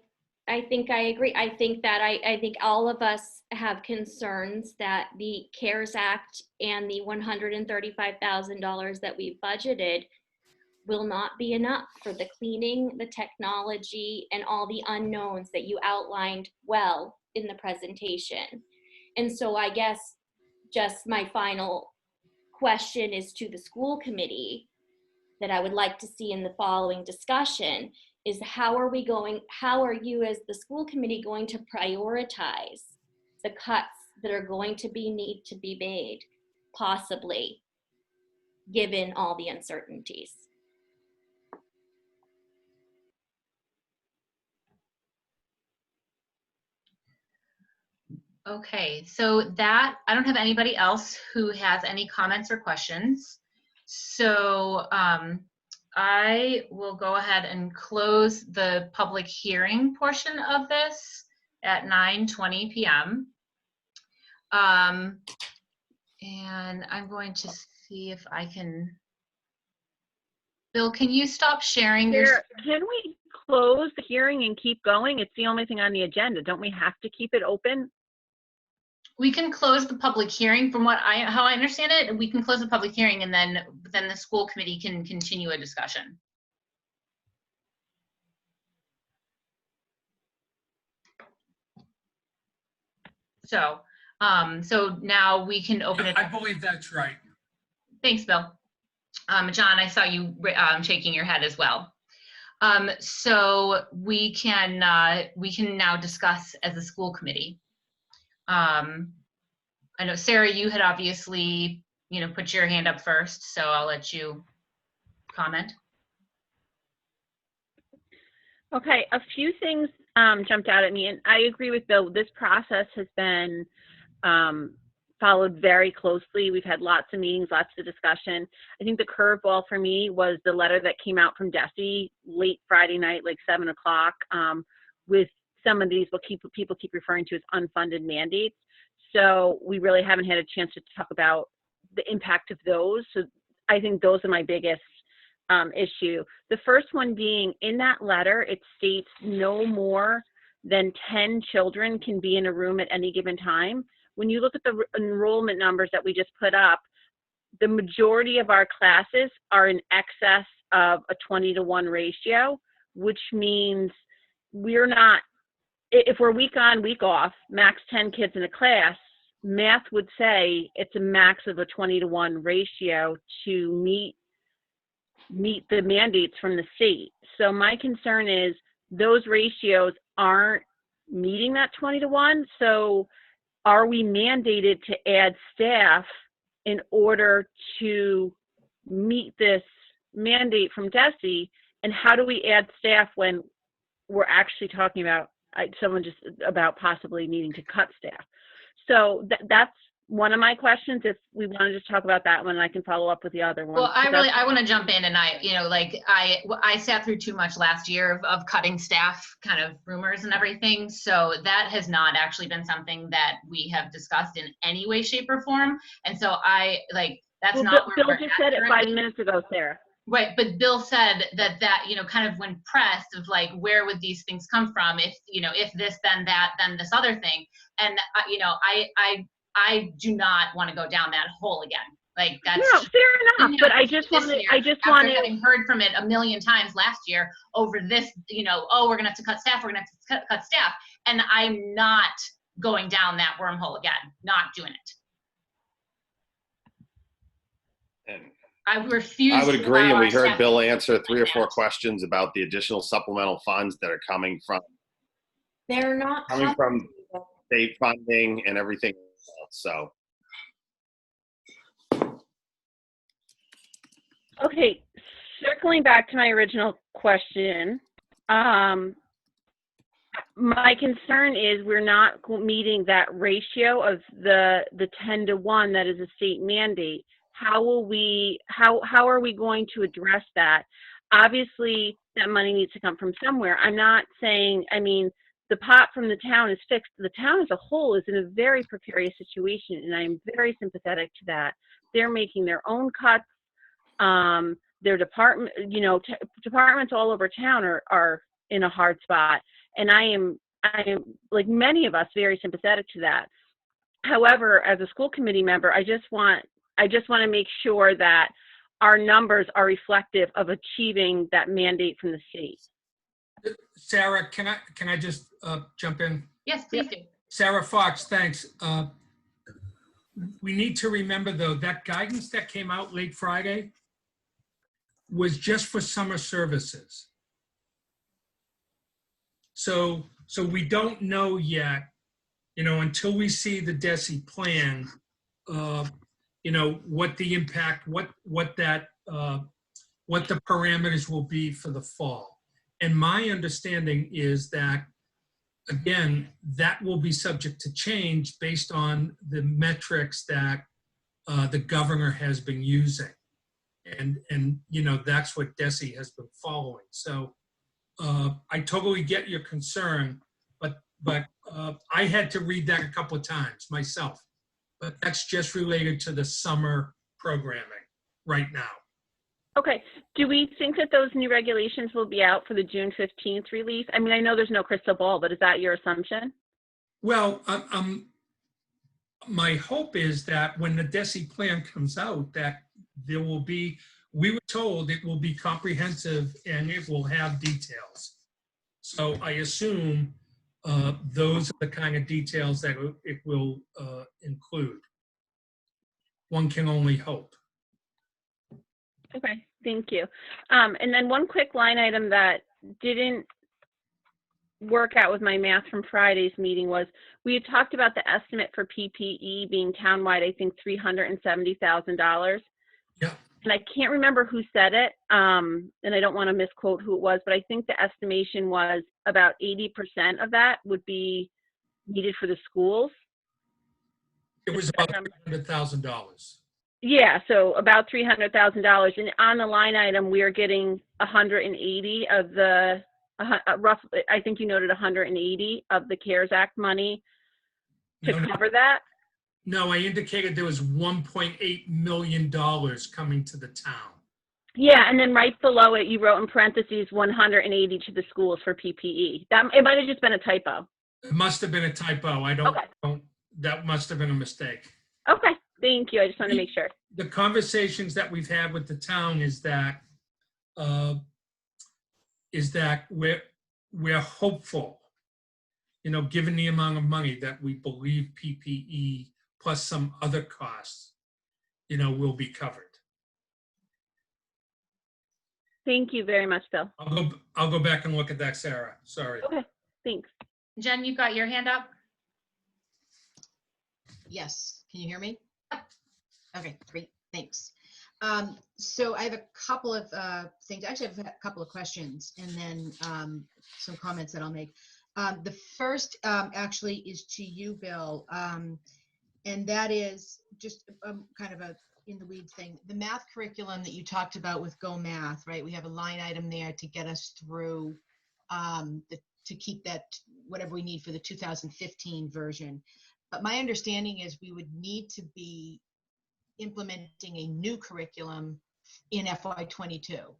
Speaker 15: think I agree. I think that I think all of us have concerns that the CARES Act and the $135,000 that we budgeted will not be enough for the cleaning, the technology, and all the unknowns that you outlined well in the presentation. And so I guess just my final question is to the school committee that I would like to see in the following discussion is how are you as the school committee going to prioritize the cuts that are going to need to be made, possibly, given all the uncertainties?
Speaker 2: Okay, so that, I don't have anybody else who has any comments or questions. So I will go ahead and close the public hearing portion of this at 9:20 p.m. And I'm going to see if I can, Bill, can you stop sharing your?
Speaker 4: Can we close the hearing and keep going? It's the only thing on the agenda. Don't we have to keep it open?
Speaker 2: We can close the public hearing from how I understand it. We can close the public hearing and then the school committee can continue a discussion. So, so now we can open it.
Speaker 5: I believe that's right.
Speaker 2: Thanks, Bill. John, I saw you shaking your head as well. So we can now discuss as a school committee. I know Sarah, you had obviously, put your hand up first, so I'll let you comment.
Speaker 4: Okay, a few things jumped out at me, and I agree with Bill. This process has been followed very closely. We've had lots of meetings, lots of discussion. I think the curveball for me was the letter that came out from DESE late Friday night, like 7 o'clock, with some of these, what people keep referring to as unfunded mandates. So we really haven't had a chance to talk about the impact of those. So I think those are my biggest issue. The first one being, in that letter, it states no more than 10 children can be in a room at any given time. When you look at the enrollment numbers that we just put up, the majority of our classes are in excess of a 20-to-1 ratio, which means we're not, if we're week on, week off, max 10 kids in a class, math would say it's a max of a 20-to-1 ratio to meet the mandates from the state. So my concern is those ratios aren't meeting that 20-to-1. So are we mandated to add staff in order to meet this mandate from DESE? And how do we add staff when we're actually talking about someone just about possibly needing to cut staff? So that's one of my questions. If we want to just talk about that one, I can follow up with the other one.
Speaker 2: Well, I want to jump in, and I sat through too much last year of cutting staff kind of rumors and everything. So that has not actually been something that we have discussed in any way, shape, or form. And so that's not where
Speaker 4: Bill
Speaker 2: we're
Speaker 4: just
Speaker 2: at
Speaker 4: said it 5
Speaker 2: currently.
Speaker 4: minutes ago, Sarah.
Speaker 2: Right, but Bill said that kind of when pressed of like, where would these things come from? If if this, then that, then this other thing. And I do not want to go down that hole again. Like that's
Speaker 4: no, fair enough. But I just want to
Speaker 2: having heard from it a million times last year over this. Oh, we're gonna have to cut staff. We're gonna have to cut staff. And I'm not going down that wormhole again. Not doing it.
Speaker 3: And
Speaker 2: I refuse.
Speaker 3: I would
Speaker 2: to
Speaker 3: agree,
Speaker 2: allow
Speaker 3: and we
Speaker 2: our
Speaker 3: heard
Speaker 2: staff
Speaker 3: Bill
Speaker 2: to
Speaker 3: answer 3 or
Speaker 2: like
Speaker 3: 4
Speaker 2: that.
Speaker 3: questions about the additional supplemental funds that are coming from
Speaker 15: They're not
Speaker 3: state funding and everything else. So
Speaker 4: Okay, circling back to my original question, my concern is we're not meeting that ratio of the 10-to-1 that is a state mandate. How are we going to address that? Obviously, that money needs to come from somewhere. I'm not saying, the pot from the town is fixed. The town as a whole is in a very precarious situation, and I'm very sympathetic to that. They're making their own cuts. Their department, departments all over town are in a hard spot, and I am like many of us very sympathetic to that. However, as a school committee member, I just want to make sure that our numbers are reflective of achieving that mandate from the state.
Speaker 5: Sarah, can I just jump in?
Speaker 2: Yes, please do.
Speaker 5: Sarah Fox, thanks. We need to remember, though, that guidance that came out late Friday was just for summer services. So we don't know yet, until we see the DESE plan, what the impact, what the parameters will be for the fall. And my understanding is that, again, that will be subject to change based on the metrics that the governor has been using. And that's what DESE has been following. So I totally get your concern, but I had to read that a couple of times myself. But that's just related to the summer programming right now.
Speaker 4: Okay. Do we think that those new regulations will be out for the June 15th release? I know there's no crystal ball, but is that your assumption?
Speaker 5: Well, my hope is that when the DESE plan comes out, that there will be, we were told it will be comprehensive and it will have details. So I assume those are the kind of details that it will include. One can only hope.
Speaker 4: Okay, thank you. And then one quick line item that didn't work out with my math from Friday's meeting was we had talked about the estimate for PPE being townwide, I think $370,000.
Speaker 5: Yeah.
Speaker 4: And I can't remember who said it, and I don't want to misquote who it was, but I think the estimation was about 80% of that would be needed for the schools.
Speaker 5: It was about $100,000.
Speaker 4: Yeah, so about $300,000, and on the line item, we are getting 180 of the roughly. I think you noted 180 of the CARES Act money to cover that.
Speaker 5: No, I indicated there was $1.8 million coming to the town.
Speaker 4: Yeah, and then right below it, you wrote in parentheses 180 to the schools for PPE. It might have just been a typo.
Speaker 5: It must have been a typo. That must have been a mistake.
Speaker 4: Okay, thank you. I just wanted to make sure.
Speaker 5: The conversations that we've had with the town is that we're hopeful, given the amount of money that we believe PPE plus some other costs, will be covered.
Speaker 4: Thank you very much, Bill.
Speaker 5: I'll go back and look at that, Sarah. Sorry.
Speaker 4: Okay, thanks.
Speaker 2: Jen, you got your hand up?
Speaker 9: Yes, can you hear me? Okay, great, thanks. So I have a couple of things. Actually, I have a couple of questions and then some comments that I'll make. The first actually is to you, Bill, and that is just kind of a in the weeds thing. The math curriculum that you talked about with Go Math, right? We have a line item there to get us through to keep that whatever we need for the 2015 version. But my understanding is we would need to be implementing a new curriculum in FY22.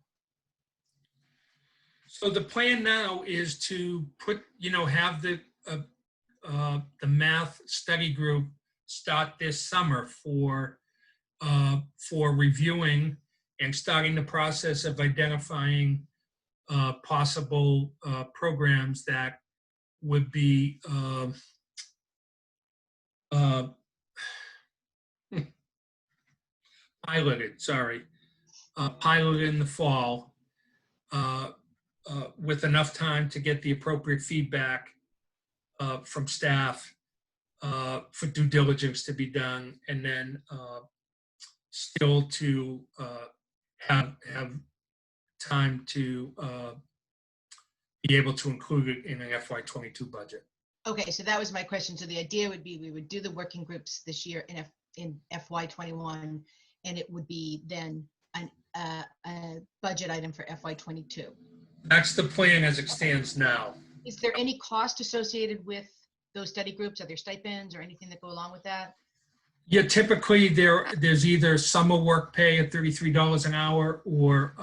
Speaker 5: So the plan now is to put, have the math study group start this summer for reviewing and starting the process of identifying possible programs that would be piloted in the fall with enough time to get the appropriate feedback from staff for due diligence to be done, and then still to have time to be able to include it in an FY22 budget.
Speaker 9: Okay, so that was my question. So the idea would be we would do the working groups this year in FY21, and it would be then a budget item for FY22.
Speaker 5: That's the plan as it stands now.
Speaker 9: Is there any cost associated with those study groups? Are there stipends or anything that go along with that?
Speaker 5: Yeah, typically there's either summer work pay at $33 an hour or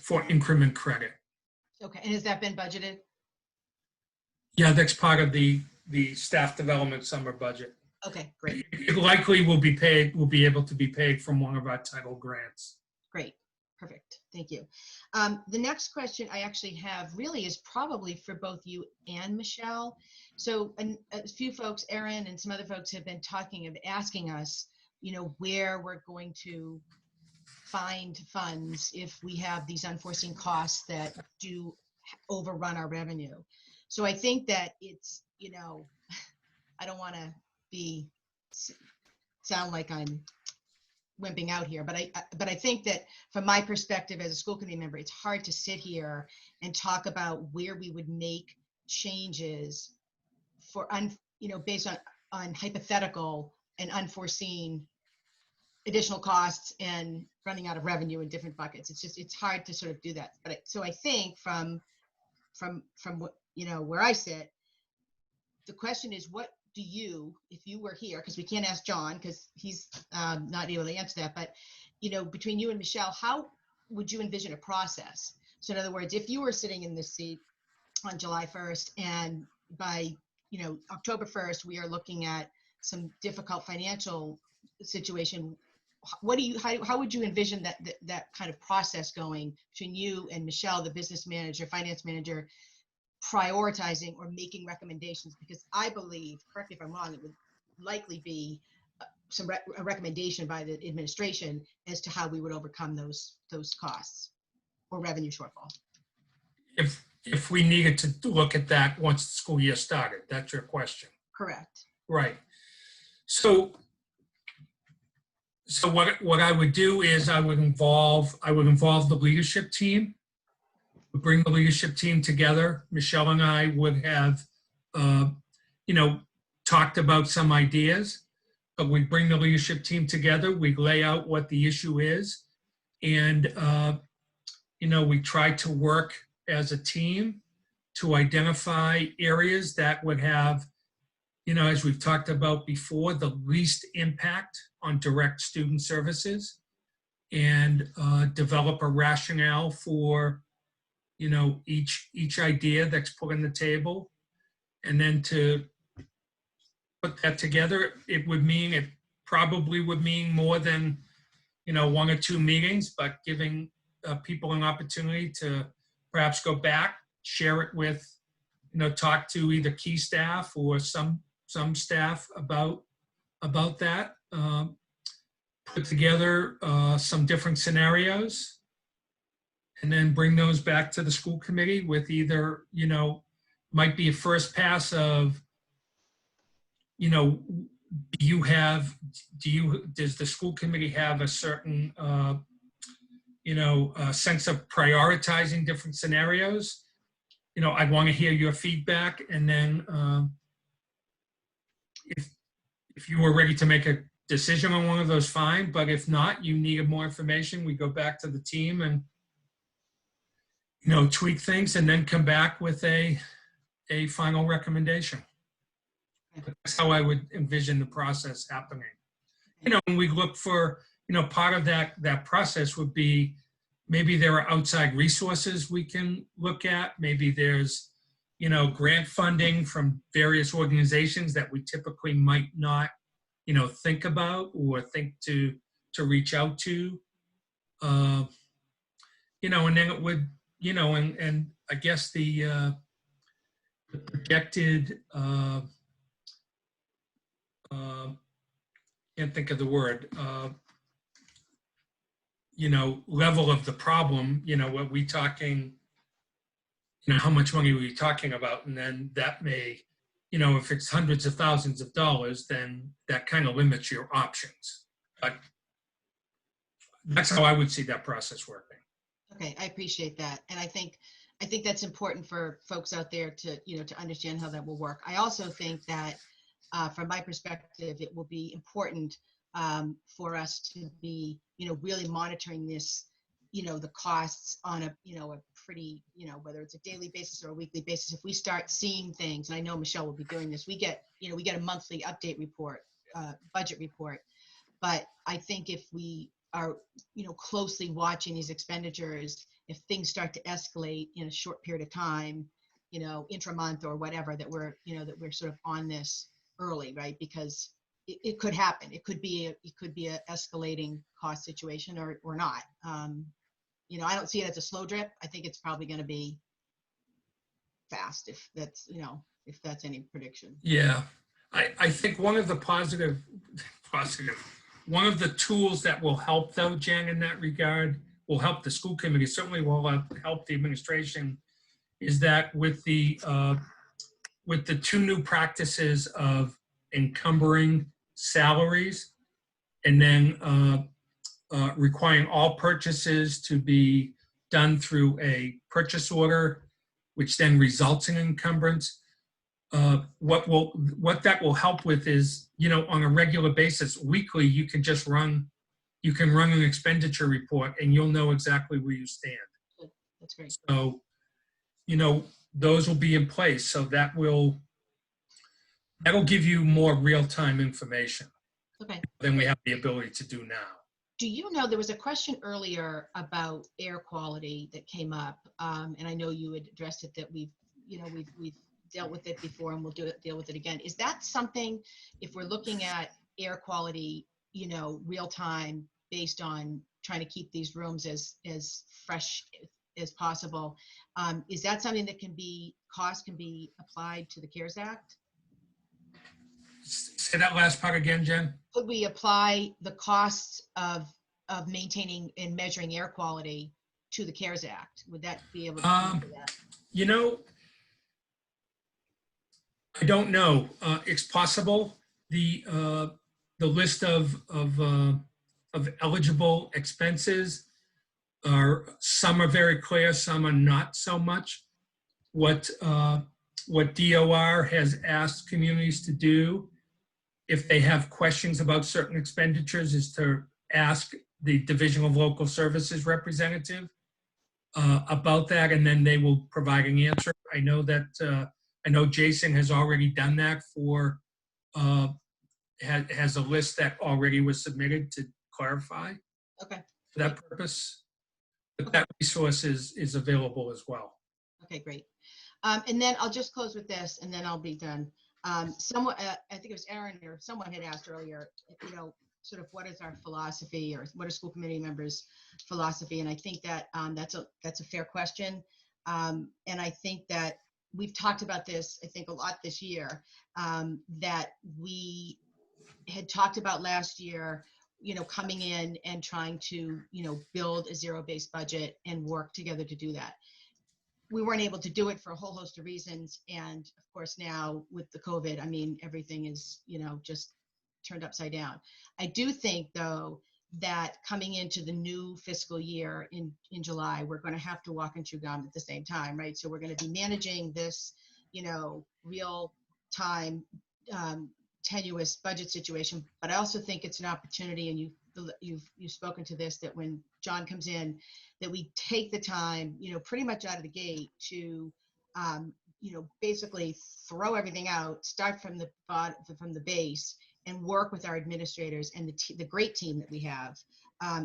Speaker 5: for increment credit.
Speaker 9: Okay, and has that been budgeted?
Speaker 5: Yeah, that's part of the staff development summer budget.
Speaker 9: Okay, great.
Speaker 5: It likely will be paid, will be able to be paid from one of our title grants.
Speaker 9: Great, perfect, thank you. The next question I actually have really is probably for both you and Michelle. So a few folks, Erin and some other folks, have been asking us, where we're going to find funds if we have these unforeseen costs that do overrun our revenue. So I think that it's, I don't want to sound like I'm wimping out here, but I think that from my perspective as a school committee member, it's hard to sit here and talk about where we would make changes for based on hypothetical and unforeseen additional costs and running out of revenue in different buckets. It's hard to sort of do that. But so I think from what, where I sit, the question is, what do you, if you were here, because we can't ask John because he's not able to answer that, but between you and Michelle, how would you envision a process? So in other words, if you were sitting in this seat on July 1st and by October 1st, we are looking at some difficult financial situation, how would you envision that kind of process going between you and Michelle, the business manager, finance manager, prioritizing or making recommendations? Because I believe, correct me if I'm wrong, it would likely be a recommendation by the administration as to how we would overcome those costs or revenue shortfall.
Speaker 5: If we needed to look at that once the school year started, that's your question.
Speaker 9: Correct.
Speaker 5: Right. So what I would do is I would involve the leadership team. Bring the leadership team together. Michelle and I would have talked about some ideas, but we bring the leadership team together, we lay out what the issue is, and, we try to work as a team to identify areas that would have, as we've talked about before, the least impact on direct student services, and develop a rationale for, each idea that's put on the table. And then to put that together, it probably would mean more than, 1 or 2 meetings, but giving people an opportunity to perhaps go back, share it with, talk to either key staff or some staff about that. Put together some different scenarios, and then bring those back to the school committee with either, might be a first pass of, does the school committee have a certain, sense of prioritizing different scenarios? I want to hear your feedback, and then if you were ready to make a decision on one of those, fine. But if not, you needed more information, we go back to the team and, tweak things, and then come back with a final recommendation. That's how I would envision the process happening. And we look for, part of that process would be, maybe there are outside resources we can look at. Maybe there's, grant funding from various organizations that we typically might not, think about or think to reach out to. And then it would, and I guess the projected, can't think of the word, level of the problem, what we talking, how much money are we talking about? And then that may, if it's hundreds of thousands of dollars, then that kind of limits your options. But that's how I would see that process working.
Speaker 9: Okay, I appreciate that. And I think that's important for folks out there to, to understand how that will work. I also think that from my perspective, it will be important for us to be, really monitoring this, the costs on a, a pretty, whether it's a daily basis or a weekly basis. If we start seeing things, and I know Michelle will be doing this, we get a monthly update report, budget report. But I think if we are, closely watching these expenditures, if things start to escalate in a short period of time, intra-month or whatever, that we're sort of on this early, right? Because it could happen. It could be a escalating cost situation or not. I don't see it as a slow drip. I think it's probably going to be fast, if that's any prediction.
Speaker 5: Yeah, I think one of the one of the tools that will help, though, Jen, in that regard, will help the school committee, certainly will help the administration, is that with the 2 new practices of encumbering salaries and then requiring all purchases to be done through a purchase order, which then results in encumbrance. What that will help with is, on a regular basis, weekly, you can run an expenditure report and you'll know exactly where you stand.
Speaker 9: That's great.
Speaker 5: So, those will be in place. So that'll give you more real-time information.
Speaker 9: Okay.
Speaker 5: Than we have the ability to do now.
Speaker 9: Do you know, there was a question earlier about air quality that came up, and I know you had addressed it, that we've dealt with it before and we'll deal with it again. Is that something, if we're looking at air quality, real time, based on trying to keep these rooms as fresh as possible, is that something that can be applied to the CARES Act?
Speaker 5: Say that last part again, Jen.
Speaker 9: Could we apply the costs of maintaining and measuring air quality to the CARES Act? Would that be able to do that?
Speaker 5: I don't know. It's possible. The list of eligible expenses some are very clear, some are not so much. What what DOR has asked communities to do, if they have questions about certain expenditures, is to ask the Division of Local Services representative about that, and then they will provide an answer. I know that, I know Jason has already done that for, has a list that already was submitted to clarify
Speaker 9: Okay.
Speaker 5: for that purpose. But that resource is available as well.
Speaker 9: Okay, great. And then I'll just close with this, and then I'll be done. Someone, I think it was Aaron or someone had asked earlier, you know, sort of what is our philosophy, or what are school committee members' philosophy? And I think that that's a fair question. And I think that we've talked about this, I think, a lot this year, that we had talked about last year, you know, coming in and trying to, you know, build a zero-based budget and work together to do that. We weren't able to do it for a whole host of reasons. And of course, now with the COVID, I mean, everything is, you know, just turned upside down. I do think, though, that coming into the new fiscal year in July, we're going to have to walk and chew gum at the same time, right? So we're going to be managing this, you know, real time, tenuous budget situation. But I also think it's an opportunity, and you've spoken to this, that when John comes in, that we take the time, you know, pretty much out of the gate to, you know, basically throw everything out, start from the base, and work with our administrators and the great team that we have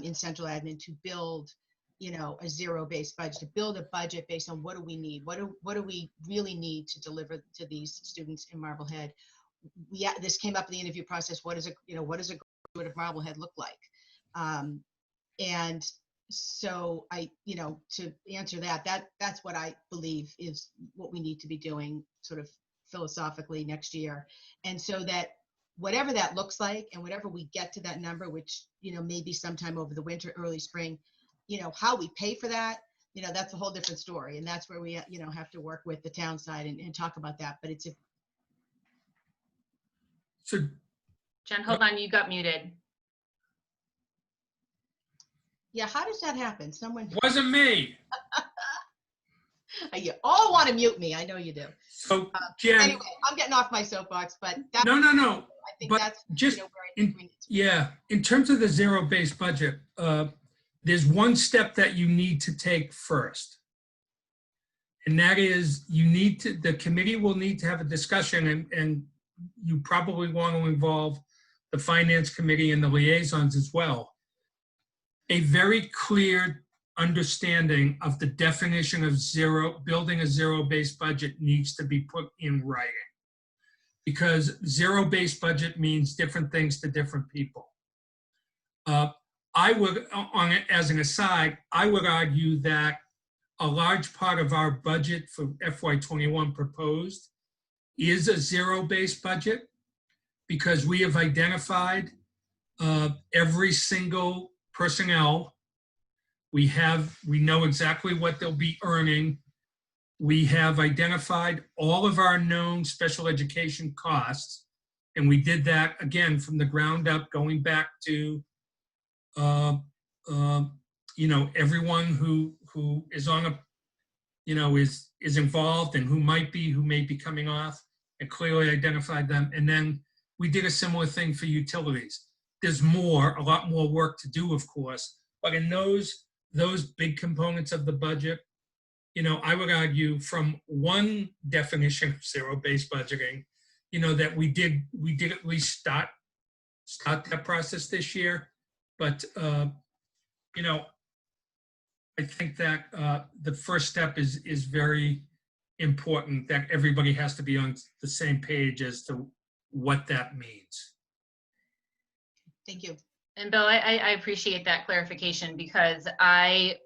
Speaker 9: in central admin to build, you know, a zero-based budget, to build a budget based on what do we need, what do we really need to deliver to these students in Marblehead. This came up in the interview process. What is a graduate of Marblehead look like? And so you know, to answer that's what I believe is what we need to be doing, sort of philosophically, next year. And so that whatever that looks like, and whatever we get to that number, which, you know, maybe sometime over the winter, early spring, you know, how we pay for that, you know, that's a whole different story. And that's where we, you know, have to work with the town side and talk about that. But it's a
Speaker 2: Jen, hold on, you got muted.
Speaker 9: Yeah, how does that happen? Someone
Speaker 5: Wasn't me.
Speaker 9: You all want to mute me. I know you do.
Speaker 5: So, Jen.
Speaker 9: Anyway, I'm getting off my soapbox, but that's,
Speaker 5: No.
Speaker 9: I think
Speaker 5: But
Speaker 9: that's
Speaker 5: just
Speaker 9: you know, where I think we need to.
Speaker 5: yeah, in terms of the zero-based budget, there's one step that you need to take first. And that is, the committee will need to have a discussion, and you probably want to involve the finance committee and the liaisons as well. A very clear understanding of the definition of building a zero-based budget needs to be put in writing. Because zero-based budget means different things to different people. I would, as an aside, I would argue that a large part of our budget for FY21 proposed is a zero-based budget, because we have identified every single personnel. We know exactly what they'll be earning. We have identified all of our known special education costs, and we did that again from the ground up, going back to you know, everyone who is on a, you know, is involved, and who may be coming off, and clearly identified them. And then we did a similar thing for utilities. There's a lot more work to do, of course, but in those big components of the budget, you know, I would argue from one definition of zero-based budgeting, you know, that we did at least start that process this year. But, you know, I think that the first step is very important, that everybody has to be on the same page as to what that means.
Speaker 9: Thank you.
Speaker 2: And Bill, I appreciate that clarification, because I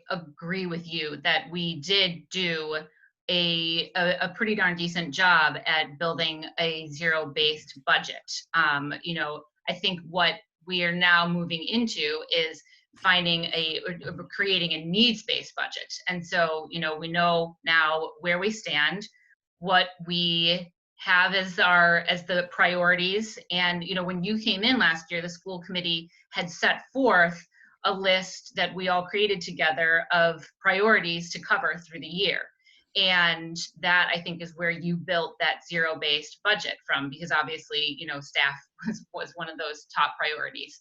Speaker 2: agree with you that we did do a pretty darn decent job at building a zero-based budget. You know, I think what we are now moving into is creating a needs-based budget. And so, you know, we know now where we stand, what we have as the priorities. And, you know, when you came in last year, the school committee had set forth a list that we all created together of priorities to cover through the year. And that, I think, is where you built that zero-based budget from, because obviously, staff was one of those top priorities.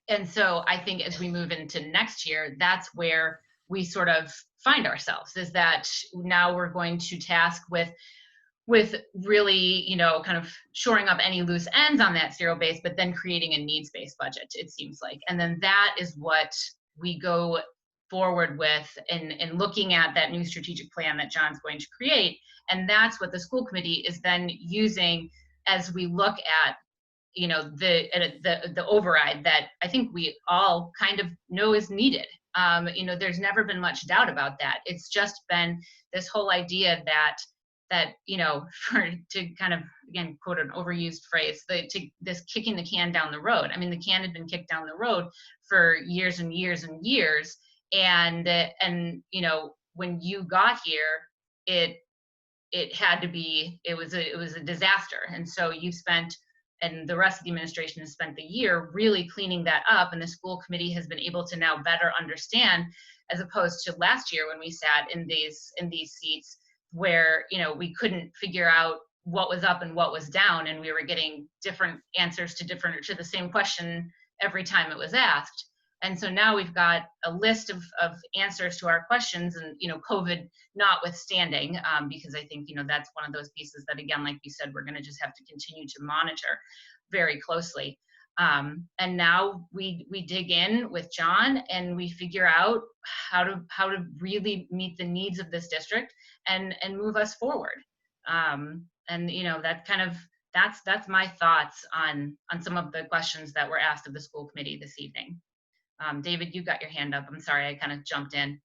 Speaker 2: And so I think as we move into next year, that's where we sort of find ourselves, is that now we're going to task with really, kind of shoring up any loose ends on that zero base, but then creating a needs-based budget, it seems like. And then that is what we go forward with in looking at that new strategic plan that John's going to create. And that's what the school committee is then using as we look at, the override that I think we all kind of know is needed. There's never been much doubt about that. It's just been this whole idea that to kind of, again, quote an overused phrase, this kicking the can down the road. I mean, the can had been kicked down the road for years and years and years. And when you got here, it had to be, it was a disaster. And so you spent, and the rest of the administration has spent the year really cleaning that up. And the school committee has been able to now better understand, as opposed to last year when we sat in these seats, where we couldn't figure out what was up and what was down, and we were getting different answers to the same question every time it was asked. And so now we've got a list of answers to our questions, and COVID notwithstanding, because I think that's one of those pieces that, again, like we said, we're going to just have to continue to monitor very closely. And now we dig in with John and we figure out how to really meet the needs of this district and move us forward. And that kind of, that's my thoughts on some of the questions that were asked of the school committee this evening. David, you got your hand up. I'm sorry, I kind of jumped in.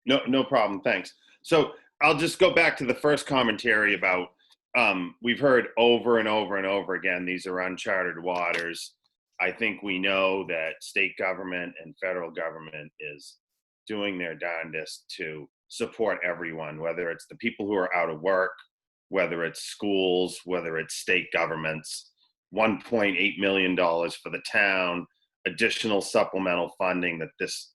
Speaker 3: No problem. Thanks. So I'll just go back to the first commentary about we've heard over and over and over again, these are uncharted waters. I think we know that state government and federal government is doing their darndest to support everyone, whether it's the people who are out of work, whether it's schools, whether it's state governments. $1.8 million for the town, additional supplemental funding that this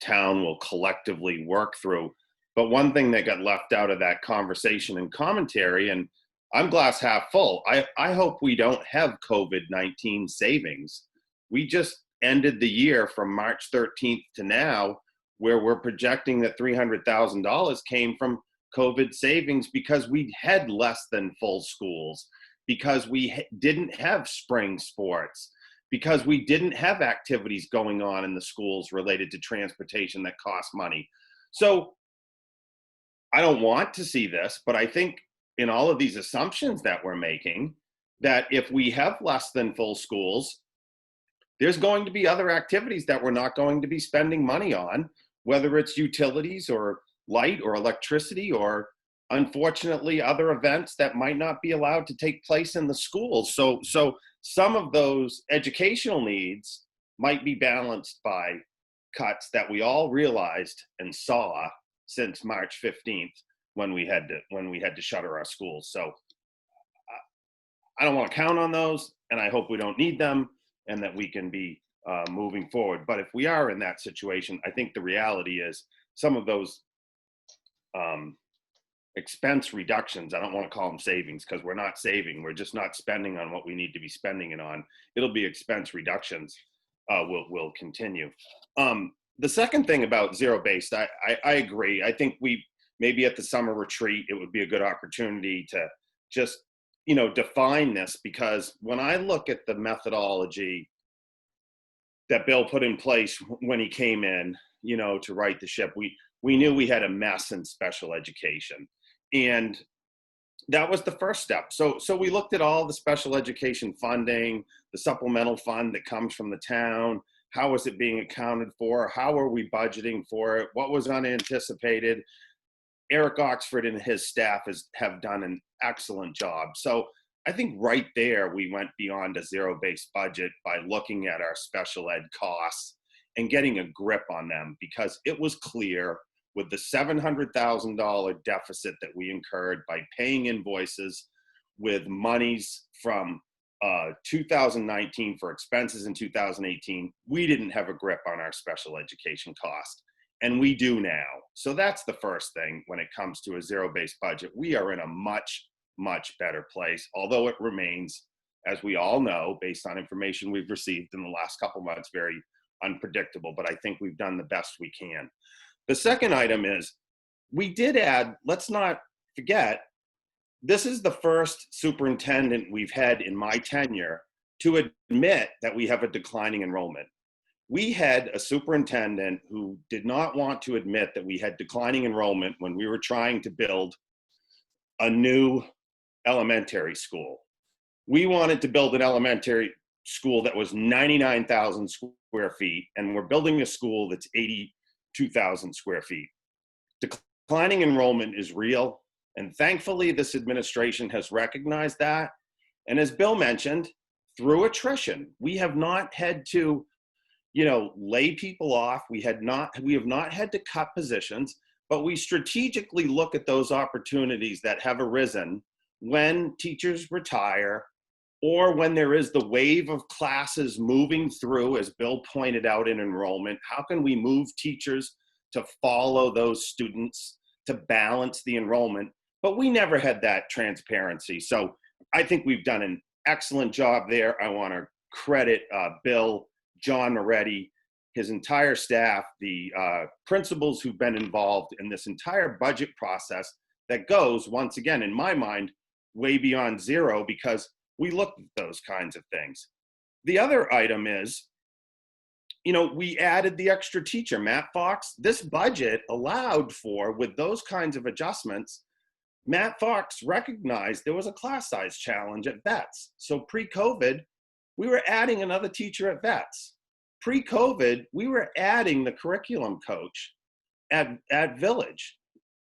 Speaker 3: town will collectively work through. But one thing that got left out of that conversation and commentary, and I'm glass half full, I hope we don't have COVID-19 savings. We just ended the year from March 13th to now, where we're projecting that $300,000 came from COVID savings because we had less than full schools, because we didn't have spring sports, because we didn't have activities going on in the schools related to transportation that cost money. So I don't want to see this, but I think in all of these assumptions that we're making, that if we have less than full schools, there's going to be other activities that we're not going to be spending money on, whether it's utilities or light or electricity, or unfortunately other events that might not be allowed to take place in the schools. So some of those educational needs might be balanced by cuts that we all realized and saw since March 15th when we had to shutter our schools. So I don't want to count on those, and I hope we don't need them, and that we can be moving forward. But if we are in that situation, I think the reality is some of those expense reductions, I don't want to call them savings because we're not saving, we're just not spending on what we need to be spending it on. It'll be expense reductions will continue. The second thing about zero-based, I agree. I think maybe at the summer retreat, it would be a good opportunity to just, define this, because when I look at the methodology that Bill put in place when he came in, to right the ship, we knew we had a mess in special education. And that was the first step. So we looked at all the special education funding, the supplemental fund that comes from the town. How was it being accounted for? How are we budgeting for it? What was unanticipated? Eric Oxford and his staff have done an excellent job. So I think right there, we went beyond a zero-based budget by looking at our special ed costs and getting a grip on them, because it was clear with the $700,000 deficit that we incurred by paying invoices with monies from 2019 for expenses in 2018, we didn't have a grip on our special education cost. And we do now. So that's the first thing when it comes to a zero-based budget. We are in a much, much better place, although it remains, as we all know, based on information we've received in the last couple months, very unpredictable, but I think we've done the best we can. The second item is, we did add, let's not forget, this is the first superintendent we've had in my tenure to admit that we have a declining enrollment. We had a superintendent who did not want to admit that we had declining enrollment when we were trying to build a new elementary school. We wanted to build an elementary school that was 99,000 square feet, and we're building a school that's 82,000 square feet. Declining enrollment is real, and thankfully this administration has recognized that. And as Bill mentioned, through attrition, we have not had to, lay people off. We have not had to cut positions, but we strategically look at those opportunities that have arisen when teachers retire, or when there is the wave of classes moving through, as Bill pointed out, in enrollment. How can we move teachers to follow those students to balance the enrollment? But we never had that transparency. So I think we've done an excellent job there. I want to credit Bill, John Moretti, his entire staff, the principals who've been involved in this entire budget process that goes, once again, in my mind, way beyond zero, because we looked at those kinds of things. The other item is, we added the extra teacher, Matt Fox. This budget allowed for, with those kinds of adjustments, Matt Fox recognized there was a class size challenge at Vets. So pre-COVID, we were adding another teacher at Vets. Pre-COVID, we were adding the curriculum coach at Village.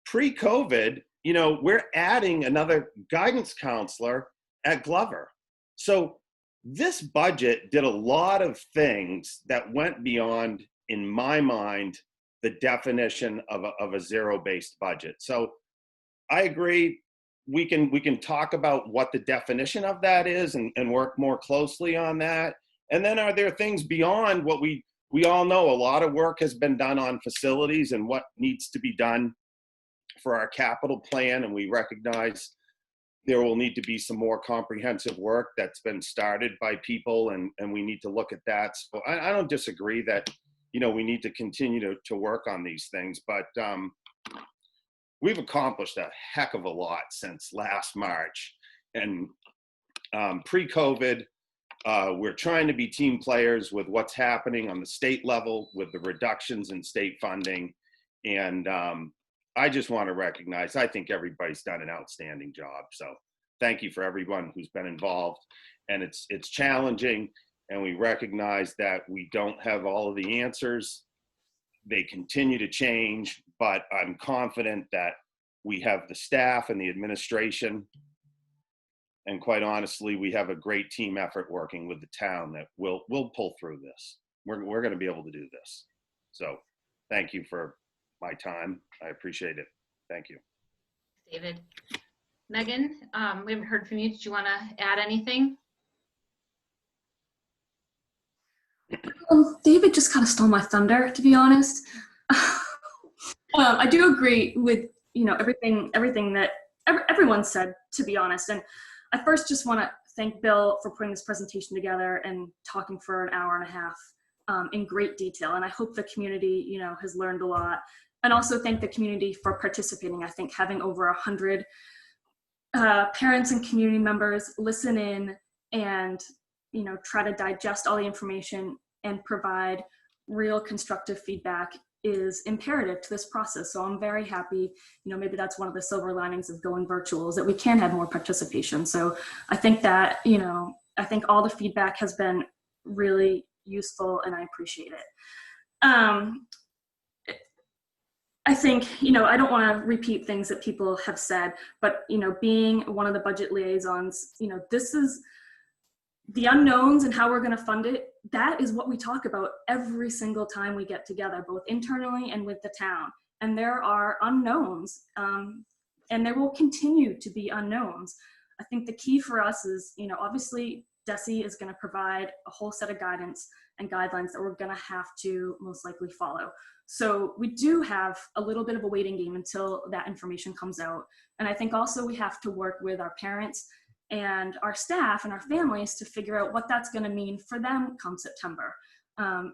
Speaker 3: Pre-COVID, we're adding another guidance counselor at Glover. So this budget did a lot of things that went beyond, in my mind, the definition of a zero-based budget. So I agree, we can talk about what the definition of that is and work more closely on that. And then are there things beyond what we all know? A lot of work has been done on facilities and what needs to be done for our capital plan, and we recognize there will need to be some more comprehensive work that's been started by people, and we need to look at that. So I don't disagree that, we need to continue to work on these things, but we've accomplished a heck of a lot since last March. And pre-COVID, we're trying to be team players with what's happening on the state level with the reductions in state funding. And I just want to recognize, I think everybody's done an outstanding job. So thank you for everyone who's been involved. And it's challenging, and we recognize that we don't have all of the answers. They continue to change, but I'm confident that we have the staff and the administration, and quite honestly, we have a great team effort working with the town that will pull through this. We're going to be able to do this. So thank you for my time. I appreciate it. Thank you.
Speaker 2: David. Megan, we haven't heard from you. Did you want to add anything?
Speaker 1: David just kind of stole my thunder, to be honest. I do agree with everything that everyone said, to be honest. And I first just want to thank Bill for putting this presentation together and talking for an hour and a half in great detail. And I hope the community, has learned a lot. And also thank the community for participating. I think having over 100 parents and community members listen in and, try to digest all the information and provide real constructive feedback is imperative to this process. So I'm very happy, maybe that's one of the silver linings of going virtual, is that we can have more participation. So I think that, I think all the feedback has been really useful, and I appreciate it. I think, I don't want to repeat things that people have said, but, being one of the budget liaisons, this is the unknowns and how we're going to fund it. That is what we talk about every single time we get together, both internally and with the town. And there are unknowns, and there will continue to be unknowns. I think the key for us is, obviously DESE is going to provide a whole set of guidance and guidelines that we're going to have to most likely follow. So we do have a little bit of a waiting game until that information comes out. And I think also we have to work with our parents and our staff and our families to figure out what that's going to mean for them come September.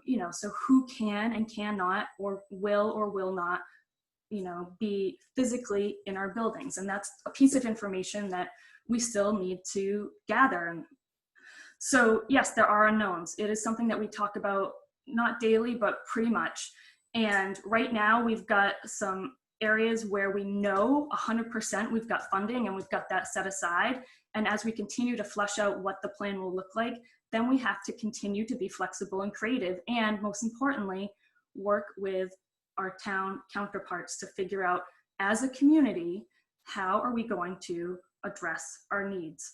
Speaker 1: You know, so who can and cannot or will not, you know, be physically in our buildings. And that's a piece of information that we still need to gather. And so yes, there are unknowns. It is something that we talk about not daily, but pretty much. And right now we've got some areas where we know 100% we've got funding and we've got that set aside. And as we continue to flesh out what the plan will look like, then we have to continue to be flexible and creative. And most importantly, work with our town counterparts to figure out as a community, how are we going to address our needs?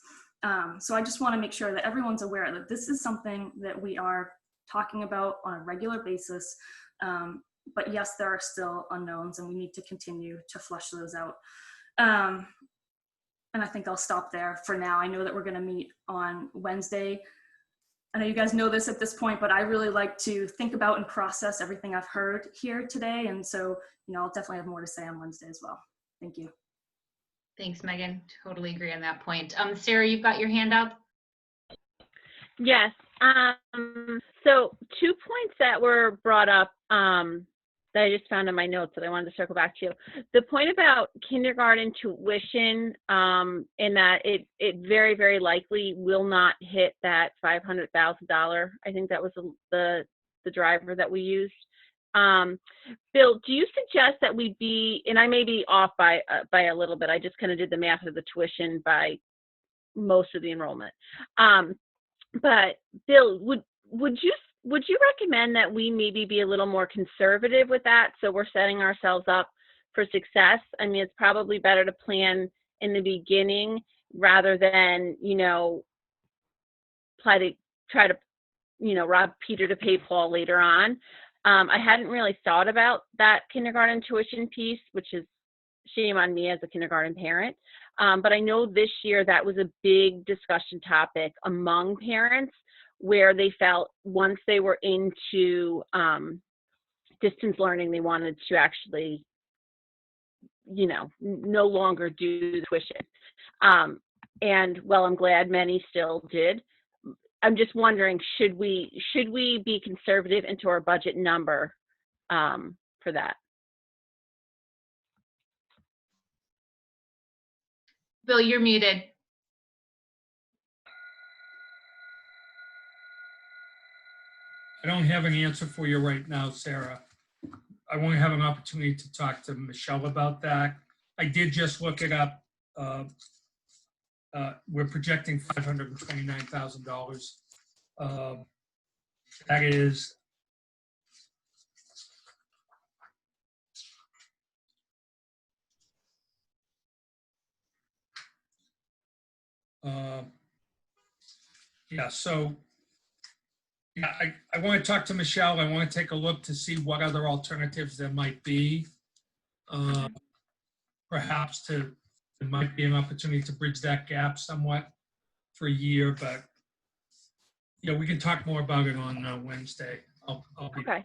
Speaker 1: So I just want to make sure that everyone's aware that this is something that we are talking about on a regular basis. But yes, there are still unknowns and we need to continue to flesh those out. And I think I'll stop there for now. I know that we're going to meet on Wednesday. I know you guys know this at this point, but I really like to think about and process everything I've heard here today. And so, you know, I'll definitely have more to say on Wednesday as well. Thank you.
Speaker 2: Thanks, Megan. Totally agree on that point. Sarah, you've got your hand up.
Speaker 4: Yes. So 2 points that were brought up that I just found in my notes that I wanted to circle back to. The point about kindergarten tuition, and that it very, very likely will not hit that $500,000. I think that was the driver that we used. Bill, do you suggest that we be, and I may be off by a little bit, I just kind of did the math of the tuition by most of the enrollment. But Bill, would you recommend that we maybe be a little more conservative with that, so we're setting ourselves up for success? I mean, it's probably better to plan in the beginning rather than, you know, try to, you know, rob Peter to pay Paul later on. I hadn't really thought about that kindergarten tuition piece, which is shame on me as a kindergarten parent. But I know this year that was a big discussion topic among parents, where they felt once they were into distance learning, they wanted to actually, you know, no longer do the tuition. And well, I'm glad many still did. I'm just wondering, should we be conservative into our budget number for that?
Speaker 2: Bill, you're muted.
Speaker 5: I don't have an answer for you right now, Sarah. I won't have an opportunity to talk to Michelle about that. I did just look it up. We're projecting $529,000. That is yeah, so yeah, I want to talk to Michelle. I want to take a look to see what other alternatives there might be. Perhaps there might be an opportunity to bridge that gap somewhat for a year, but yeah, we can talk more about it on Wednesday. I'll be
Speaker 4: okay.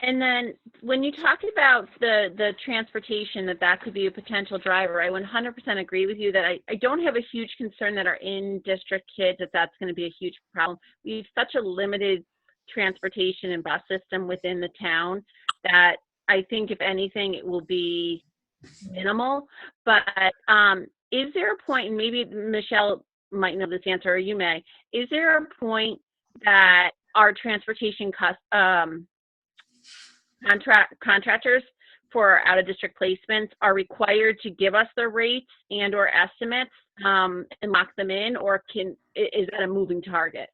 Speaker 4: And then when you talked about the transportation, that could be a potential driver, I 100% agree with you that I don't have a huge concern that our in-district kids, that's going to be a huge problem. We have such a limited transportation and bus system within the town that I think if anything, it will be minimal. But is there a point, and maybe Michelle might know this answer, or you may, is there a point that our transportation contractors for out-of-district placements are required to give us their rates and or estimates and lock them in, or is that a moving target?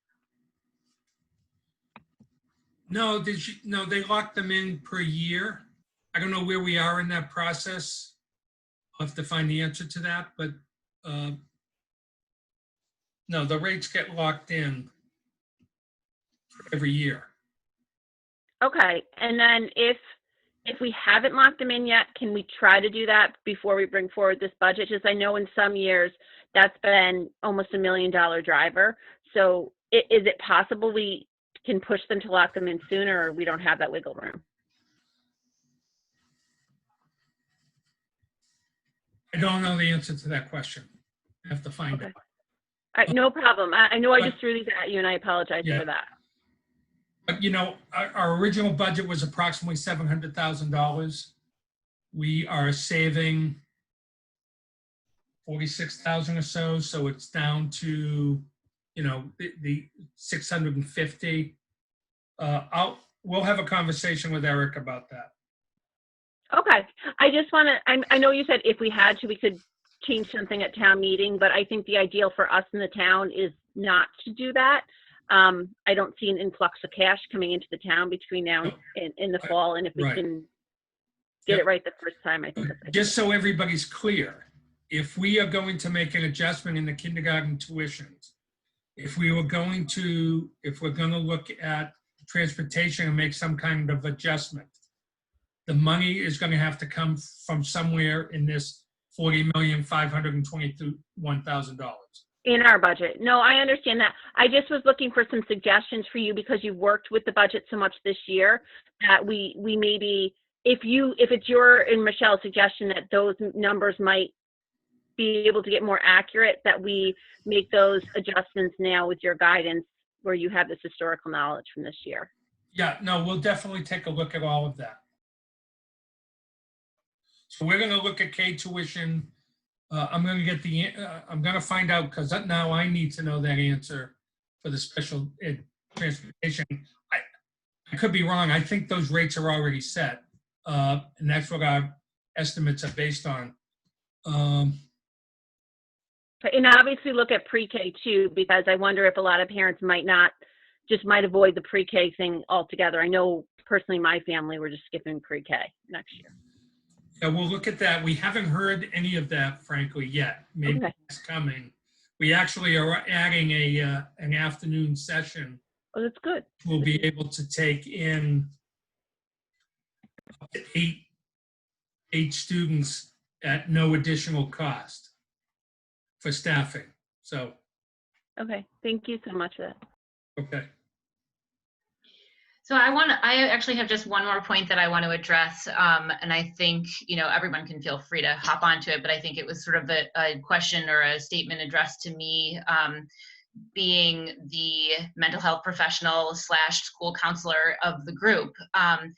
Speaker 5: No, no, they lock them in per year. I don't know where we are in that process. I'll have to find the answer to that, but no, the rates get locked in for every year.
Speaker 4: Okay, and then if if we haven't locked them in yet, can we try to do that before we bring forward this budget? Just I know in some years that's been almost $1 million driver. So is it possible we can push them to lock them in sooner, or we don't have that wiggle room?
Speaker 5: I don't know the answer to that question. I have to find out.
Speaker 4: All right, no problem. I know I
Speaker 5: But-
Speaker 4: just threw these at you, and I apologize
Speaker 5: Yeah.
Speaker 4: for that.
Speaker 5: But you know, our original budget was approximately $700,000. We are saving 46,000 or so, so it's down to, you know, the 650. We'll have a conversation with Eric about that.
Speaker 4: Okay. I just want to, I know you said if we had to, we could change something at town meeting, but I think the ideal for us in the town is not to do that. I don't see an influx of cash coming into the town between now and in the fall, and if we
Speaker 5: Right.
Speaker 4: can get it right the first time, I think that's
Speaker 5: Just so everybody's clear, if we are going to make an adjustment in the kindergarten tuitions, if we're going to look at transportation and make some kind of adjustment, the money is going to have to come from somewhere in this $40,521,000.
Speaker 4: in our budget. No, I understand that. I just was looking for some suggestions for you because you've worked with the budget so much this year that we maybe, if it's your and Michelle's suggestion that those numbers might be able to get more accurate, that we make those adjustments now with your guidance where you have this historical knowledge from this year.
Speaker 5: Yeah, no, we'll definitely take a look at all of that. So we're going to look at K tuition. I'm going to get I'm going to find out, because now I need to know that answer for the special ed transportation. I could be wrong. I think those rates are already set, and that's what our estimates are based on.
Speaker 4: And obviously look at pre-K too, because I wonder if a lot of parents might avoid the pre-K thing altogether. I know personally my family, we're just skipping pre-K next year.
Speaker 5: Yeah, we'll look at that. We haven't heard any of that, frankly, yet. Maybe it's coming. We actually are adding an afternoon session.
Speaker 4: Oh, that's good.
Speaker 5: We'll be able to take in up to eight students at no additional cost for staffing. So,
Speaker 4: Okay, thank you so much for that.
Speaker 5: okay.
Speaker 2: So I actually have just one more point that I want to address, and I think, you know, everyone can feel free to hop onto it, but I think it was sort of a question or a statement addressed to me, being the mental health professional / school counselor of the group. And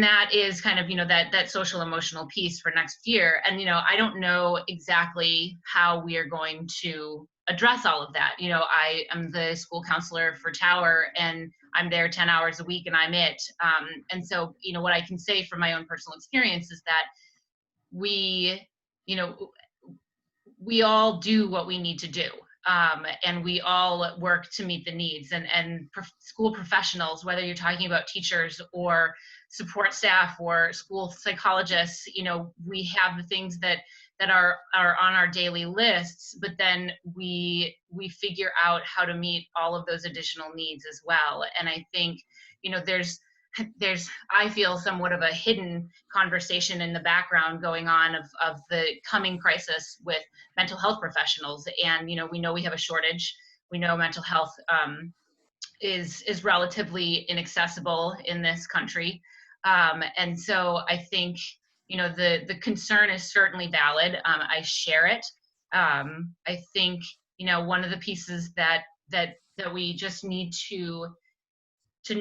Speaker 2: that is kind of, you know, that social emotional piece for next year. And, you know, I don't know exactly how we are going to address all of that. You know, I am the school counselor for Tower, and I'm there 10 hours a week and I'm it. And so, you know, what I can say from my own personal experience is that we all do what we need to do. And we all work to meet the needs, and school professionals, whether you're talking about teachers or support staff or school psychologists, you know, we have the things that are on our daily lists, but then we figure out how to meet all of those additional needs as well. And I think, you know, there's I feel somewhat of a hidden conversation in the background going on of the coming crisis with mental health professionals. And, you know we have a shortage. We know mental health is relatively inaccessible in this country. And so I think, you know, the concern is certainly valid. I share it. I think, you know, one of the pieces that we just need to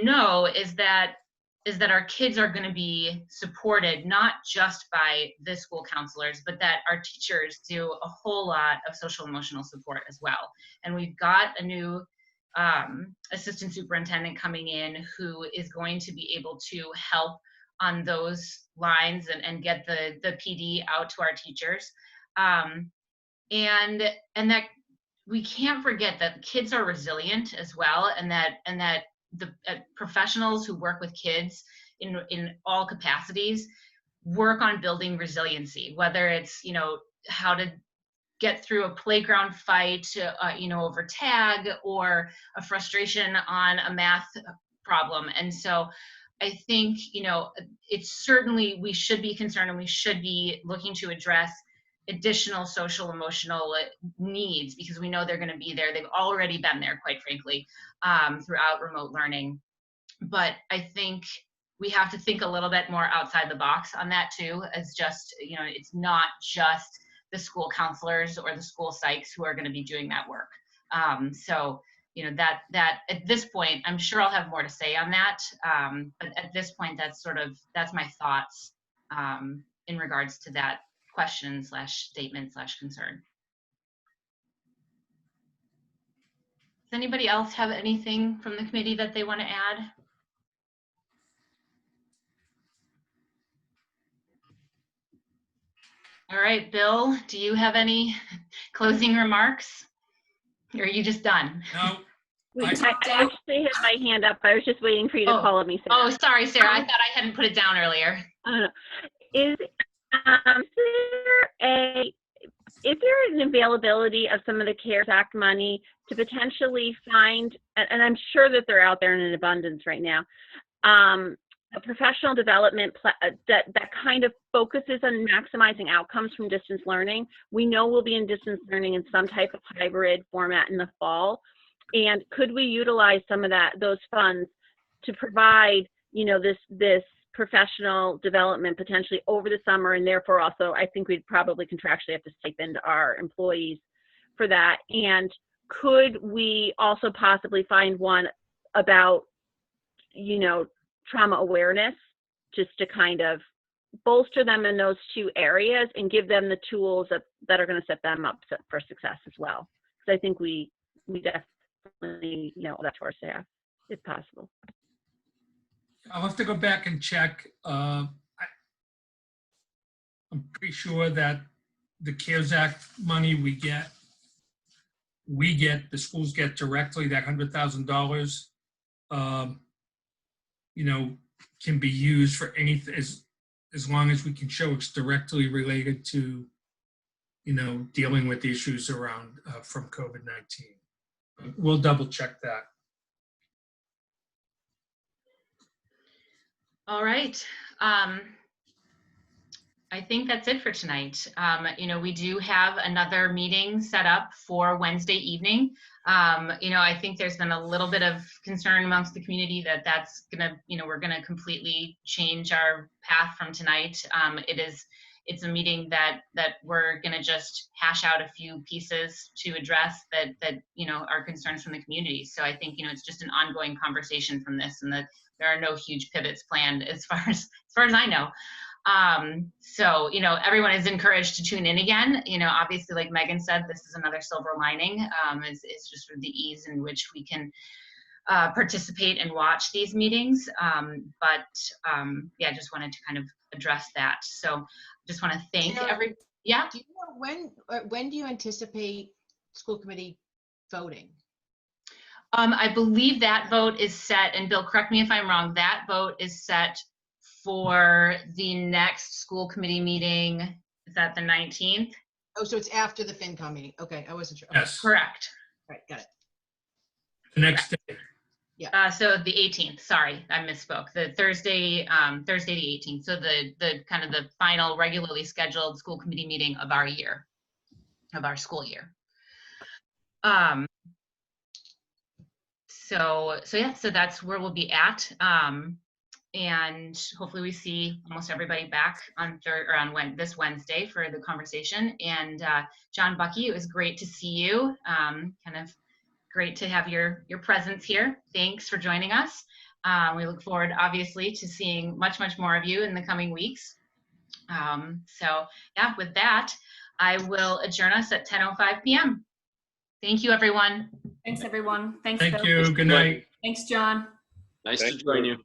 Speaker 2: know is that our kids are going to be supported not just by the school counselors, but that our teachers do a whole lot of social emotional support as well. And we've got a new assistant superintendent coming in who is going to be able to help on those lines and get the PD out to our teachers. And that we can't forget that kids are resilient as well, and that the professionals who work with kids in all capacities work on building resiliency, whether it's, you know, how to get through a playground fight, you know, over tag, or a frustration on a math problem. And so I think, it's certainly, we should be concerned and we should be looking to address additional social emotional needs, because we know they're going to be there. They've already been there, quite frankly, throughout remote learning. But I think we have to think a little bit more outside the box on that too, as just, it's not just the school counselors or the school psychs who are going to be doing that work. So, that at this point, I'm sure I'll have more to say on that. But at this point, that's my thoughts in regards to that question / statement / concern. Does anybody else have anything from the committee that they want to add? All right, Bill, do you have any closing remarks? Or are you just done?
Speaker 5: No.
Speaker 4: I actually had my hand up. I was just waiting for you to call on me, Sarah.
Speaker 2: Oh, sorry, Sarah. I thought I hadn't put it down earlier.
Speaker 4: Is there an availability of some of the CARES Act money to potentially find, and I'm sure that they're out there in an abundance right now, a professional development that kind of focuses on maximizing outcomes from distance learning? We know we'll be in distance learning in some type of hybrid format in the fall. And could we utilize some of those funds to provide, this professional development potentially over the summer, and therefore also I think we'd probably contractually have to stipend our employees for that. And could we also possibly find one about, trauma awareness, just to kind of bolster them in those two areas and give them the tools that are going to set them up for success as well? Because I think we definitely, that's our staff, if possible.
Speaker 5: I'll have to go back and check. I'm pretty sure that the CARES Act money we get, the schools get directly, that $100,000, can be used for anything as long as we can show it's directly related to, dealing with the issues around from COVID-19. We'll double check that.
Speaker 2: All right. I think that's it for tonight. We do have another meeting set up for Wednesday evening. I think there's been a little bit of concern amongst the community that that's gonna, we're gonna completely change our path from tonight. It's a meeting that we're gonna just hash out a few pieces to address that are concerns from the community. So I think it's just an ongoing conversation from this, and that there are no huge pivots planned as far as I know. So everyone is encouraged to tune in again. Obviously, like Megan said, this is another silver lining. It's just sort of the ease in which we can participate and watch these meetings. Yeah, just wanted to kind of address that. So just want to thank yeah.
Speaker 9: Do you know when do you anticipate school committee voting?
Speaker 2: I believe that vote is set, and Bill, correct me if I'm wrong, that vote is set for the next school committee meeting. Is that the 19th?
Speaker 9: Oh, so it's after the FinCom meeting. Okay, I wasn't sure.
Speaker 5: Yes.
Speaker 2: Correct.
Speaker 9: All right, got it.
Speaker 5: The next day.
Speaker 2: Yeah. So the 18th, sorry, I misspoke. The Thursday the 18th. So the kind of the final regularly scheduled school committee meeting of our year, of our school year. So that's where we'll be at. And hopefully we see almost everybody back on this Wednesday for the conversation. And John Bucky, it was great to see you. Kind of great to have your presence here. Thanks for joining us. We look forward, obviously, to seeing much more of you in the coming weeks. So yeah, with that, I will adjourn us at 10:05 p.m. Thank you, everyone.
Speaker 1: Thanks, everyone. Thanks,
Speaker 5: Thank
Speaker 1: Bill.
Speaker 5: you. Good night.
Speaker 1: Thanks, John.
Speaker 6: Nice to join you.